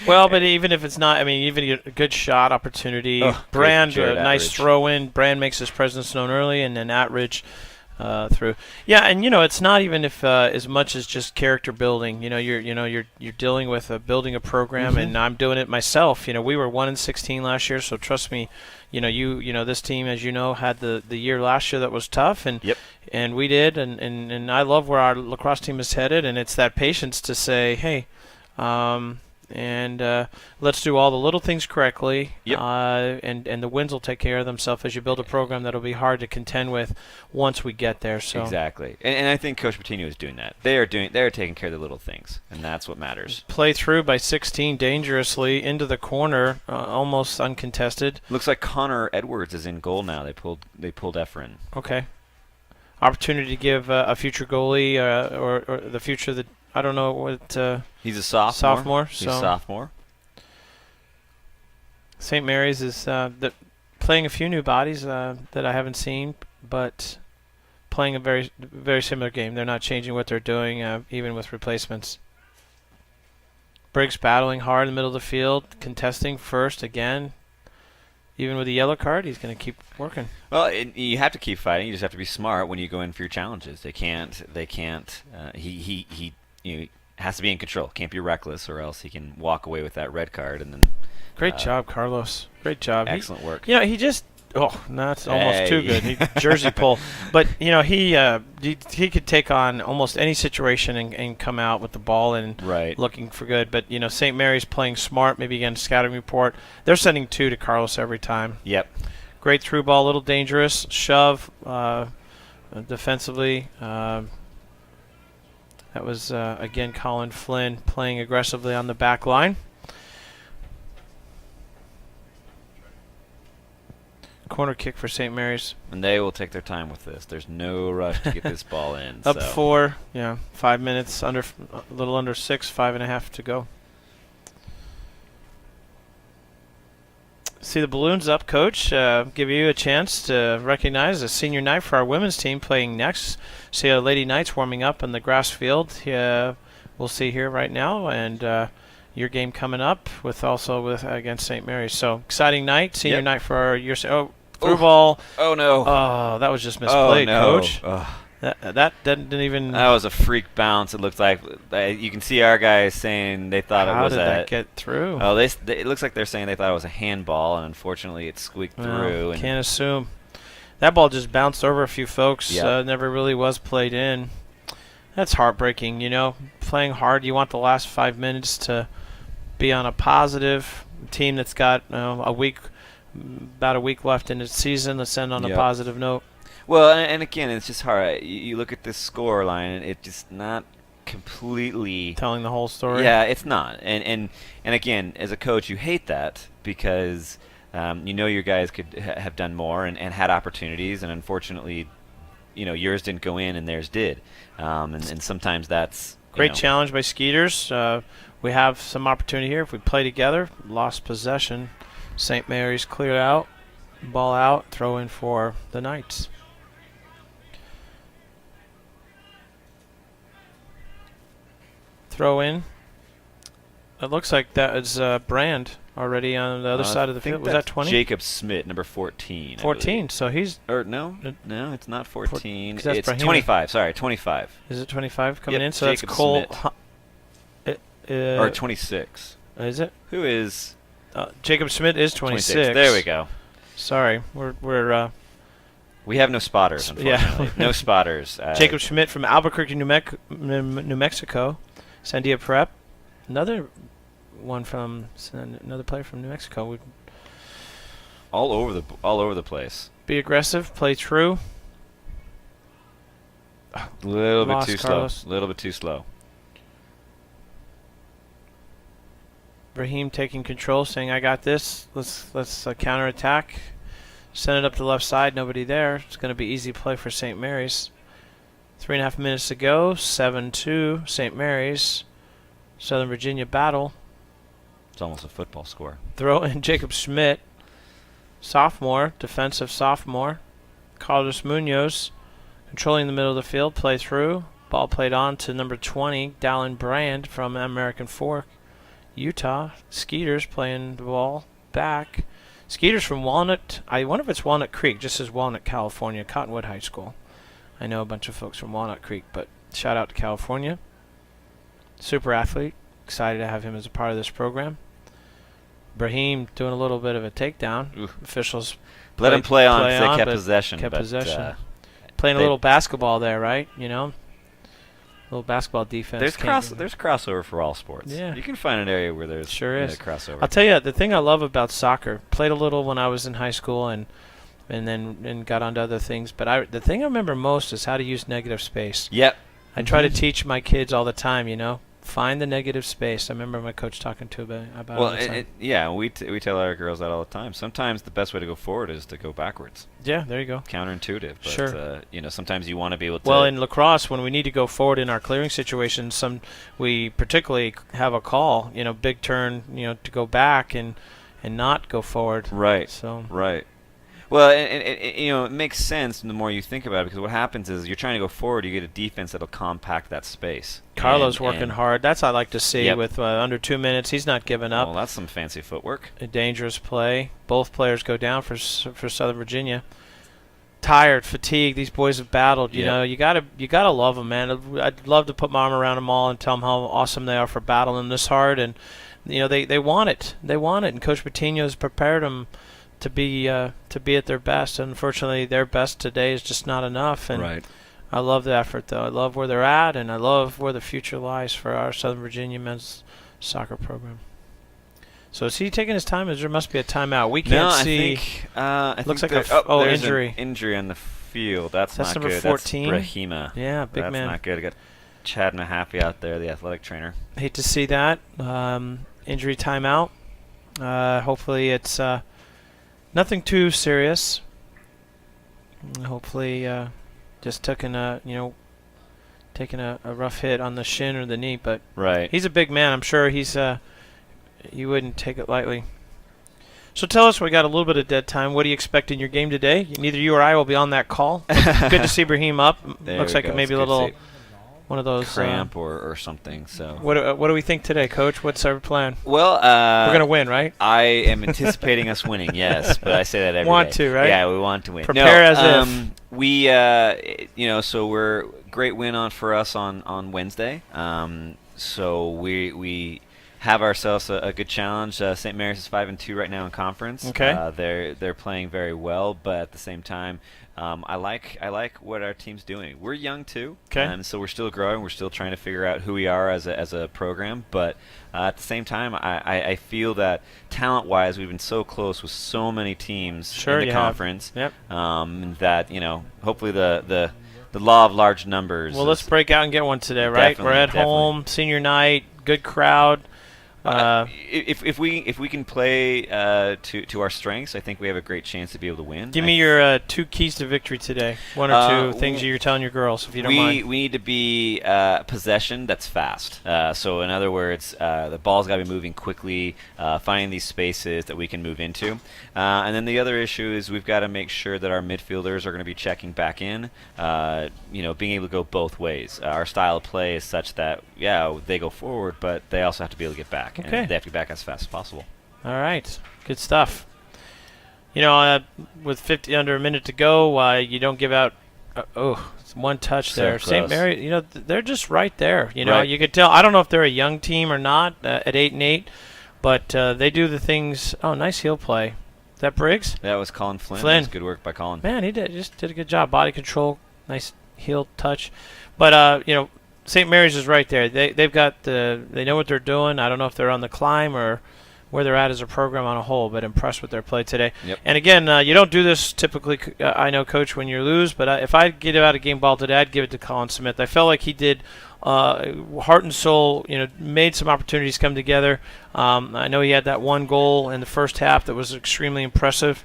Well, but even if it's not, I mean, even a good shot opportunity. Brand, Jared nice Attridge. throw in. Brand makes his presence known early, and then Attridge through. Yeah, and it's not even if as much as just character building. You're dealing with building a program, and I'm doing it myself. We were 1-16 last year, so trust me. This team, as had the year last year that was tough, and Yep. and we did, and I love where our lacrosse team is headed, and it's that patience to say, hey, let's do all the little things correctly, Yep. and the wins will take care of themselves as you build a program that'll be hard to contend with once we get there. So Exactly, and I think Coach Patino is doing that. They're taking care of the little things, and that's what matters. play through by 16 dangerously into the corner, almost uncontested. Looks like Connor Edwards is in goal now. They pulled Efren. Okay. Opportunity to give a future goalie or the future that I don't know what. He's a sophomore. He's a so sophomore. St. Mary's is playing a few new bodies that I haven't seen, but playing a very very similar game. They're not changing what they're doing, even with replacements. Briggs battling hard in the middle of the field, contesting first again. Even with a yellow card, he's going to keep working. Well, you have to keep fighting. You just have to be smart when you go in for your challenges. They can't. He has to be in control. Can't be reckless, or else he can walk away with that red card. And then Great job, Carlos. Great job. excellent work. He just. Oh, that's almost too Hey. good. He jersey pull, but he could take on almost any situation and come out with the ball and Right. looking for good. But St. Mary's playing smart. Maybe again scouting report. They're sending 2 to Carlos every time. Yep. Great through ball, a little dangerous shove. defensively. That was, again, Colin Flynn playing aggressively on the back line. Corner kick for St. Mary's. And they will take their time with this. There's no rush to get this ball in. Up so. 4, 5 minutes, a little under 6, 5.5 to go. See the balloons up, Coach. Give you a chance to recognize a senior night for our women's team playing next. See our Lady Knights warming up in the grass field. We'll see here right now, and your game coming up with against St. Mary's. So exciting night, senior night for your through ball. Oh no! Oh, that was just misplayed, Coach. Oh. That didn't even. That was a freak bounce. It looked like you can see our guys saying they thought it was How did that get through? Oh, it looks like they're saying they thought it was a handball, and unfortunately, it squeaked through. And can't assume. That ball just bounced over a few folks. Yep. Never really was played in. That's heartbreaking. Playing hard. You want the last 5 minutes to be on a positive team that's got about a week left in its season. Let's end on a positive note. Well, and again, it's just hard. You look at this score line, and it's just not completely telling the whole story. Yeah, it's not. And again, as a coach, you hate that because your guys could have done more and had opportunities, and unfortunately, yours didn't go in and theirs did. And sometimes that's great challenge by Skeeters. We have some opportunity here if we play together. Lost possession. St. Mary's cleared out. Ball out. Throw in for the Knights. Throw in. It looks like that is Brand already on the other side of the field. Was that 20? Jacob Smith, number 14. 14. So he's. No, it's not 14. It's Brahima. 25. Sorry, 25. Is it 25 coming in? So Jacob that's Cole. Or 26. Is it? Who is? Jacob Schmidt is 26. There we go. Sorry, we're. We have no spotters, unfortunately. No spotters. Jacob Schmidt from Albuquerque, New Mexico. Sandia Prep. Another player from New Mexico. All over the place. Be aggressive, play true. A little bit too Carlos. slow. A little bit too slow. Brahim taking control, saying, "I got this. Let's counterattack. Send it up the left side. Nobody there. It's going to be easy play for St. Mary's. 3.5 minutes to go. 7-2. St. Mary's. Southern Virginia battle. It's almost a football score. Throw in Jacob Schmidt, sophomore, defensive sophomore. Carlos Munoz controlling the middle of the field. Play through. Ball played on to number 20, Dallin Brand from American Fork, Utah. Skeeters playing the ball back. Skeeters from Walnut. I wonder if it's Walnut Creek. Just says Walnut, California. Cottonwood High School. I know a bunch of folks from Walnut Creek, but shout out to California. Super athlete. Excited to have him as a part of this program. Brahim doing a little bit of a takedown. Oof. Officials let him play on. They kept possession. Playing a little basketball there, right? Little basketball defense. There's crossover for all sports. Yeah. You can find an area where there's crossover. I'll tell you, the thing I love about soccer, played a little when I was in high school and then got onto other things, but the thing I remember most is how to use negative space. Yep. I try to teach my kids all the time, find the negative space. I remember my coach talking to about it all the time. We tell our girls that all the time. Sometimes the best way to go forward is to go backwards. Yeah, there you go. Counterintuitive. But, sure. Sometimes you want to be able to. Well, in lacrosse, when we need to go forward in our clearing situations, we particularly have a call, big turn, to go back and not go forward. Right. So. Right. Well, it makes sense the more you think about it, because what happens is you're trying to go forward, you get a defense that'll compact that space. Carlos working hard. That's what I like to see. Yep. With under 2 minutes. He's not giving up. Well, that's some fancy footwork. A dangerous play. Both players go down for Southern Virginia. Tired, fatigued. These boys have battled. You know, you gotta love them, man. I'd love to put my arm around them all and tell them how awesome they are for battling this hard. And they want it. They want it. And Coach Patino has prepared them to be at their best. Unfortunately, their best today is just not enough. And right. I love the effort, though. I love where they're at, and I love where the future lies for our Southern Virginia men's soccer program. So is he taking his time? There must be a timeout. We can't see. I think looks like there's injury. An injury on the field. That's not number good. 14. That's Brahima. Yeah, big That's man. not good. I got Chad Mahaffey out there, the athletic trainer. Hate to see that. Injury timeout. Hopefully it's nothing too serious. Hopefully just taking a rough hit on the shin or the knee, but Right. he's a big man. I'm sure you wouldn't take it lightly. So tell us, we got a little bit of dead time. What do you expect in your game today? Neither you or I will be on that call. Good to see Brahim up. Looks like maybe a little one of those cramp or something. So what do we think today, Coach? What's our plan? Well, we're gonna win, right? I am anticipating us winning. Yes, but I say that every want day. to, right? Yeah, we want to win. Prepare as if. We, so we're great win for us on Wednesday. So we have ourselves a good challenge. St. Mary's is 5-2 right now in conference. Okay. They're playing very well, but at the same time, I like what our team's doing. We're young too, so we're still growing. We're still trying to figure out who we are as a program. But at the same time, I feel that talent-wise, we've been so close with so many teams in the conference. Yep. That hopefully the law of large numbers. Well, let's break out and get one today, right? We're at home, senior night, good crowd. If we can play to our strengths, I think we have a great chance to be able to win. Give me your 2 keys to victory today. 1 or 2 things you're telling your girls, if you don't mind. We need to be possession that's fast. So in other words, the ball's got to be moving quickly, finding these spaces that we can move into. And then the other issue is we've got to make sure that our midfielders are going to be checking back in. Being able to go both ways. Our style of play is such that they go forward, but they also have to be able to get back. Okay. And they have to be back as fast as possible. All right. Good stuff. With 50 under a minute to go, you don't give out. It's one touch So there. close. St. Mary, they're just right there. Right. You could tell. I don't know if they're a young team or not at 8-8, but they do the things. Oh, nice heel play. Is that Briggs? That was Colin Flynn. Flynn. That was good work by Colin. Man, he just did a good job. Body control, nice heel touch. But St. Mary's is right there. They know what they're doing. I don't know if they're on the climb or where they're at as a program on a whole, but impressed with their play today. Yep. And again, you don't do this typically, I know, Coach, when you lose, but if I get out a game ball today, I'd give it to Colin Smith. I felt like he did heart and soul, made some opportunities come together. I know he had that one goal in the first half that was extremely impressive.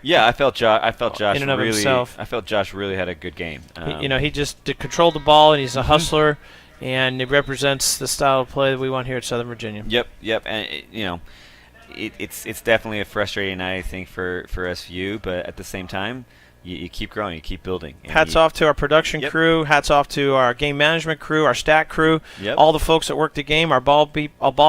Yeah, I felt Josh in and of really. himself. I felt Josh really had a good game. He just controlled the ball, and he's a hustler, and it represents the style of play that we want here at Southern Virginia. Yep, and it's definitely a frustrating night, I think, for SVU, but at the same time, you keep growing, you keep building. Hats off to our production crew. Hats off to our game management crew, our stat crew, all the folks that work the game, our ball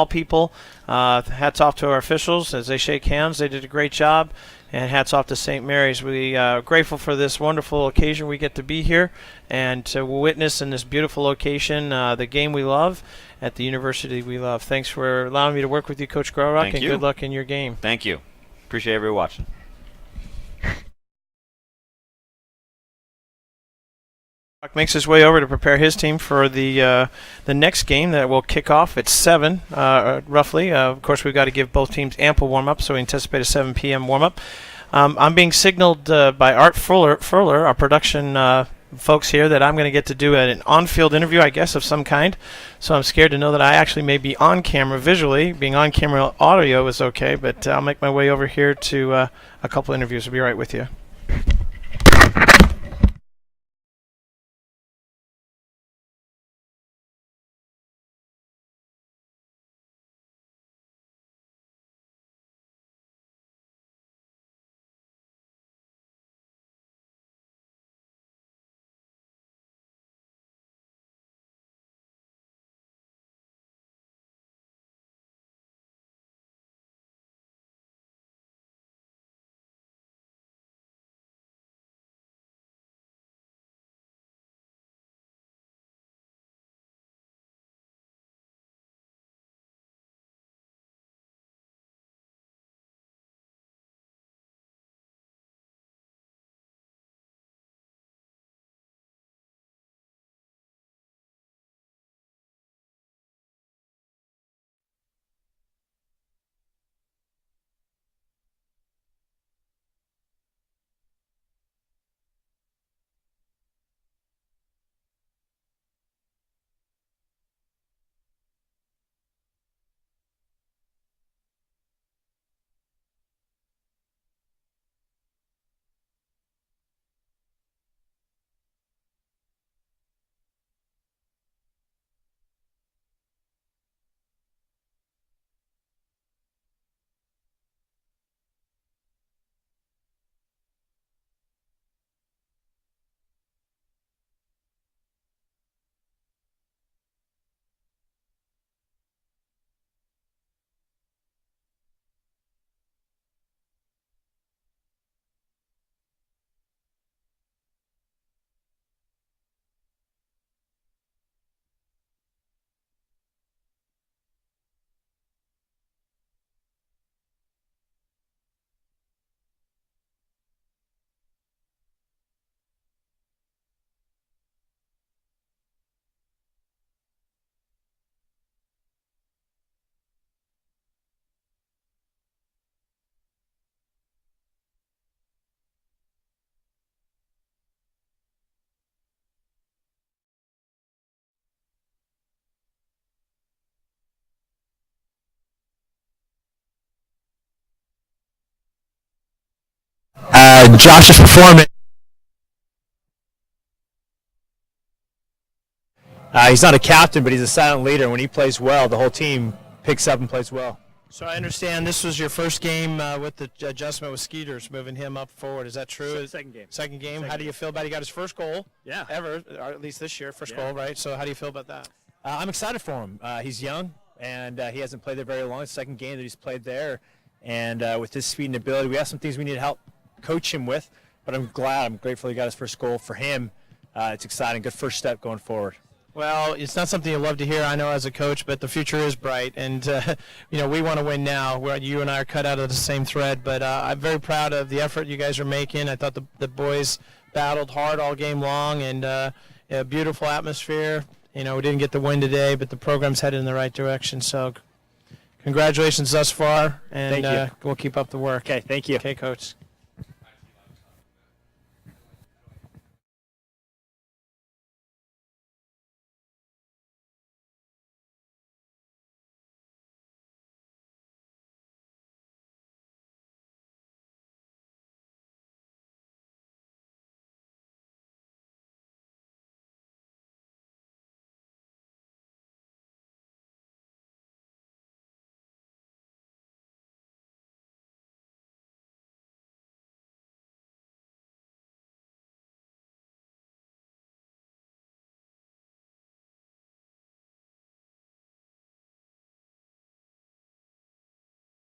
people. Hats off to our officials as they shake hands. They did a great job. And hats off to St. Mary's. We are grateful for this wonderful occasion we get to be here and to witness in this beautiful location the game we love at the university we love. Thanks for allowing me to work with you, Coach Grorock, and good luck in your game. Thank you. Appreciate everybody watching. Makes his way over to prepare his team for the next game that will kick off at 7, roughly. Of course, we've got to give both teams ample warm-up, so we anticipate a 7 p.m. warm-up. I'm being signaled by Art Furler, our production folks here, that I'm going to get to do an on-field interview, I guess, of some kind. So I'm scared to know that I actually may be on camera visually. Being on camera audio is okay, but I'll make my way over here to a couple interviews. I'll be right with you. Josh's performance. He's not a captain, but he's a silent leader. When he plays well, the whole team picks up and plays well. So I understand this was your first game with the adjustment with Skeeters, moving him up forward. Is that true? Second game. Second game. How do you feel about it? He got his first goal ever, or at least this year, first goal, right? So how do you feel about that? I'm excited for him. He's young, and he hasn't played there very long. It's the second game that he's played there. And with his speed and ability, we have some things we need to help coach him with. But I'm grateful he got his first goal. For him, it's exciting. Good first step going forward. Well, it's not something you love to hear, I know, as a coach, but the future is bright, and we want to win now. You and I are cut out of the same thread, but I'm very proud of the effort you guys are making. I thought the boys battled hard all game long, and a beautiful atmosphere. We didn't get the win today, but the program's headed in the right direction. So, congratulations thus far, and Thank you. we'll keep up the work. Okay, thank you. Okay, Coach.